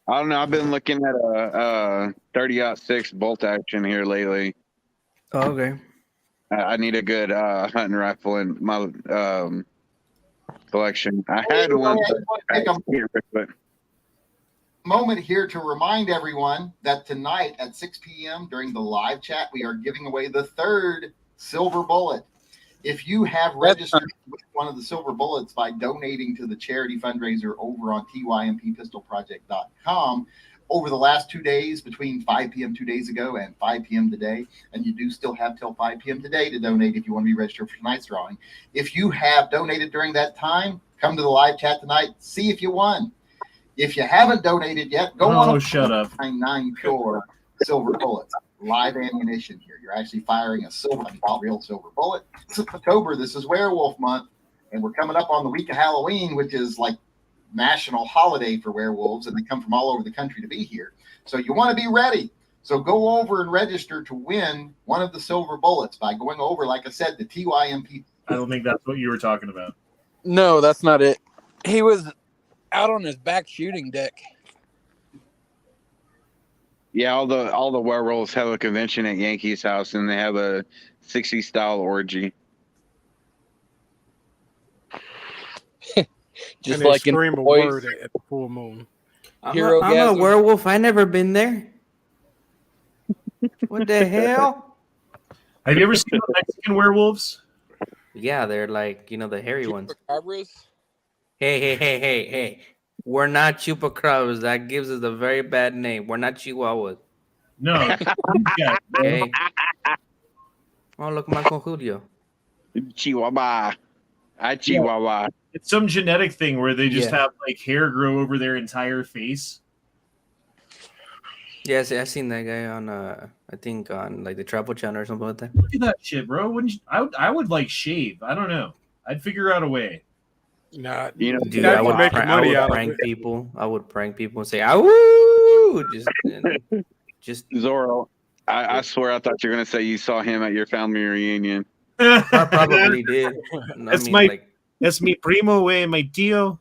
I don't know. I've been looking at a 30-06 bolt action here lately. Oh, okay. I need a good hunting rifle in my collection. I had one. Moment here to remind everyone that tonight at 6 p.m. during the live chat, we are giving away the third Silver Bullet. If you have registered with one of the Silver Bullets by donating to the charity fundraiser over on tympistolproject.com over the last 2 days, between 5 p.m. 2 days ago and 5 p.m. today, and you do still have till 5 p.m. today to donate if you want to be registered for tonight's drawing. If you have donated during that time, come to the live chat tonight, see if you won. If you haven't donated yet, go on. Shut up. 99 pure Silver Bullets. Live ammunition here. You're actually firing a real silver bullet. This is October. This is Werewolf Month, and we're coming up on the week of Halloween, which is like national holiday for werewolves, and they come from all over the country to be here. So you want to be ready. So go over and register to win one of the silver bullets by going over, like I said, the TYMP. I don't think that's what you were talking about. No, that's not it. He was out on his back shooting deck. Yeah, all the werewolves have a convention at Yankee's house, and they have a 60s style orgy. Just like scream a word at the full moon. I'm a werewolf. I never been there. What the hell? Have you ever seen the Mexican werewolves? Yeah, they're like, the hairy ones. Hey. We're not chupacabras. That gives us a very bad name. We're not chihuahuas. No. Hey. Oh, look, Marco Julio. Chihuahua. Chihuahua. It's some genetic thing where they just have like hair grow over their entire face. Yes, I've seen that guy on I think on like the Travel Channel or something like that. Look at that shit, bro. Wouldn't you, I would like shave. I don't know. I'd figure out a way. Nah, dude, I would prank people. I would prank people and say, "Awoo!" Just Zorro. I swear I thought you were gonna say you saw him at your family reunion. I probably did. That's mi primo, way, my tío.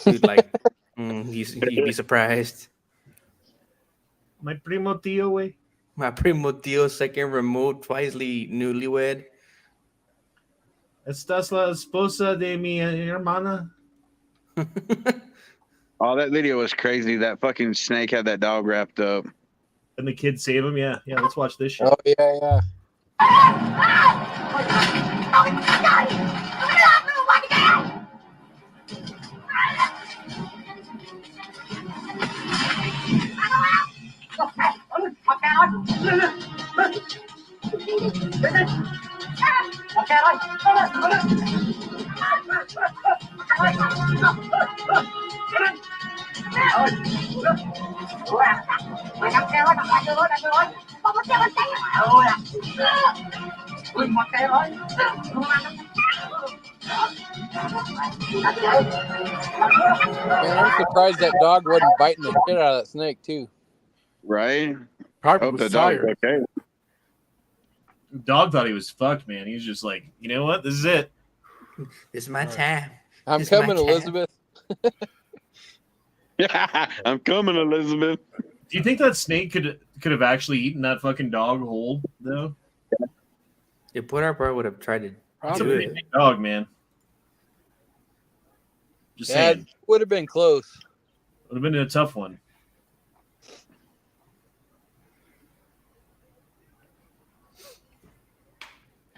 Dude, like, you'd be surprised. My primo tío, way. My primo tío, second remote, twice newlywed. ¿Estás la esposa de mi hermana? Oh, that video was crazy. That fucking snake had that dog wrapped up. And the kids save him? Yeah, let's watch this shit. Oh, yeah. Man, I'm surprised that dog wasn't biting the shit out of that snake too. Right? Probably Hope the was dog's tired. okay. Dog thought he was fucked, man. He was just like, you know what? This is it. It's my time. I'm coming, Elizabeth. I'm coming, Elizabeth. Do you think that snake could have actually eaten that fucking dog whole, though? If Puerto would have tried to That's a do big it. dog, man. Just That saying. would have been close. Would have been a tough one.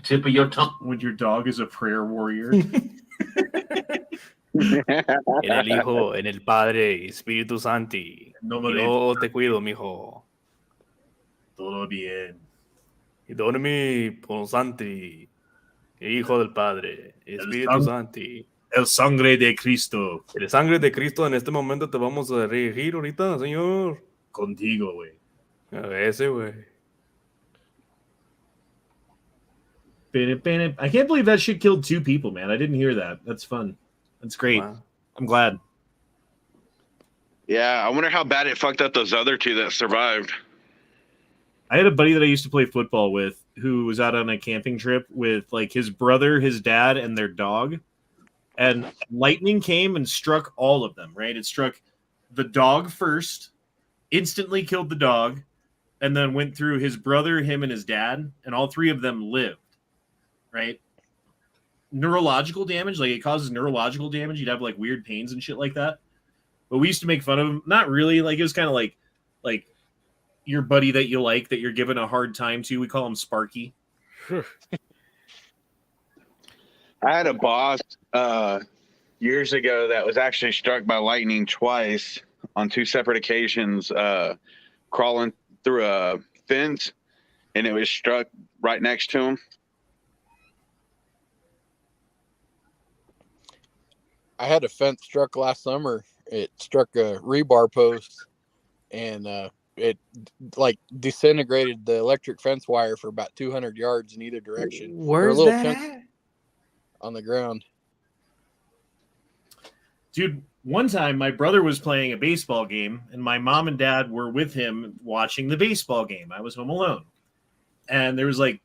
Tip of your tongue. When your dog is a prayer warrior. En el Hijo, en el Padre, Espíritu Santi. Yo te cuido, mijo. Todo bien. Y dormi por Santi, Hijo del Padre, Espíritu Santi. El sangre de Cristo. El sangre de Cristo en este momento te vamos a regir ahorita, señor. Contigo, güey. A ese, güey. I can't believe that shit killed 2 people, man. I didn't hear that. That's fun. That's great. Wow. I'm glad. Yeah, I wonder how bad it fucked up those other 2 that survived. I had a buddy that I used to play football with who was out on a camping trip with like his brother, his dad, and their dog. And lightning came and struck all of them, right? It struck the dog first, instantly killed the dog, and then went through his brother, him, and his dad, and all 3 of them lived, right? Neurological damage, like it causes neurological damage. You'd have like weird pains and shit like that. But we used to make fun of him. Not really. Like it was kind of like your buddy that you like that you're giving a hard time to. We call him Sparky. I had a boss years ago that was actually struck by lightning twice on two separate occasions, crawling through a fence, and it was struck right next to him. I had a fence struck last summer. It struck a rebar post, and it like disintegrated the electric fence wire for about 200 yards in either direction. Where's that at? On the ground. Dude, one time my brother was playing a baseball game, and my mom and dad were with him watching the baseball game. I was home alone. And there was like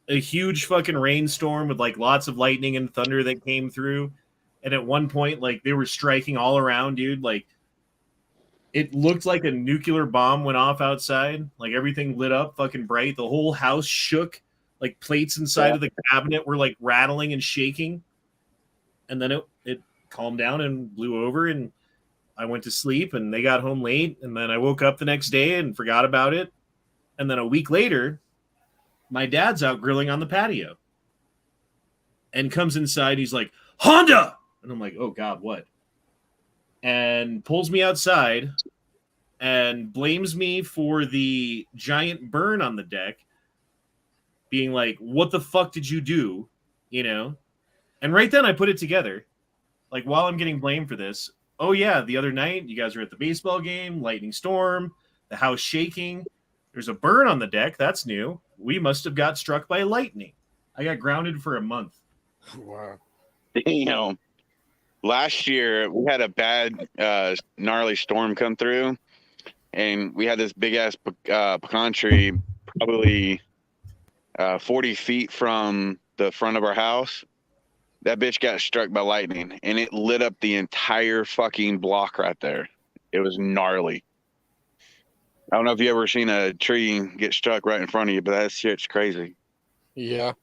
a huge fucking rainstorm with like lots of lightning and thunder that came through. And at one point, like they were striking all around, dude. Like it looked like a nuclear bomb went off outside. Like everything lit up fucking bright. The whole house shook. Like plates inside of the cabinet were like rattling and shaking. And then it calmed down and blew over, and I went to sleep, and they got home late, and then I woke up the next day and forgot about it. And then a week later, my dad's out grilling on the patio and comes inside. He's like, Honda! And I'm like, oh God, what? And pulls me outside and blames me for the giant burn on the deck, being like, what the fuck did you do? You know? And right then I put it together. Like, while I'm getting blamed for this, oh yeah, the other night you guys were at the baseball game, lightning storm, the house shaking. There's a burn on the deck. That's new. We must have got struck by lightning. I got grounded for a month. Wow. Damn. Last year we had a bad, gnarly storm come through, and we had this big ass pecan tree, probably 40 feet from the front of our house. That bitch got struck by lightning, and it lit up the entire fucking block right there. It was gnarly. I don't know if you ever seen a tree get struck right in front of you, but that shit's crazy. Yeah.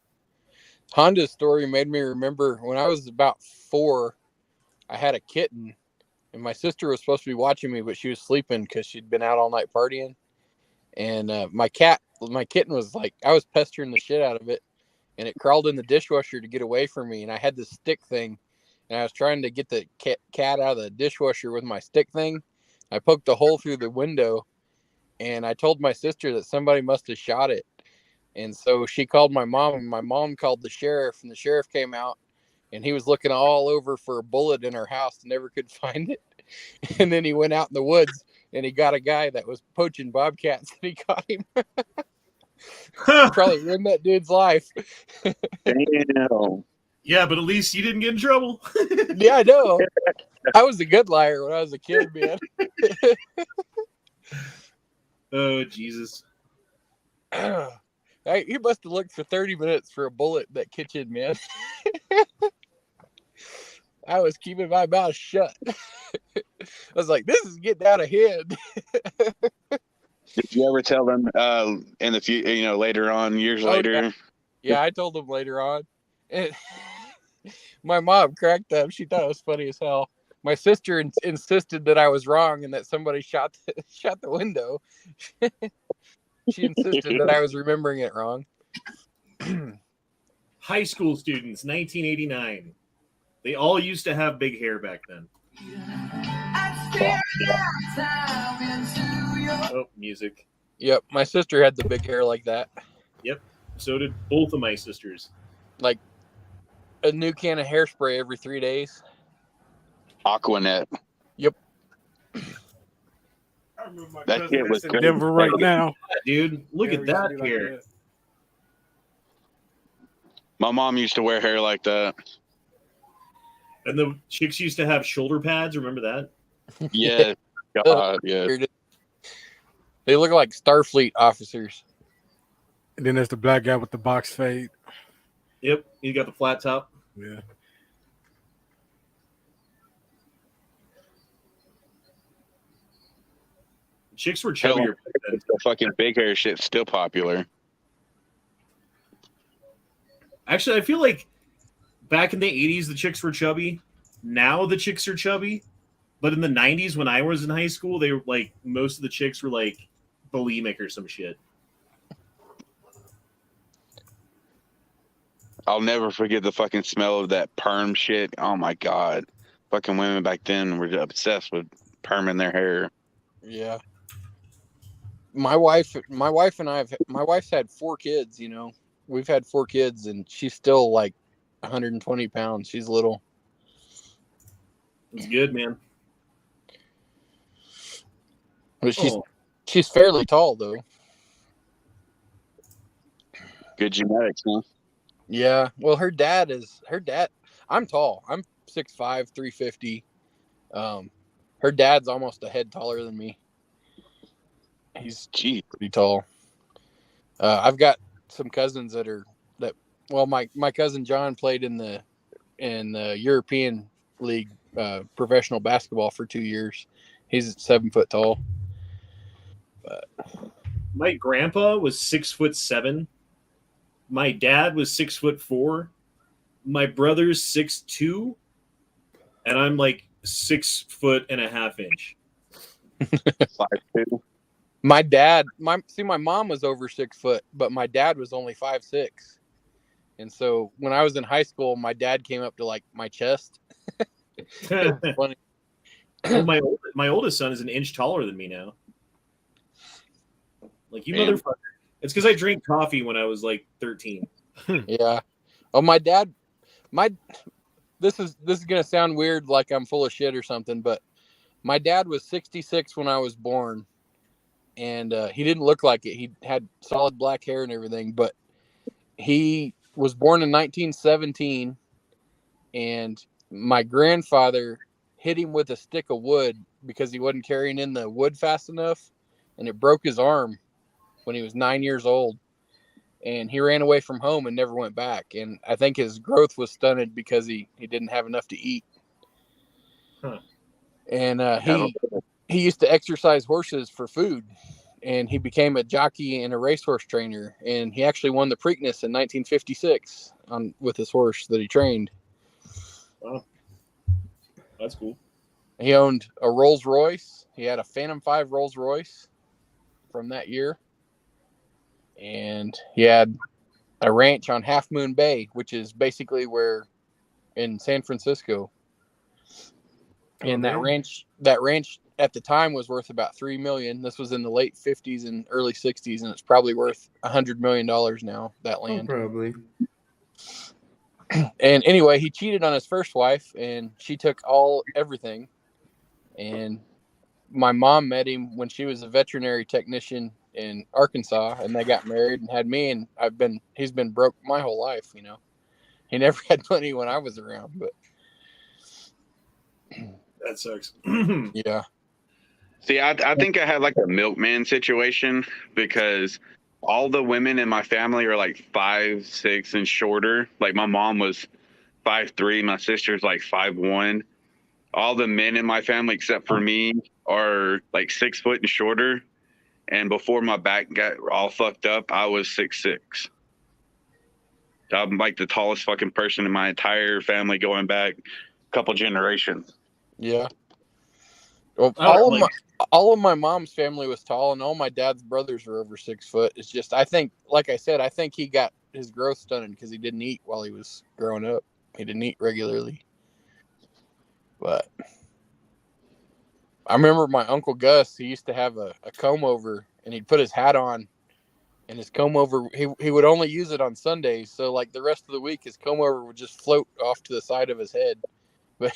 Honda's story made me remember when I was about 4, I had a kitten, and my sister was supposed to be watching me, but she was sleeping because she'd been out all night partying. And my kitten was like, I was pestering the shit out of it, and it crawled in the dishwasher to get away from me. And I had this stick thing, and I was trying to get the cat out of the dishwasher with my stick thing. I poked a hole through the window, and I told my sister that somebody must have shot it. And so she called my mom, and my mom called the sheriff, and the sheriff came out, and he was looking all over for a bullet in her house and never could find it. And then he went out in the woods, and he got a guy that was poaching bobcats, and he caught him. Probably ruined that dude's life. Damn. Yeah, but at least you didn't get in trouble. Yeah, I know. I was a good liar when I was a kid, man. Oh, Jesus. You must have looked for 30 minutes for a bullet in that kitchen, man. I was keeping my mouth shut. I was like, this is getting out of hand. Did you ever tell them in the future, later on, years later? Yeah, I told them later on. And my mom cracked up. She thought it was funny as hell. My sister insisted that I was wrong and that somebody shot the window. She insisted that I was remembering it wrong. High school students, 1989. They all used to have big hair back then. Oh, music. Yep, my sister had the big hair like that. Yep, so did both of my sisters. Like a new can of hairspray every 3 days. Aquanet. Yep. That shit was good. Denver right now. Dude, look at that hair. My mom used to wear hair like that. And the chicks used to have shoulder pads. Remember that? Yeah. God, yeah. They look like Starfleet officers. And then there's the black guy with the box fade. Yep, he got the flat top. Yeah. Chicks were chubbier. The fucking big hair shit's still popular. Actually, I feel like back in the 80s, the chicks were chubby. Now the chicks are chubby. But in the 90s, when I was in high school, they were like, most of the chicks were like bulimic or some shit. I'll never forget the fucking smell of that perm shit. Oh my god, fucking women back then were obsessed with perming their hair. Yeah. My wife's had 4 kids, you know. We've had 4 kids and she's still like 120 pounds. She's little. It's good, man. But she's fairly tall though. Good genetics, huh? Yeah. Well, her dad. I'm tall. I'm 6'5", 350. Her dad's almost a head taller than me. He's pretty tall. I've got some cousins well, my cousin John played in the European League professional basketball for 2 years. He's 7 foot tall. But my grandpa was 6'7". My dad was 6'4". My brother's 6'2", and I'm like 6'1.5". 5'2". My mom was over 6 foot, but my dad was only 5'6". And so when I was in high school, my dad came up to like my chest. It was funny. Well, my oldest son is an inch taller than me now. Like, you Man. motherfucker. It's because I drank coffee when I was like 13. Yeah. Oh, my dad. This is gonna sound weird, like I'm full of shit or something, but my dad was 66 when I was born, and he didn't look like it. He had solid black hair and everything, but he was born in 1917, and my grandfather hit him with a stick of wood because he wasn't carrying in the wood fast enough, and it broke his arm when he was 9 years old. And he ran away from home and never went back. And I think his growth was stunted because he didn't have enough to eat. Huh. And he used to exercise horses for food. And he became a jockey and a racehorse trainer. And he actually won the Preakness in 1956 with his horse that he trained. Wow. That's cool. He owned a Rolls Royce. He had a Phantom 5 Rolls Royce from that year. And he had a ranch on Half Moon Bay, which is basically where in San Francisco. And that ranch at the time was worth about $3 million. This was in the late 50s and early 60s, and it's probably worth $100 million now, that land. Oh, probably. And anyway, he cheated on his first wife, and she took everything. And my mom met him when she was a veterinary technician in Arkansas, and they got married and had me, and he's been broke my whole life, you know. He never had money when I was around, but that sucks. Yeah. See, I think I had like a milkman situation because all the women in my family are like 5'6" and shorter. Like my mom was 5'3", my sister's like 5'1". All the men in my family except for me are like 6 foot and shorter. And before my back got all fucked up, I was 6'6". I'm like the tallest fucking person in my entire family going back a couple generations. Yeah. Well, all of my mom's family was tall, and all my dad's brothers were over 6 foot. It's just, I think, like I said, I think he got his growth stunted because he didn't eat while he was growing up. He didn't eat regularly. But I remember my Uncle Gus, he used to have a comb over, and he'd put his hat on, and his comb over, he would only use it on Sundays. So like the rest of the week, his comb over would just float off to the side of his head. But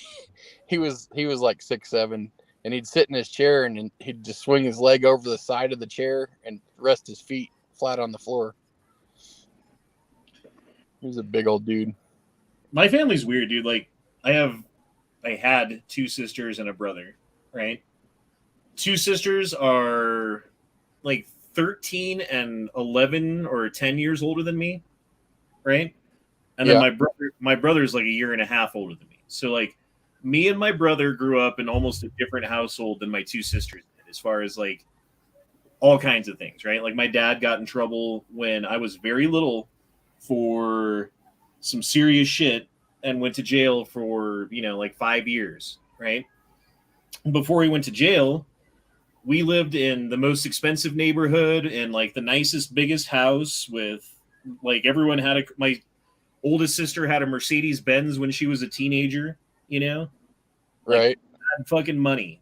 he was like 6'7", and he'd sit in his chair, and he'd just swing his leg over the side of the chair and rest his feet flat on the floor. He was a big old dude. My family's weird, dude. Like I had 2 sisters and a brother, right? 2 sisters are like 13 and 11 or 10 years older than me, right? And then my brother's like a year and a half older than me. So like me and my brother grew up in almost a different household than my 2 sisters did, as far as like all kinds of things, right? Like my dad got in trouble when I was very little for some serious shit and went to jail for, like 5 years, right? Before he went to jail, we lived in the most expensive neighborhood and like the nicest, biggest house with like everyone had my oldest sister had a Mercedes Benz when she was a teenager, you know? Right. Had fucking money.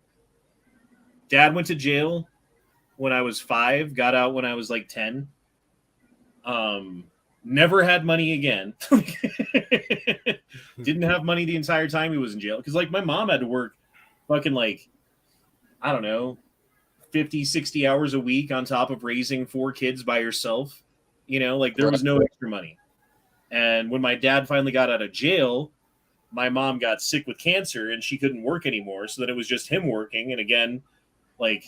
Dad went to jail when I was 5, got out when I was like 10. Never had money again. Didn't have money the entire time he was in jail. Because, like, my mom had to work fucking, like, I don't know, 50, 60 hours a week on top of raising 4 kids by herself. You know, like, there was no extra money. And when my dad finally got out of jail, my mom got sick with cancer and she couldn't work anymore. So that it was just him working. And again, like,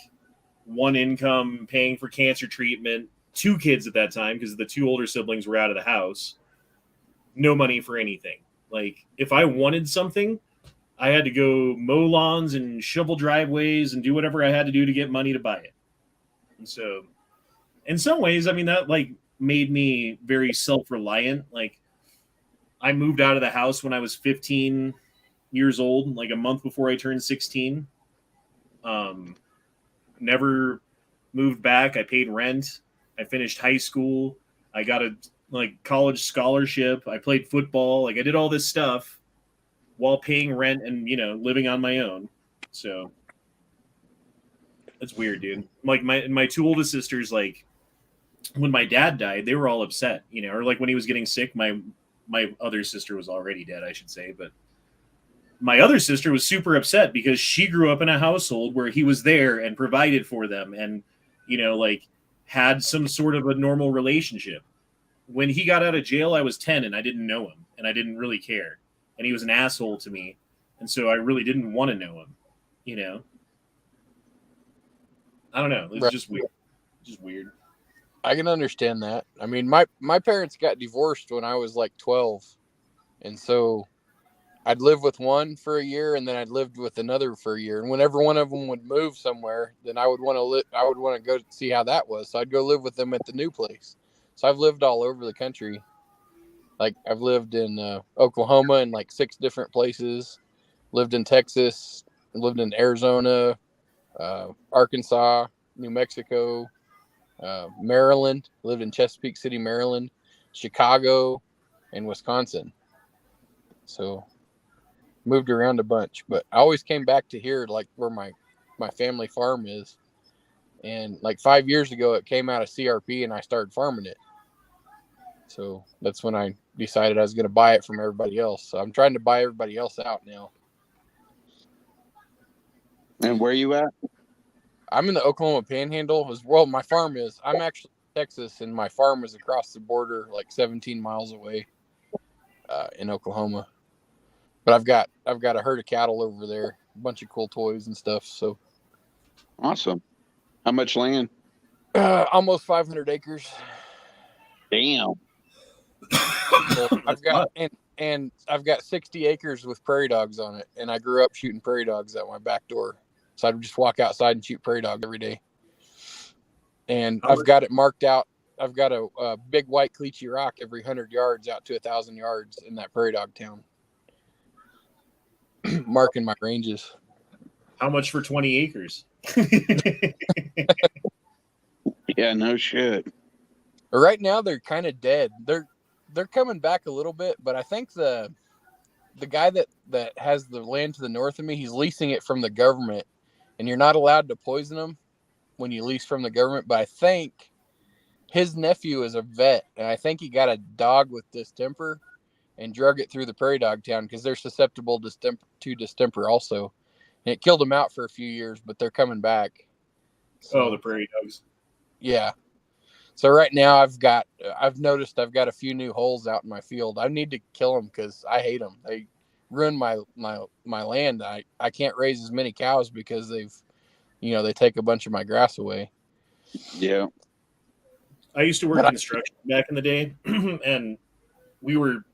one income paying for cancer treatment, 2 kids at that time because the 2 older siblings were out of the house. No money for anything. Like, if I wanted something, I had to go mow lawns and shovel driveways and do whatever I had to do to get money to buy it. And so, in some ways, I mean, that, like, made me very self-reliant. Like, I moved out of the house when I was 15 years old, like a month before I turned 16. Never moved back. I paid rent. I finished high school. I got a college scholarship. I played football. Like, I did all this stuff while paying rent and, you know, living on my own. So it's weird, dude. Like, my 2 oldest sisters, like, when my dad died, they were all upset, you know, or like when he was getting sick, my other sister was already dead, I should say, but my other sister was super upset because she grew up in a household where he was there and provided for them and, you know, like, had some sort of a normal relationship. When he got out of jail, I was 10 and I didn't know him and I didn't really care. And he was an asshole to me. And so I really didn't want to know him, you know? I don't know. It's just weird. Just weird. I can understand that. I mean, my parents got divorced when I was like 12. And so I'd live with one for a year and then I'd lived with another for a year. And whenever one of them would move somewhere, then I would want to go see how that was. So I'd go live with them at the new place. So I've lived all over the country. Like, I've lived in Oklahoma in like 6 different places, lived in Texas, lived in Arizona, Arkansas, New Mexico, Maryland, lived in Chesapeake City, Maryland, Chicago, and Wisconsin. So moved around a bunch, but I always came back to here, like where my family farm is. And like 5 years ago, it came out of CRP and I started farming it. So that's when I decided I was going to buy it from everybody else. So I'm trying to buy everybody else out now. And where you at? I'm in the Oklahoma Panhandle. Well, my farm is. I'm actually in Texas, and my farm is across the border, like 17 miles away, in Oklahoma. But I've got a herd of cattle over there, a bunch of cool toys and stuff. So awesome. How much land? Almost 500 acres. Damn. So I've got and I've got 60 acres with prairie dogs on it, and I grew up shooting prairie dogs at my back door. So I'd just walk outside and shoot prairie dogs every day. And I've got it marked out. I've got a big white cleachy rock every 100 yards out to 1,000 yards in that prairie dog town, marking my ranges. How much for 20 acres? Yeah, no shit. Right now they're kind of dead. They're coming back a little bit, but I think the guy that has the land to the north of me, he's leasing it from the government, and you're not allowed to poison them when you lease from the government. But I think his nephew is a vet, and I think he got a dog with distemper and drug it through the prairie dog town because they're susceptible to distemper also. And it killed them out for a few years, but they're coming back. So, the prairie dogs. Yeah. So right now I've noticed I've got a few new holes out in my field. I need to kill them because I hate them. They ruin my land. I can't raise as many cows because they take a bunch of my grass away. Yeah. I used to work construction back in the day, and we were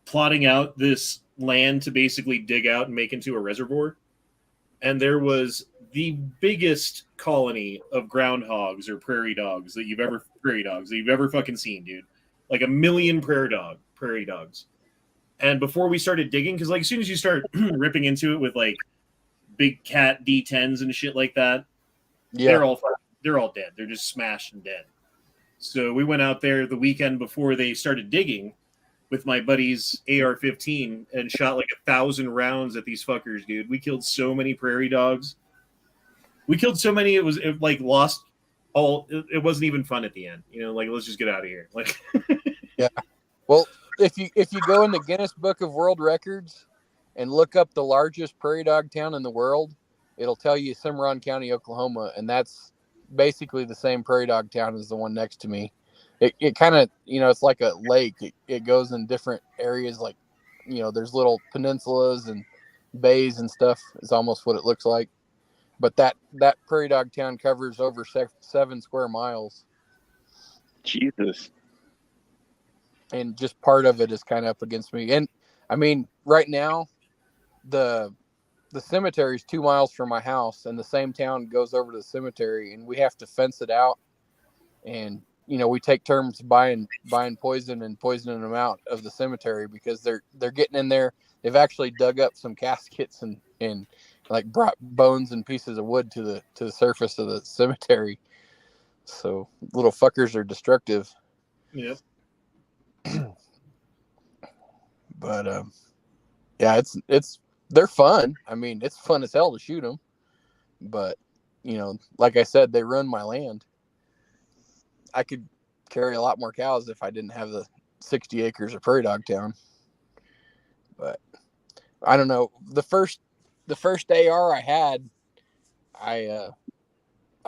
plotting out this land to basically dig out and make into a reservoir. And there was the biggest colony of groundhogs or prairie dogs that you've ever fucking seen, dude. Like 1 million prairie dogs. And before we started digging, because like as soon as you start ripping into it with like big cat D10s and shit like that, they're all dead. They're just smashed and dead. So we went out there the weekend before they started digging, with my buddy's AR-15 and shot like 1,000 rounds at these fuckers, dude. We killed so many prairie dogs. We killed so many, it like lost all. It wasn't even fun at the end. You know, like, let's just get out of here. Like, yeah. Well, if you go in the Guinness Book of World Records and look up the largest prairie dog town in the world, it'll tell you Cimarron County, Oklahoma, and that's basically the same prairie dog town as the one next to me. It kind of, you know, it's like a lake. It goes in different areas, like, you know, there's little peninsulas and bays and stuff. It's almost what it looks like. But that prairie dog town covers over 7 square miles. Jesus. And just part of it is kind of up against me. And I mean, right now, the cemetery is 2 miles from my house, and the same town goes over to the cemetery, and we have to fence it out. And, you know, we take turns buying poison and poisoning them out of the cemetery because they're getting in there. They've actually dug up some caskets and like brought bones and pieces of wood to the surface of the cemetery. So little fuckers are destructive. Yep. But yeah, they're fun. I mean, it's fun as hell to shoot them. But, you know, like I said, they ruin my land. I could carry a lot more cows if I didn't have the 60 acres of prairie dog town. But I don't know. The first AR I had, I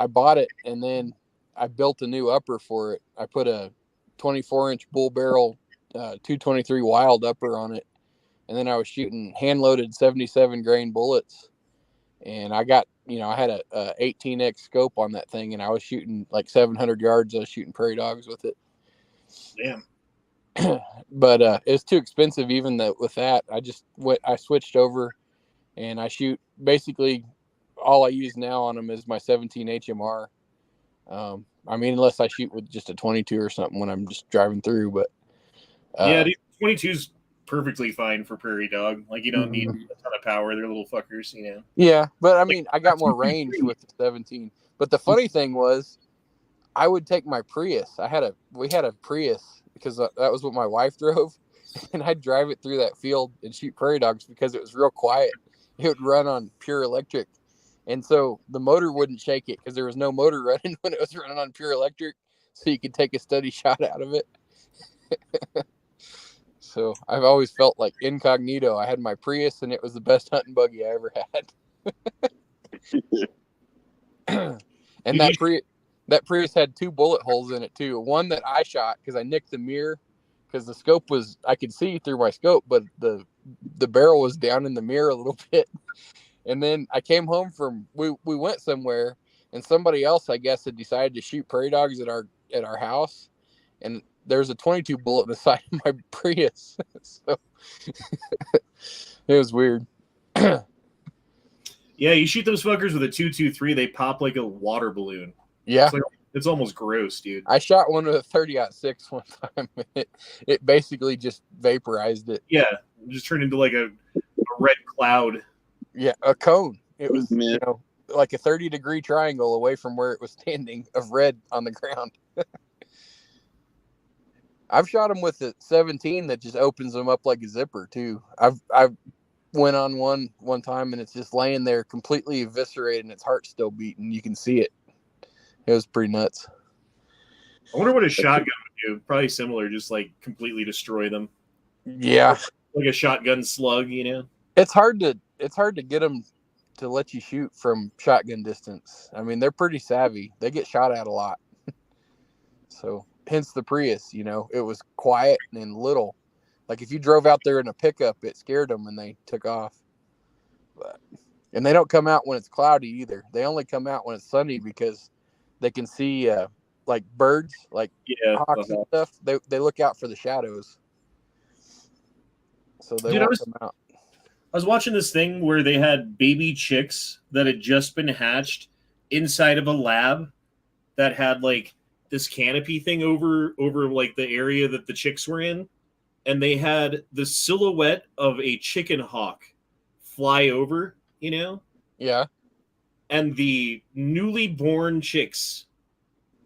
bought it, and then I built a new upper for it. I put a 24-inch bull barrel 223 wild upper on it, and then I was shooting hand-loaded 77 grain bullets. And I got, you know, I had a 18x scope on that thing, and I was shooting like 700 yards. I was shooting prairie dogs with it. Damn. But it was too expensive even with that. I switched over, and I shoot basically all I use now on them is my 17 HMR. I mean, unless I shoot with just a 22 or something when I'm just driving through. But yeah, 22's perfectly fine for prairie dog. Like, you don't need a ton of power. They're little fuckers, you know. Yeah, but I mean, I got more range with the 17. But the funny thing was, I would take my Prius. We had a Prius because that was what my wife drove, and I'd drive it through that field and shoot prairie dogs because it was real quiet. It would run on pure electric, and so the motor wouldn't shake it because there was no motor running when it was running on pure electric, so you could take a steady shot out of it. So I've always felt like incognito. I had my Prius, and it was the best hunting buggy I ever had. And that Prius had 2 bullet holes in it too. One that I shot because I nicked the mirror because the scope I could see through my scope, but the barrel was down in the mirror a little bit. And then I came home we went somewhere, and somebody else, I guess, had decided to shoot prairie dogs at our house, and there's a 22 bullet in the side of my Prius. So it was weird. Yeah, you shoot those fuckers with a 223, they pop like a water balloon. Yeah. It's almost gross, dude. I shot one with a 30-06 one time. It basically just vaporized it. Yeah, it just turned into like a red cloud. Yeah, a cone. It was, you know, like a 30-degree triangle away from where it was standing of red on the ground. I've shot them with a 17 that just opens them up like a zipper too. I've went on one time, and it's just laying there completely eviscerated, and its heart's still beating. You can see it. It was pretty nuts. I wonder what a shotgun would do. Probably similar, just like completely destroy them. Yeah, like a shotgun slug, you know. It's hard to get them to let you shoot from shotgun distance. I mean, they're pretty savvy. They get shot at a lot. So hence the Prius, you know, it was quiet and little. Like if you drove out there in a pickup, it scared them and they took off. And they don't come out when it's cloudy either. They only come out when it's sunny because they can see like birds, like hawks and stuff. They look out for the shadows. So they won't come out. I was watching this thing where they had baby chicks that had just been hatched inside of a lab that had like this canopy thing over like the area that the chicks were in, and they had the silhouette of a chicken hawk fly over, you know? Yeah. And the newly born chicks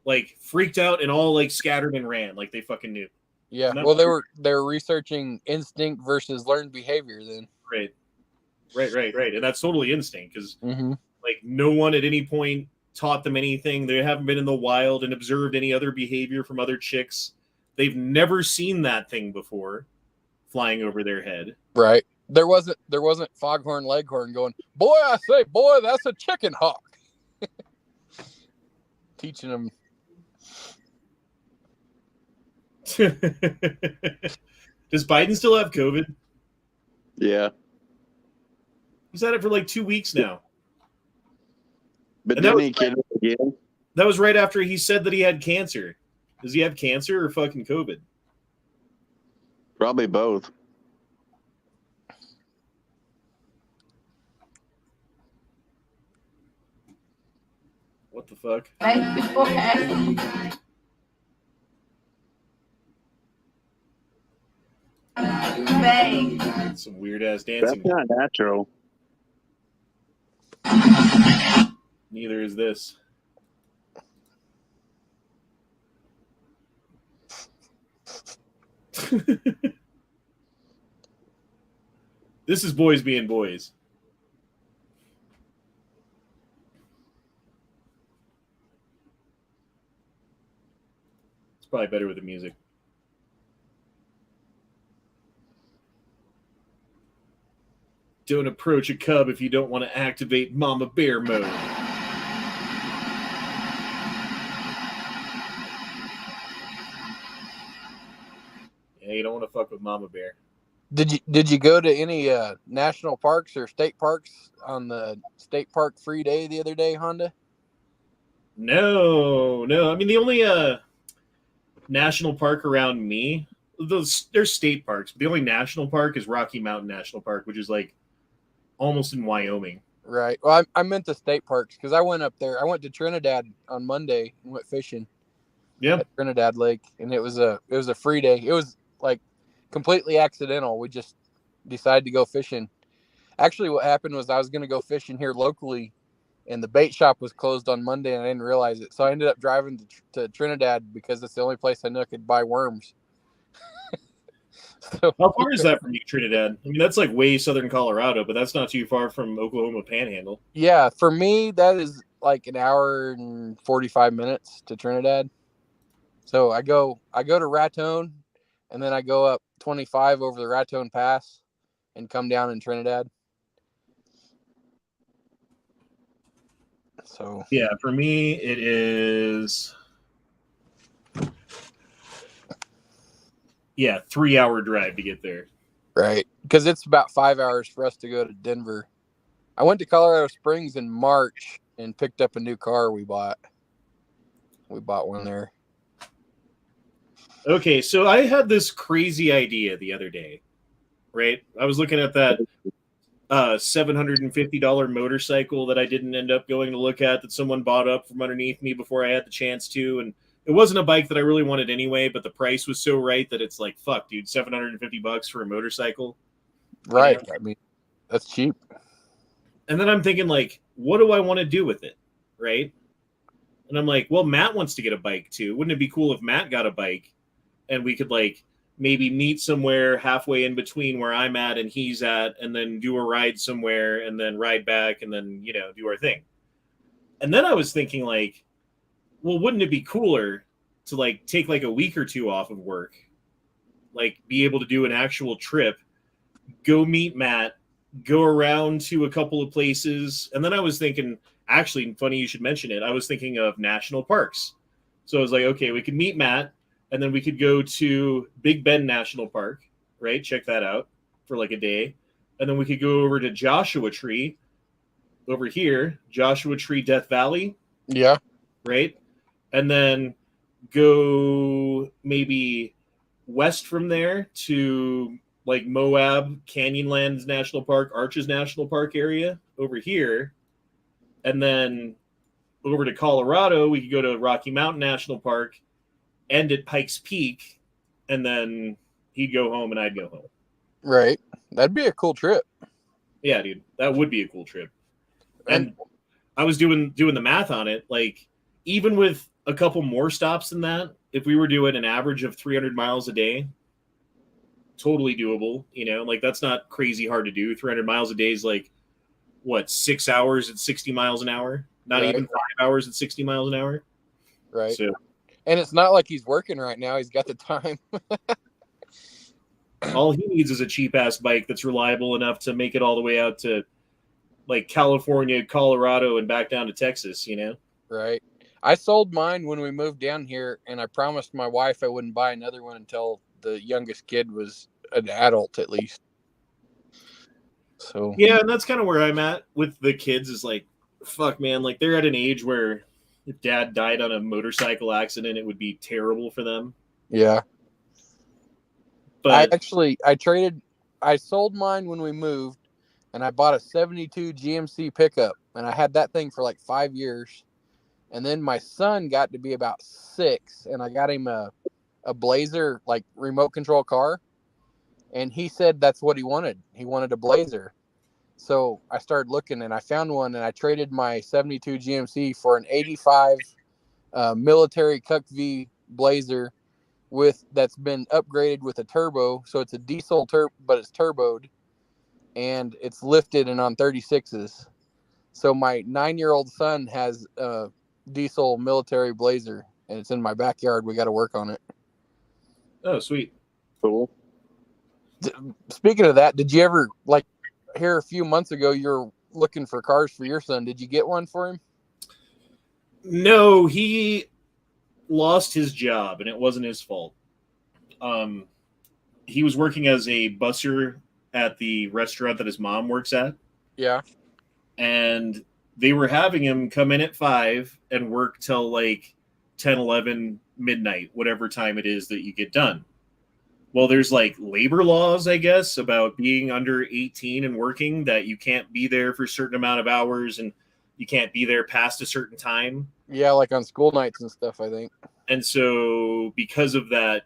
like freaked out and all like scattered and ran like they fucking knew. Yeah. Well, they were researching instinct versus learned behavior then. Right. And that's totally instinct because Mm-hmm. like no one at any point taught them anything. They haven't been in the wild and observed any other behavior from other chicks. They've never seen that thing before flying over their head. Right. There wasn't Foghorn Leghorn going, boy, I say, boy, that's a chicken hawk. Teaching them. Does Biden still have COVID? Yeah. He's had it for like 2 weeks now. But And then he get it again. That was right after he said that he had cancer. Does he have cancer or fucking COVID? Probably both. What the fuck? Some weird ass dancing. That's not natural. Neither is this. This is boys being boys. It's probably better with the music. Don't approach a cub if you don't want to activate Mama Bear mode. Yeah, you don't want to fuck with Mama Bear. Did you go to any national parks or state parks on the state park free day the other day, Honda? No. I mean, the only national park around me, there's state parks, but the only national park is Rocky Mountain National Park, which is like almost in Wyoming. Right. Well, I meant the state parks because I went up there. I went to Trinidad on Monday and went fishing. Yeah. At Trinidad Lake, and it was a free day. It was like completely accidental. We just decided to go fishing. Actually, what happened was I was going to go fishing here locally, and the bait shop was closed on Monday, and I didn't realize it. So I ended up driving to Trinidad because it's the only place I knew I could buy worms. So, how far is that from you, Trinidad? I mean, that's like way southern Colorado, but that's not too far from Oklahoma Panhandle. Yeah, for me, that is like an hour and 45 minutes to Trinidad. So I go to Raton, and then I go up 25 over the Raton Pass and come down in Trinidad. So yeah, for me, it is 3-hour drive to get there. Right, because it's about 5 hours for us to go to Denver. I went to Colorado Springs in March and picked up a new car we bought. We bought one there. Okay, so I had this crazy idea the other day, right? I was looking at that $750 motorcycle that I didn't end up going to look at that someone bought up from underneath me before I had the chance to, and it wasn't a bike that I really wanted anyway, but the price was so right that it's like, fuck, dude, $750 for a motorcycle. Right. I mean, that's cheap. And then I'm thinking, like, what do I want to do with it, right? And I'm like, well, Matt wants to get a bike too. Wouldn't it be cool if Matt got a bike and we could like maybe meet somewhere halfway in between where I'm at and he's at, and then do a ride somewhere and then ride back and then, do our thing. And then I was thinking, like, well, wouldn't it be cooler to like take like a week or two off of work, like be able to do an actual trip, go meet Matt, go around to a couple of places. And then I was thinking, actually, funny you should mention it, I was thinking of national parks. So I was like, okay, we could meet Matt, and then we could go to Big Bend National Park, right? Check that out for like a day. And then we could go over to Joshua Tree over here, Joshua Tree, Death Valley. Yeah. Right? And then go maybe west from there to like Moab, Canyonlands National Park, Arches National Park area over here. And then over to Colorado, we could go to Rocky Mountain National Park, end at Pikes Peak, and then he'd go home and I'd go home. Right. That'd be a cool trip. Yeah, dude. That would be a cool trip. And I was doing the math on it. Like, even with a couple more stops than that, if we were doing an average of 300 miles a day, totally doable. You know, like that's not crazy hard to do. 300 miles a day is like, what, 6 hours at 60 miles an hour? Not even 5 hours at 60 miles an hour. Right. So, and it's not like he's working right now. He's got the time. all he needs is a cheap ass bike that's reliable enough to make it all the way out to like California, Colorado, and back down to Texas, you know? Right. I sold mine when we moved down here, and I promised my wife I wouldn't buy another one until the youngest kid was an adult, at least. So yeah, and that's kind of where I'm at with the kids. Is like, fuck, man, like they're at an age where if dad died on a motorcycle accident, it would be terrible for them. Yeah. But I sold mine when we moved, and I bought a 72 GMC pickup, and I had that thing for like 5 years. And then my son got to be about 6, and I got him a Blazer, like remote control car. And he said that's what he wanted. He wanted a Blazer. So I started looking, and I found one, and I traded my 72 GMC for an 85 military Cuck V Blazer that's been upgraded with a turbo. So it's a diesel but it's turboed, and it's lifted and on 36s. So my 9-year-old son has a diesel military Blazer, and it's in my backyard. We got to work on it. Oh, sweet. Cool. Speaking of that, did you ever, like, here a few months ago, you were looking for cars for your son? Did you get one for him? No, he lost his job, and it wasn't his fault. He was working as a busser at the restaurant that his mom works at. Yeah. And they were having him come in at 5 and work till like 10, 11, midnight, whatever time it is that you get done. Well, there's like labor laws, I guess, about being under 18 and working, that you can't be there for a certain amount of hours and you can't be there past a certain time. Yeah, like on school nights and stuff, I think. And so because of that,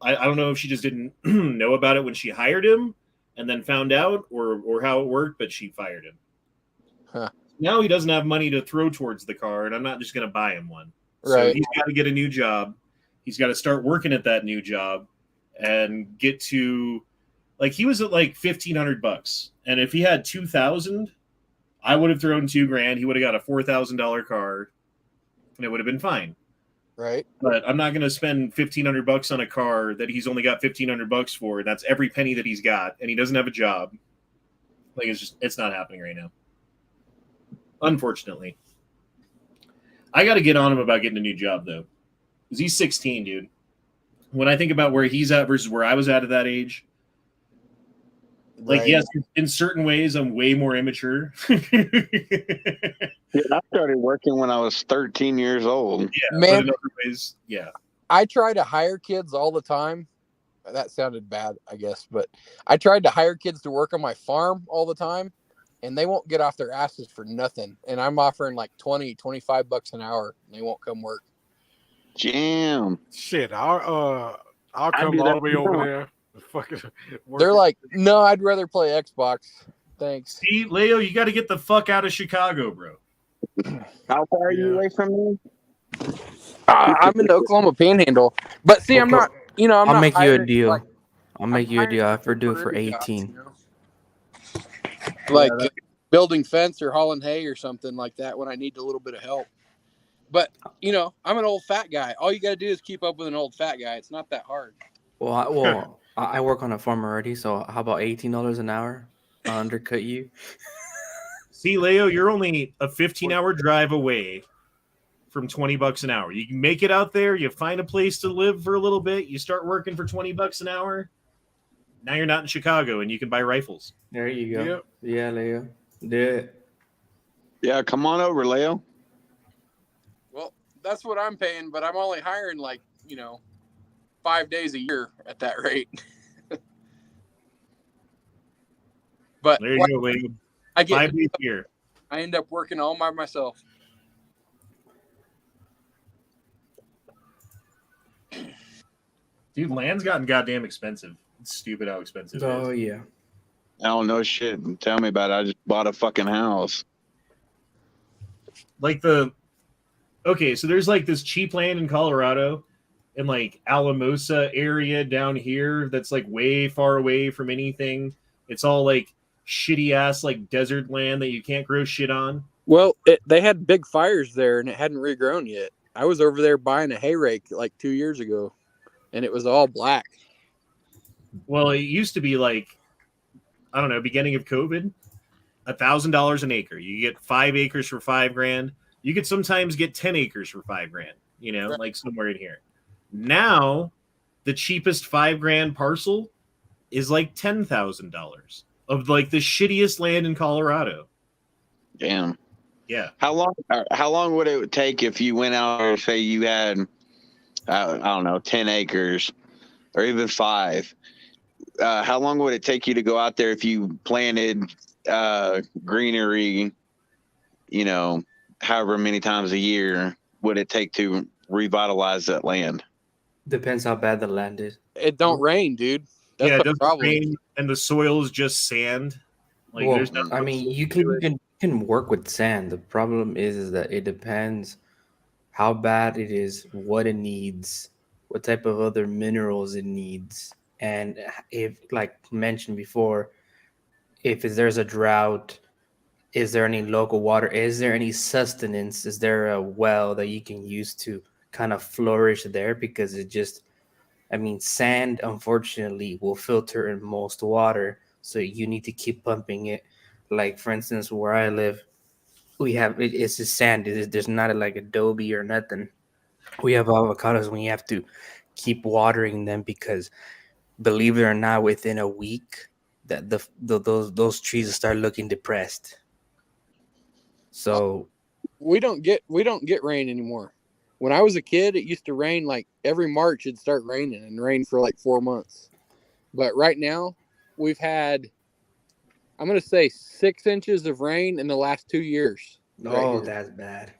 I don't know if she just didn't know about it when she hired him and then found out or how it worked, but she fired him. Huh. Now he doesn't have money to throw towards the car, and I'm not just going to buy him one. Right. So he's got to get a new job. He's got to start working at that new job and get to, like, he was at like $1,500. And if he had 2,000, I would have thrown $2,000. He would have got a $4,000 car and it would have been fine. Right. But I'm not going to spend $1,500 on a car that he's only got $1,500 for. And that's every penny that he's got. And he doesn't have a job. Like, it's not happening right now. Unfortunately. I got to get on him about getting a new job, though. Because he's 16, dude. When I think about where he's at versus where I was at that age, like, yes, in certain ways, I'm way more immature. Yeah, I started working when I was 13 years old. Yeah, man. But in other ways, yeah. I try to hire kids all the time. That sounded bad, I guess, but I tried to hire kids to work on my farm all the time, and they won't get off their asses for nothing. And I'm offering like $20-$25 an hour, and they won't come work. Jam. Shit, I'll come all the way over there. Fucking They're like, no, I'd rather play Xbox. Thanks. See, Leo, you got to get the fuck out of Chicago, bro. How far are you away from me? I'm in the Oklahoma Panhandle, but see, I'm not. You know, I'll make you a hiring, deal. like, I'll make you a deal. I for do it for 18. Like building fence or hauling hay or something like that when I need a little bit of help. But you know, I'm an old fat guy. All you got to do is keep up with an old fat guy. It's not that hard. Well, I work on a farm already, so how about $18 an hour? I'll undercut you. See, Leo, you're only a 15-hour drive away from $20 an hour. You can make it out there. You find a place to live for a little bit. You start working for $20 an hour. Now you're not in Chicago, and you can buy rifles. There you go. Yep. Yeah, Leo. Do it. Yeah, come on over, Leo. Well, that's what I'm paying, but I'm only hiring like, 5 days a year at that rate. But there you go, Leo. I get 5 days a year. I end up working all by myself. Dude, land's gotten goddamn expensive. It's stupid how expensive it is. Oh, yeah. I don't know shit. Tell me about it. I just bought a fucking house. Like the okay, so there's like this cheap land in Colorado and like Alamosa area down here that's like way far away from anything. It's all like shitty ass like desert land that you can't grow shit on. Well, they had big fires there and it hadn't regrown yet. I was over there buying a hay rake like 2 years ago, and it was all black. Well, it used to be like, I don't know, beginning of COVID, $1,000 an acre. You get 5 acres for $5,000. You could sometimes get 10 acres for $5,000. You know, like somewhere in here. Now, the cheapest $5,000 parcel is like $10,000 of like the shittiest land in Colorado. Damn. Yeah. How long would it take if you went out and say you had, I don't know, 10 acres or even 5? How long would it take you to go out there if you planted greenery, you know, however many times a year would it take to revitalize that land? Depends how bad the land is. It don't rain, dude. That's yeah, it the doesn't problem. rain and the soil is just sand. Like Well, there's nothing. I mean, you can work with sand. The problem is that it depends how bad it is, what it needs, what type of other minerals it needs, and if, like mentioned before, if there's a drought, is there any local water? Is there any sustenance? Is there a well that you can use to kind of flourish there? Because it just, I mean, sand, unfortunately, will filter in most water. So you need to keep pumping it. Like, for instance, where I live, we have, it's just sand. There's not like adobe or nothing. We have avocados and we have to keep watering them because, believe it or not, within a week, that those trees start looking depressed. So we don't get rain anymore. When I was a kid, it used to rain like every March. It'd start raining and rain for like 4 months. But right now, we've had, I'm going to say 6 inches of rain in the last 2 years. That's bad.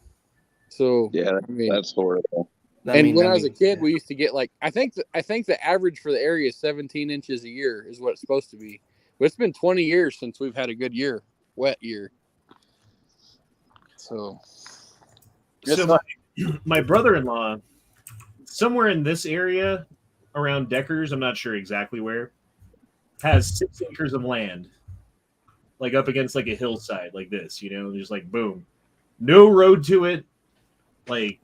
So yeah, I mean, that's horrible. When I was a kid, we used to get like, I think the average for the area is 17 inches a year is what it's supposed to be. But it's been 20 years since we've had a good year, wet year. So my brother-in-law, somewhere in this area around Deckers, I'm not sure exactly where, has 6 acres of land, like up against like a hillside like this, you know, just like boom, no road to it, like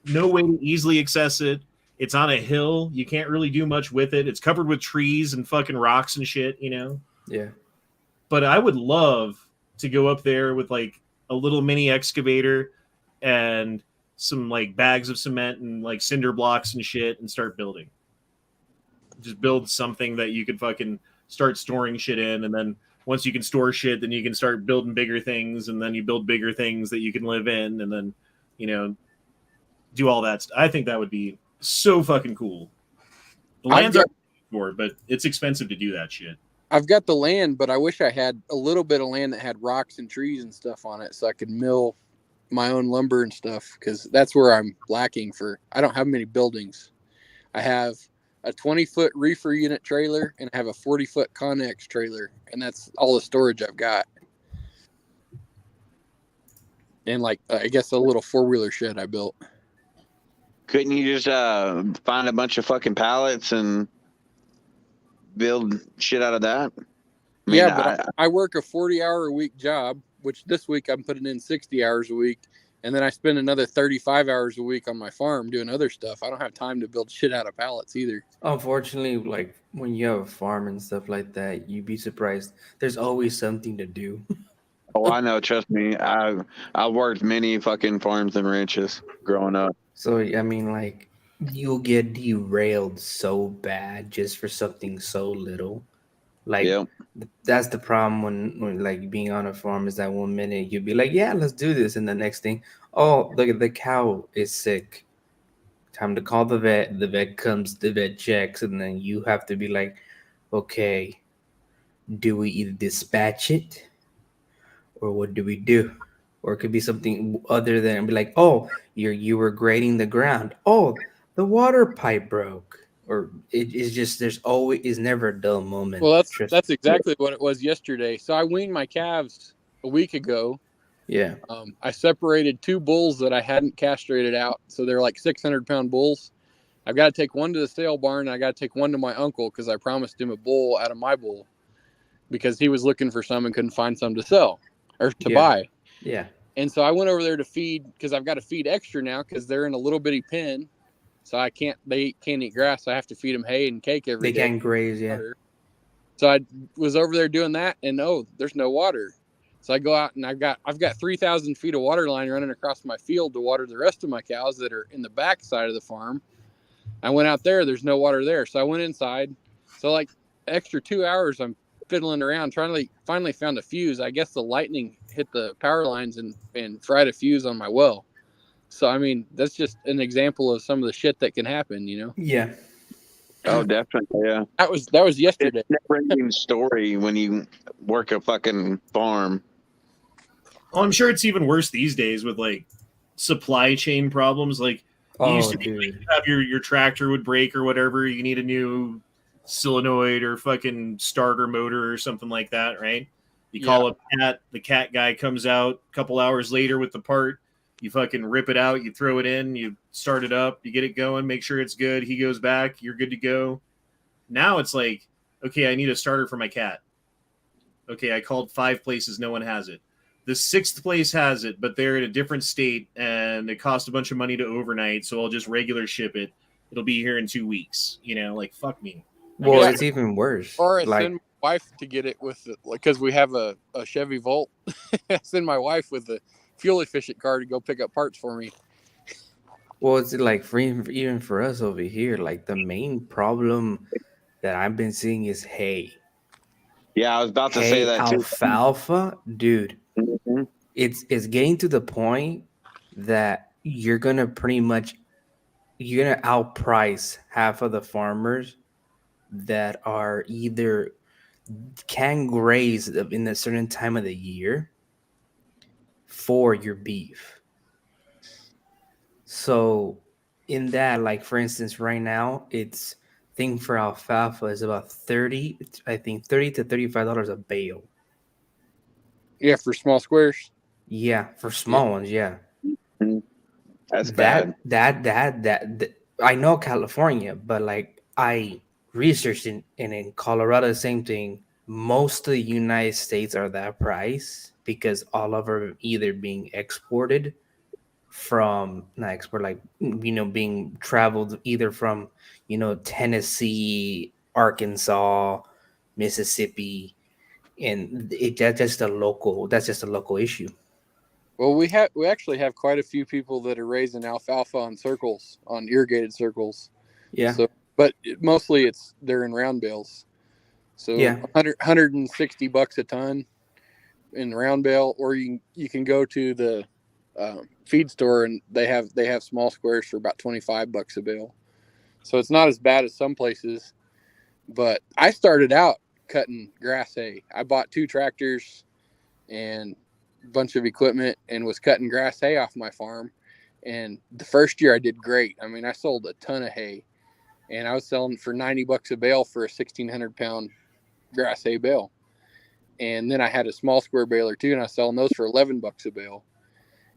no way to easily access it. It's on a hill. You can't really do much with it. It's covered with trees and fucking rocks and shit, you know? Yeah. But I would love to go up there with like a little mini excavator and some like bags of cement and like cinder blocks and shit and start building. Just build something that you could fucking start storing shit in, and then once you can store shit, then you can start building bigger things, and then you build bigger things that you can live in, and then, you know, do all that stuff. I think that would be so fucking cool. The land's are for it, but it's expensive to do that shit. I've got the land, but I wish I had a little bit of land that had rocks and trees and stuff on it so I could mill my own lumber and stuff, because that's where I'm lacking for. I don't have many buildings. I have a 20-foot reefer unit trailer and I have a 40-foot Connex trailer, and that's all the storage I've got. And like, I guess a little 4-wheeler shed I built. Couldn't you just find a bunch of fucking pallets and build shit out of that? I mean, yeah, but I work a 40-hour-a-week job, which this week I'm putting in 60 hours a week, and then I spend another 35 hours a week on my farm doing other stuff. I don't have time to build shit out of pallets either. Unfortunately, like when you have a farm and stuff like that, you'd be surprised. There's always something to do. Oh, I know. Trust me. I worked many fucking farms and ranches growing up. So, I mean, like, you'll get derailed so bad just for something so little. Like, that's the problem when like being on a farm is that 1 minute you'll be like, yeah, let's do this. And the next thing, oh, look at the cow is sick. Time to call the vet. The vet comes, the vet checks, and then you have to be like, okay, do we either dispatch it or what do we do? Or it could be something other than be like, oh, you were grading the ground. Oh, the water pipe broke. Or it's just there's never a dull moment. Well, that's exactly what it was yesterday. So I weaned my calves a week ago, Yeah. I separated 2 bulls that I hadn't castrated out. So they're like 600-pound bulls. I've got to take one to the sale barn. And I got to take one to my uncle because I promised him a bull out of my bull because he was looking for some and couldn't find some to sell or to buy. Yeah. And so I went over there to feed because I've got to feed extra now because they're in a little bitty pen. So they can't eat grass. So I have to feed them hay and cake every day. They can't graze, yeah. So I was over there doing that, and there's no water. So I go out and I've got 3,000 feet of water line running across my field to water the rest of my cows that are in the back side of the farm. I went out there, there's no water there. So I went inside. So like extra 2 hours, I'm fiddling around, finally found a fuse. I guess the lightning hit the power lines and fried a fuse on my well. So, I mean, that's just an example of some of the shit that can happen, you know? Yeah. Oh, definitely, yeah. That was yesterday. It's a never-ending story when you work a fucking farm. Oh, I'm sure it's even worse these days with like supply chain problems. Like you used to be, like, you have your tractor would break or whatever. You need a new solenoid or fucking starter motor or something like that, right? You call up Cat, the Cat guy comes out a couple hours later with the part. You fucking rip it out, you throw it in, you start it up, you get it going, make sure it's good. He goes back, you're good to go. Now it's like, okay, I need a starter for my cat. Okay, I called 5 places, no one has it. The 6th place has it, but they're in a different state, and it costs a bunch of money to overnight, so I'll just regular ship it. It'll be here in 2 weeks. You know, like, fuck me. Well, it's even worse. Or I send my wife to get it because we have a Chevy Volt. I send my wife with the fuel efficient car to go pick up parts for me. Well, it's like even for us over here, like the main problem that I've been seeing is hay. Yeah, I was about to say that too. Alfalfa, dude. Mm-hmm. It's getting to the point that you're gonna outprice half of the farmers that are either can graze in a certain time of the year for your beef. So in that, like for instance, right now it's thing for alfalfa is about $30 to $35 a bale. Yeah, for small squares. Yeah, for small ones, yeah. That's bad. That I know California, but like I researched in Colorado, same thing. Most of the United States are that price because all of them either being exported from being traveled either from Tennessee, Arkansas, Mississippi, and that's just a local issue. Well, we actually have quite a few people that are raising alfalfa on irrigated circles. Yeah. So, but mostly they're in round bales. So yeah, $160 a ton in round bale, or you can go to the feed store and they have small squares for about $25 a bale. So it's not as bad as some places. But I started out cutting grass hay. I bought 2 tractors and a bunch of equipment and was cutting grass hay off my farm. And the first year I did great. I mean, I sold a ton of hay, and I was selling for $90 a bale for a 1,600-pound grass hay bale. And then I had a small square baler too, and I was selling those for $11 a bale.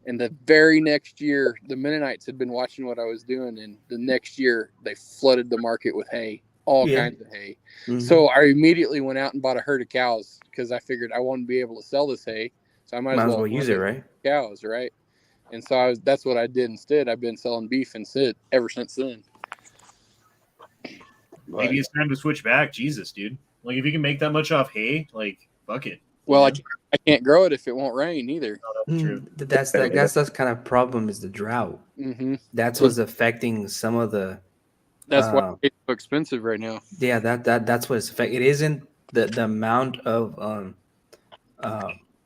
And the very next year, the Mennonites had been watching what I was doing, and the next year they flooded the market with hay, all kinds of hay. Mm-hmm. So I immediately went out and bought a herd of cows because I figured I wouldn't be able to sell this hay, so I might as well use it, right? Cows, right? And so that's what I did instead. I've been selling beef instead ever since then. Maybe it's time to switch back. Jesus, dude! Like if you can make that much off hay, like fuck it. Well, I can't grow it if it won't rain either. No, that's true. That's kind of problem is the drought. Mm-hmm. That's what's affecting some of the. That's why it's so expensive right now. Yeah, that's what it's affecting. It isn't the amount of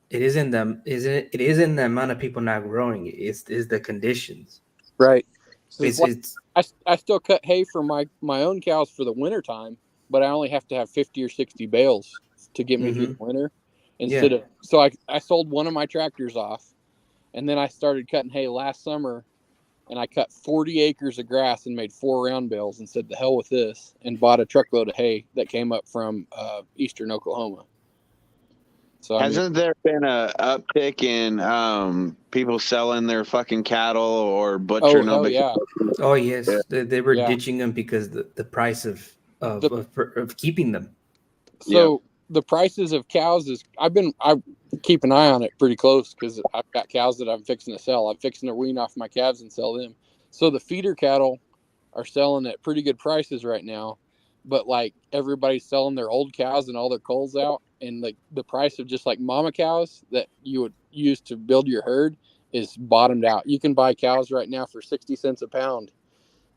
it isn't the amount of people not growing it. It's the conditions. Right. So I still cut hay for my own cows for the winter time, but I only have to have 50 or 60 bales to get me through the winter. So I sold one of my tractors off, and then I started cutting hay last summer, and I cut 40 acres of grass and made 4 round bales and said, the hell with this, and bought a truckload of hay that came up from eastern Oklahoma. So hasn't there been a uptick in people selling their fucking cattle or butchering them? hell yeah. Oh yes, Yeah. they were Yeah. ditching them because the price of keeping them. So the prices of cows I keep an eye on it pretty close because I've got cows that I'm fixing to sell. I'm fixing to wean off my calves and sell them. So the feeder cattle are selling at pretty good prices right now, but like everybody's selling their old cows and all their culls out, and like the price of just like mama cows that you would use to build your herd is bottomed out. You can buy cows right now for 60 cents a pound,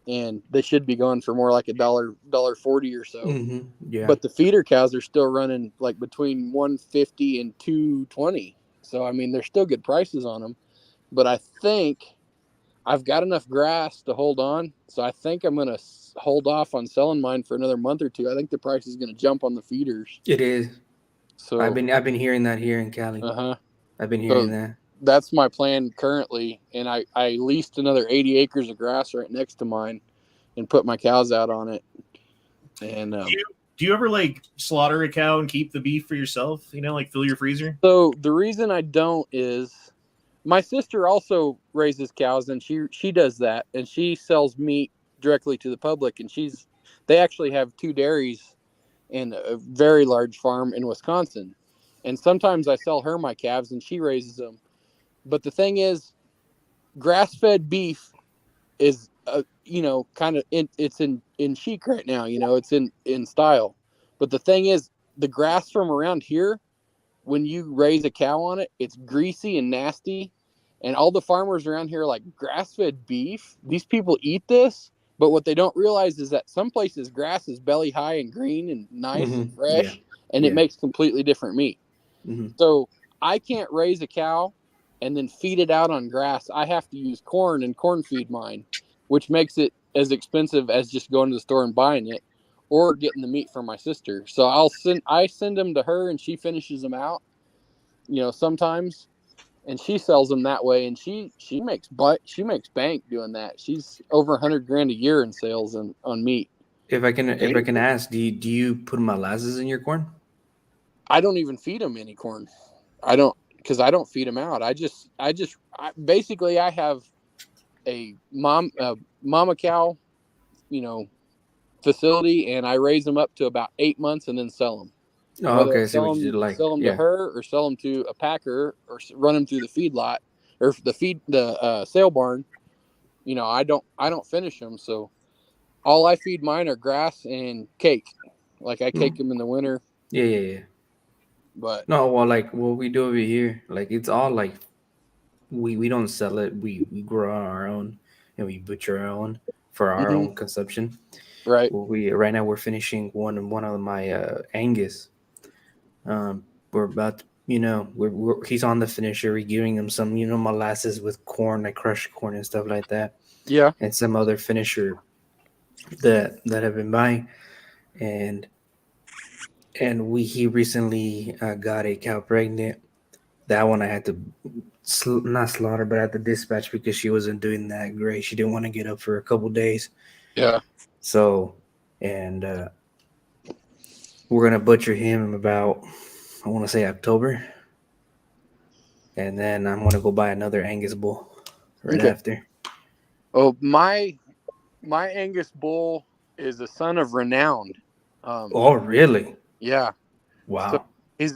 and they should be going for more like $1.40 or so. Yeah. But the feeder cows are still running like between 150 and 220. So I mean, there's still good prices on them, but I think I've got enough grass to hold on. So I think I'm going to hold off on selling mine for another month or two. I think the price is going to jump on the feeders. It is. So I've been hearing that here in Cali. I've been hearing that. That's my plan currently, and I leased another 80 acres of grass right next to mine and put my cows out on it. And do you ever like slaughter a cow and keep the beef for yourself? You know, like fill your freezer? So the reason I don't is my sister also raises cows, and she does that, and she sells meat directly to the public, and they actually have 2 dairies and a very large farm in Wisconsin. And sometimes I sell her my calves and she raises them. But the thing is, grass-fed beef is kind of it's in chic right now. It's in style. But the thing is, the grass from around here, when you raise a cow on it, it's greasy and nasty. And all the farmers around here are like, grass-fed beef? These people eat this? But what they don't realize is that some places grass is belly high and green and nice and fresh, and it makes completely different meat. So I can't raise a cow and then feed it out on grass. I have to use corn and corn feed mine, which makes it as expensive as just going to the store and buying it or getting the meat from my sister. So I send them to her and she finishes them out, sometimes, and she sells them that way. And she makes bank doing that. She's over $100,000 a year in sales on meat. If I can ask, do you put molasses in your corn? I don't even feed them any corn. I don't, because I don't feed them out. I have a mama cow, facility, and I raise them up to about 8 months and then sell them. Oh, okay. So sell them to her or sell them to a packer or run them through the feed lot or the sale barn. I don't finish them. So all I feed mine are grass and cake. Like I cake them in the winter. Yeah. But no, well, like what we do over here, like it's all like we don't sell it. We grow our own and we butcher our own for our own consumption. Right. Well, right now we're finishing one of my Angus. We're about he's on the finisher. We're giving him some molasses with corn, like crushed corn and stuff like that. Yeah. And some other finisher that have been buying, and he recently got a cow pregnant. That one I had to not slaughter, but I had to dispatch because she wasn't doing that great. She didn't want to get up for a couple days. Yeah. So, and we're gonna butcher him about, I want to say October, and then I'm gonna go buy another Angus bull right after. Oh, my Angus bull is a son of Renowned. Oh, really? Yeah. Wow. So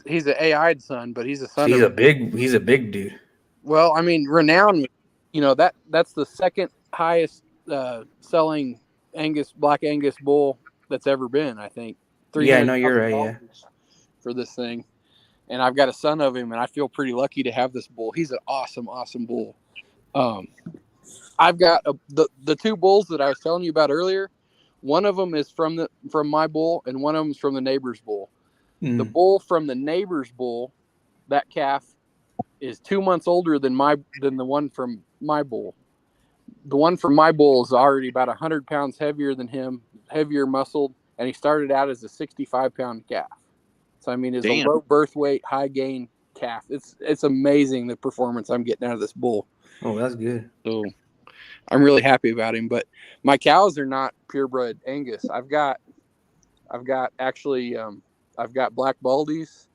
he's an AI'd son, but he's a son. He's a big dude. Well, I mean, Renowned. That's the second highest selling Black Angus bull that's ever been. I think. Yeah, I know you're right. Yeah. For this thing, and I've got a son of him, and I feel pretty lucky to have this bull. He's an awesome bull. I've got the 2 bulls that I was telling you about earlier. One of them is from my bull, and one of them is from the neighbor's bull. The bull from the neighbor's bull, that calf, is 2 months older than the one from my bull. The one from my bull is already about 100 pounds heavier than him, heavier muscled, and he started out as a 65-pound calf. So I mean, it's a low birth weight, high gain calf. It's amazing the performance I'm getting out of this bull. Oh, that's good. So I'm really happy about him. But my cows are not purebred Angus. I've got black baldies,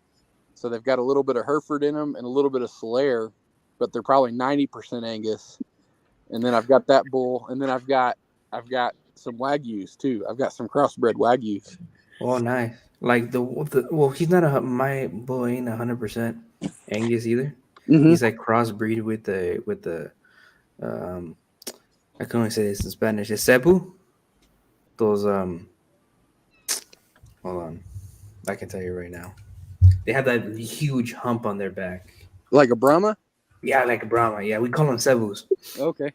So they've got a little bit of Hereford in them and a little bit of Solaire, but they're probably 90% Angus. And then I've got that bull, and then I've got some Wagyus too. I've got some crossbred Wagyus. Oh, nice. Like well, he's not my bull ain't 100% Angus either. Mm-hmm. He's like crossbreed with the I can only say this in Spanish. Is Cebu? Those hold on, I can tell you right now. They have that huge hump on their back, like a Brahma. Yeah, like a Brahma. Yeah, we call them Cebus. Okay.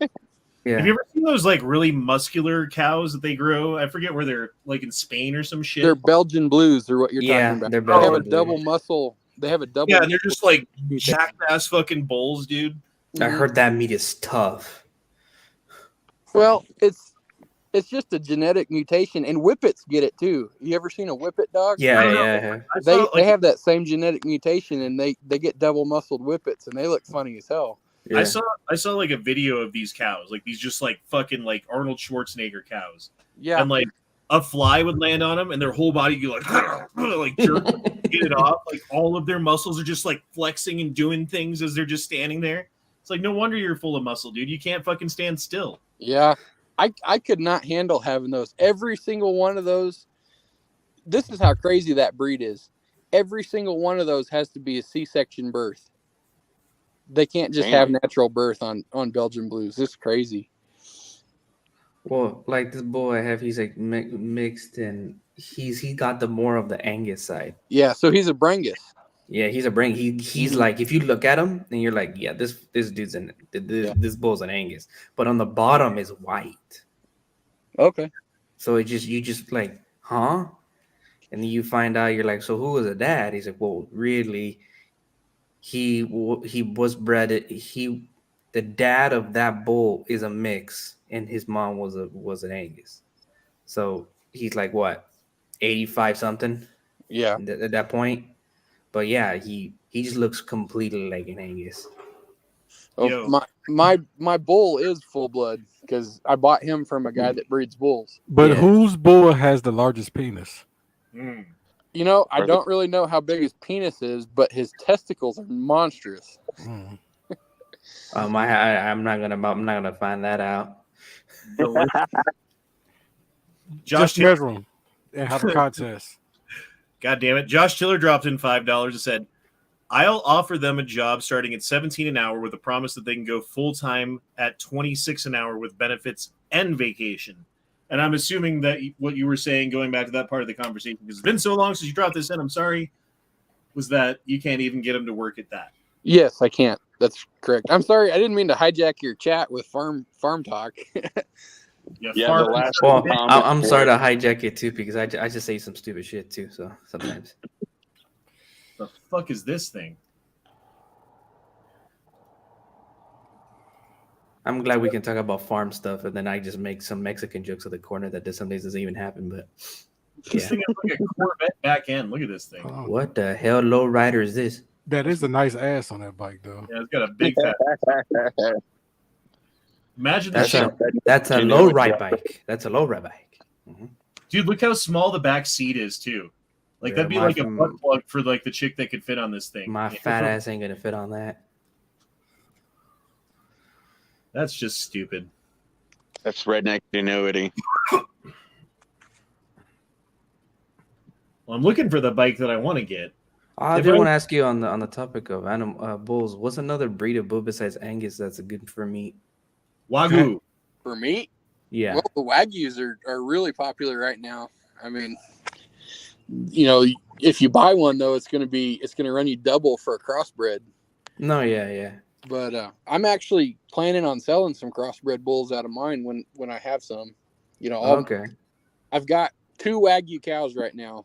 Yeah. Have you ever seen those like really muscular cows that they grow? I forget where they're, like in Spain or some shit. They're Belgian Blues, or what you're talking about. They're They have Belgian a double muscle. They have a double. Yeah, and they're just like jacked ass fucking bulls, dude. I heard that meat is tough. Well, it's just a genetic mutation, and whippets get it too. You ever seen a whippet dog? Yeah. They have that same genetic mutation, and they get double muscled whippets, and they look funny as hell. Yeah. I saw like a video of these cows, like these just like fucking like Arnold Schwarzenegger cows. Yeah. And like a fly would land on them and their whole body go like jerk, get it off. Like all of their muscles are just like flexing and doing things as they're just standing there. It's like, no wonder you're full of muscle, dude. You can't fucking stand still. Yeah. I could not handle having those. Every single one of those. This is how crazy that breed is. Every single one of those has to be a C-section birth. They can't just have natural birth on Belgian Blues. This is crazy. Well, like this bull I have, he's like mixed, and he got the more of the Angus side. Yeah, so he's a Brangus. Yeah, he's a Brang. He's like, if you look at him, and you're like, yeah, this dude's this bull's an Angus, but on the bottom is white. Okay. So you just like, huh? And then you find out, you're like, so who was the dad? He's like, well, really, he was bred. The dad of that bull is a mix, and his mom was an Angus. So he's like what, 85 something? Yeah. At that point. But yeah, he just looks completely like an Angus. Oh, my bull is full blood because I bought him from a guy that breeds bulls. But whose bull has the largest penis? You know, I don't really know how big his penis is, but his testicles are monstrous. I'm not gonna find that out. Just measure them and have a contest. God damn it. Josh Tiller dropped in $5 and said, I'll offer them a job starting at $17 an hour with a promise that they can go full-time at $26 an hour with benefits and vacation. And I'm assuming that what you were saying, going back to that part of the conversation, because it's been so long since you dropped this in, I'm sorry, was that you can't even get them to work at that. Yes, I can't. That's correct. I'm sorry. I didn't mean to hijack your chat with farm talk. I'm sorry to hijack it too, because I just say some stupid shit too. So sometimes. The fuck is this thing? I'm glad we can talk about farm stuff, and then I just make some Mexican jokes at the corner that some days doesn't even happen. But this thing is like a Corvette back end. Look at this thing. What the hell low rider is this? That is a nice ass on that bike, though. Yeah, it's got a big fat. Imagine that's a low ride bike. That's a low ride bike. Mm-hmm. Dude, look how small the back seat is too. Like that'd be like a butt plug for like the chick that could fit on this thing. My fat ass ain't gonna fit on that. That's just stupid. That's redneck ingenuity. Well, I'm looking for the bike that I want to get. I did want to ask you on the topic of animal bulls. What's another breed of bull besides Angus that's good for meat? Wagyu. For meat? Yeah. Well, the Wagyus are really popular right now. I mean, you know, if you buy one though, it's gonna run you double for a crossbred. No, yeah. But I'm actually planning on selling some crossbred bulls out of mine when I have some. You know, okay. I've got 2 Wagyu cows right now,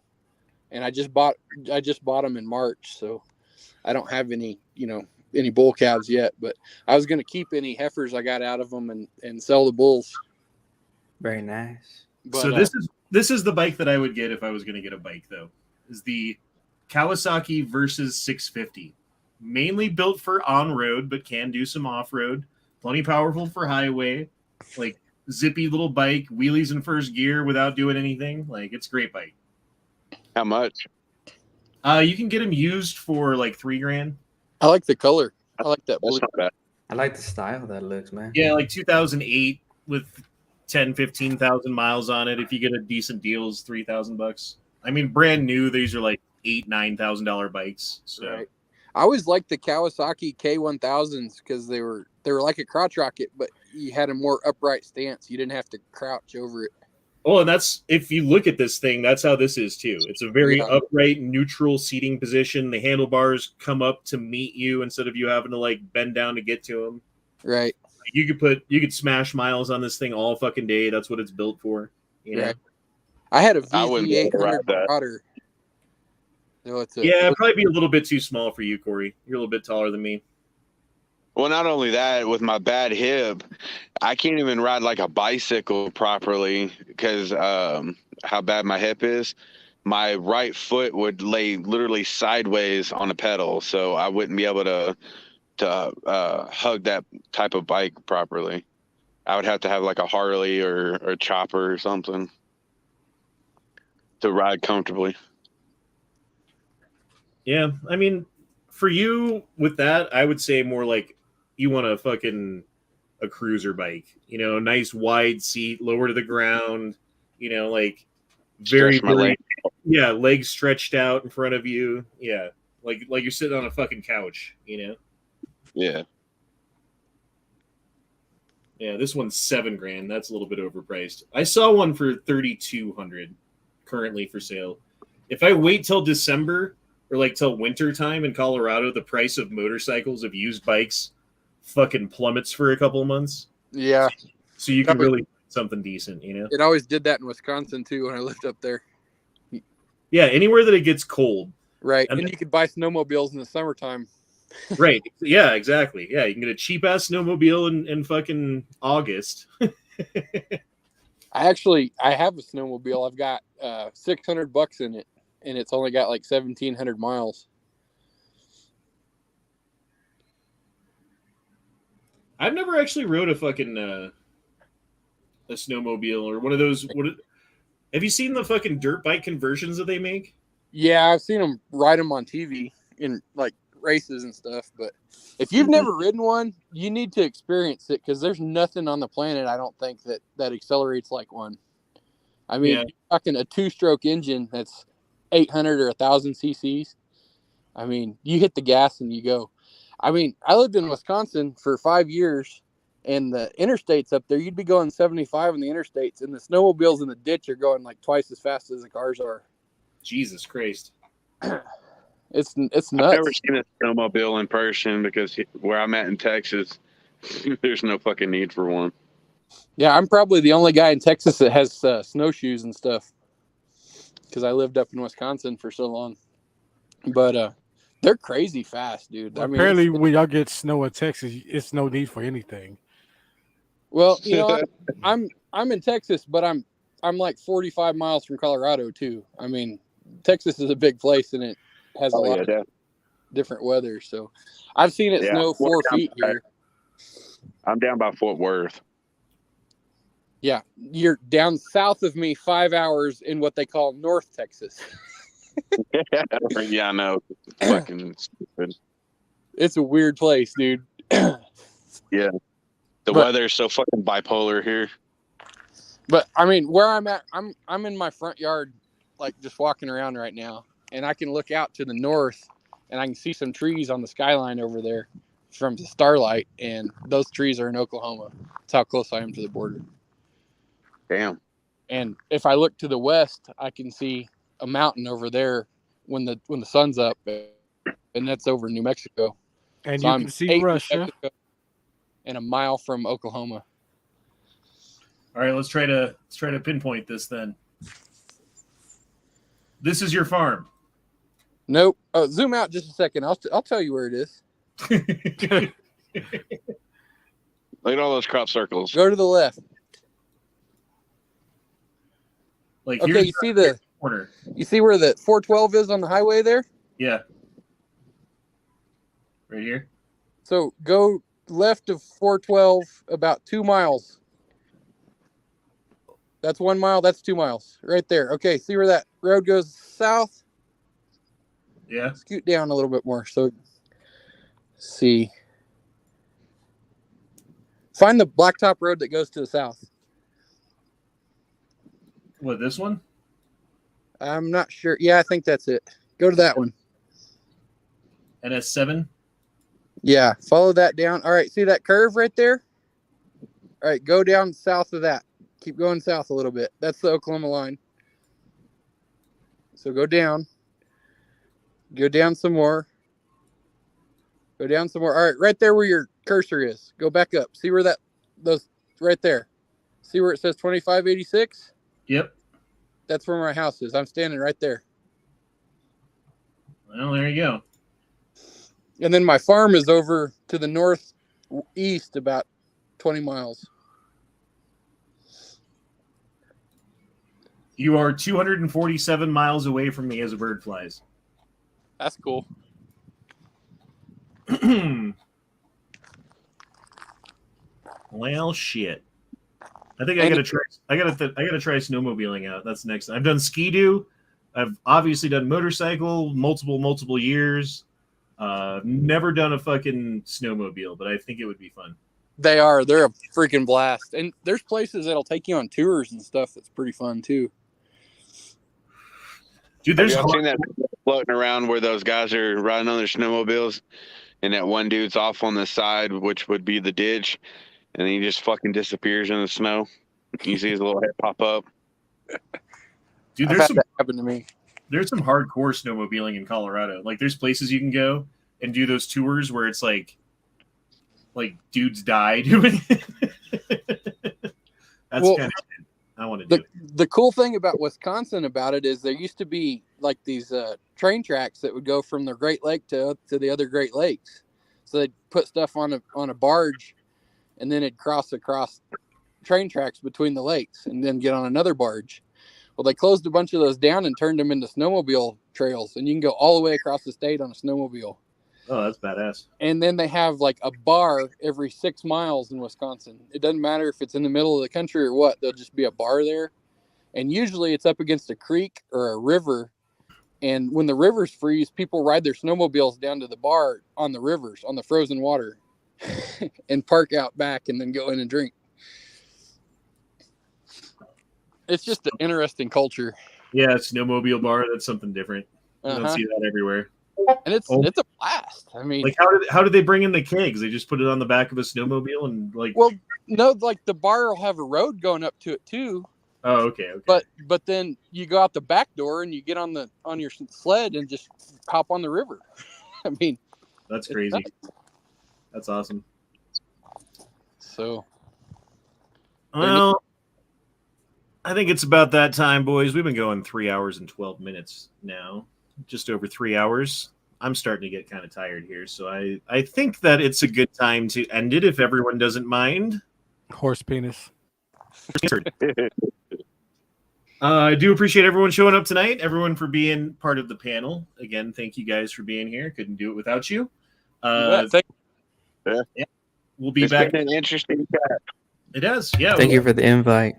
and I just bought them in March, so I don't have any bull calves yet. But I was gonna keep any heifers I got out of them and sell the bulls. Very nice. But, so this is the bike that I would get if I was gonna get a bike though. Is the Kawasaki Versus 650. Mainly built for on-road, but can do some off-road. Plenty powerful for highway. Like zippy little bike, wheelies in first gear without doing anything. Like it's a great bike. How much? You can get them used for like $3,000. I like the color. I like that blue. I like the style that looks, man. Yeah, like 2008 with 10,000-15,000 miles on it. If you get a decent deal, is $3,000. I mean, brand new, these are like $8,000-9,000 bikes. So. Right. I always liked the Kawasaki K1000s because they were like a crotch rocket, but you had a more upright stance. You didn't have to crouch over it. Well, and that's, if you look at this thing, that's how this is too. It's a very upright, neutral seating position. The handlebars come up to meet you instead of you having to like bend down to get to them. Right. You could smash miles on this thing all fucking day. That's what it's built for. You know? Right. I had a VZ800 Marauder. So it'd probably be a little bit too small for you, Corey. You're a little bit taller than me. Well, not only that, with my bad hip, I can't even ride like a bicycle properly because how bad my hip is. My right foot would lay literally sideways on a pedal, so I wouldn't be able to hug that type of bike properly. I would have to have like a Harley or a chopper or something to ride comfortably. Yeah, I mean, for you with that, I would say more like you want a cruiser bike, you know, nice wide seat, lower to the ground, you know, like very legs stretched out in front of you. Yeah, like you're sitting on a fucking couch, you know. Yeah. Yeah, this one's $7,000. That's a little bit overpriced. I saw one for $3,200 currently for sale. If I wait till December or like till winter time in Colorado, the price of motorcycles of used bikes fucking plummets for a couple of months. Yeah. So you can really something decent, you know? It always did that in Wisconsin too when I lived up there. Yeah, anywhere that it gets cold. Right. And you could buy snowmobiles in the summertime. Right. Yeah, exactly. Yeah, you can get a cheap ass snowmobile in fucking August. I have a snowmobile. I've got $600 in it, and it's only got like 1,700 miles. I've never actually rode a fucking a snowmobile or one of those. Have you seen the fucking dirt bike conversions that they make? Yeah, I've seen them ride them on TV in like races and stuff. But if you've never ridden one, you need to experience it because there's nothing on the planet I don't think that accelerates like one. I mean, you're talking a 2-stroke engine that's 800 or 1,000 cc's. I mean, you hit the gas and you go. I mean, I lived in Wisconsin for 5 years, and the interstates up there, you'd be going 75 on the interstates, and the snowmobiles in the ditch are going like twice as fast as the cars are. Jesus Christ. It's nuts. I've never seen a snowmobile in person because where I'm at in Texas, there's no fucking need for one. Yeah, I'm probably the only guy in Texas that has snowshoes and stuff because I lived up in Wisconsin for so long. But they're crazy fast, dude. Well, I mean, apparently when y'all get snow in Texas, it's no need for anything. Well, you know, I'm in Texas, but I'm like 45 miles from Colorado too. I mean, Texas is a big place and it has a lot of different weather. So I've seen it snow 4 feet here. I'm down by Fort Worth. Yeah, you're down south of me 5 hours in what they call North Texas. Yeah, I know. It's fucking stupid. It's a weird place, dude. Yeah. The weather is so fucking bipolar here. But I mean, where I'm at, I'm in my front yard, like just walking around right now, and I can look out to the north, and I can see some trees on the skyline over there from the starlight, and those trees are in Oklahoma. That's how close I am to the border. Damn. And if I look to the west, I can see a mountain over there when the sun's up, and that's over New Mexico. And so you I'm can see Russia and a mile from Oklahoma. All right, let's try to pinpoint this then. This is your farm. Nope. Oh, zoom out just a second. I'll tell you where it is. Look at all those crop circles. Go to the left. Like, okay, you see the corner. You see where the 412 is on the highway there? Yeah. Right here. So go left of 412 about 2 miles. That's 1 mile. That's 2 miles right there. Okay. See where that road goes south? Yeah. Scoot down a little bit more. So, see. Find the blacktop road that goes to the south. What, this one? I'm not sure. Yeah, I think that's it. Go to that one. NS7? Yeah, follow that down. All right, see that curve right there? All right, go down south of that. Keep going south a little bit. That's the Oklahoma line. So go down. Go down some more. Go down some more. All right, right there where your cursor is. Go back up. See where those right there. See where it says 2586? Yep. That's where my house is. I'm standing right there. Well, there you go. And then my farm is over to the northeast about 20 miles. You are 247 miles away from me as a bird flies. That's cool. Well, shit. I think I gotta try. I gotta try snowmobiling out. That's next. I've done ski-doo. I've obviously done motorcycle multiple years. Never done a fucking snowmobile, but I think it would be fun. They're a freaking blast. And there's places that'll take you on tours and stuff that's pretty fun too. Dude, have y'all seen that floating around where those guys are riding on their snowmobiles and that one dude's off on the side, which would be the ditch, and he just fucking disappears in the snow. You see his little head pop up. Dude, that happen to me. There's some hardcore snowmobiling in Colorado. Like, there's places you can go and do those tours where it's like dudes die doing it. That's kind of I want to do. The cool thing about Wisconsin about it is there used to be like these train tracks that would go from the Great Lake to the other Great Lakes. So they'd put stuff on a barge, and then it'd cross across train tracks between the lakes, and then get on another barge. Well, they closed a bunch of those down and turned them into snowmobile trails, and you can go all the way across the state on a snowmobile. Oh, that's badass. And then they have like a bar every 6 miles in Wisconsin. It doesn't matter if it's in the middle of the country or what. There'll just be a bar there. And usually it's up against a creek or a river. And when the rivers freeze, people ride their snowmobiles down to the bar on the rivers, on the frozen water, and park out back and then go in and drink. It's just an interesting culture. Yeah, snowmobile bar, that's something different. You don't see that everywhere. And it's a blast. I mean, like how did they bring in the kegs? They just put it on the back of a snowmobile and like. Well, no, like the bar will have a road going up to it too. Oh, okay. But then you go out the back door and you get on your sled and just hop on the river. I mean, that's crazy. That's awesome. So, well, I think it's about that time, boys. We've been going 3 hours and 12 minutes now. Just over 3 hours. I'm starting to get kind of tired here, so I think that it's a good time to end it if everyone doesn't mind. Horse penis. I do appreciate everyone showing up tonight, everyone for being part of the panel. Again, thank you guys for being here. Couldn't do it without you. Yeah. We'll be back. Been an interesting chat. It has, yeah. Thank you for the invite.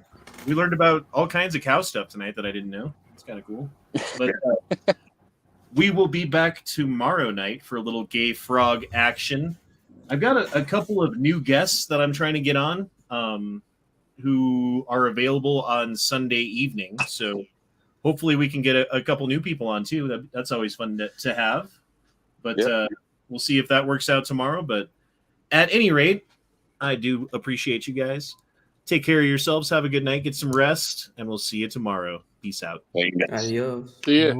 We learned about all kinds of cow stuff tonight that I didn't know. It's kind of cool. But we will be back tomorrow night for a little gay frog action. I've got a couple of new guests that I'm trying to get on who are available on Sunday evening. So hopefully we can get a couple new people on too. That's always fun to have. But we'll see if that works out tomorrow. But at any rate, I do appreciate you guys. Take care of yourselves. Have a good night. Get some rest. And we'll see you tomorrow. Peace out. Adios. See ya.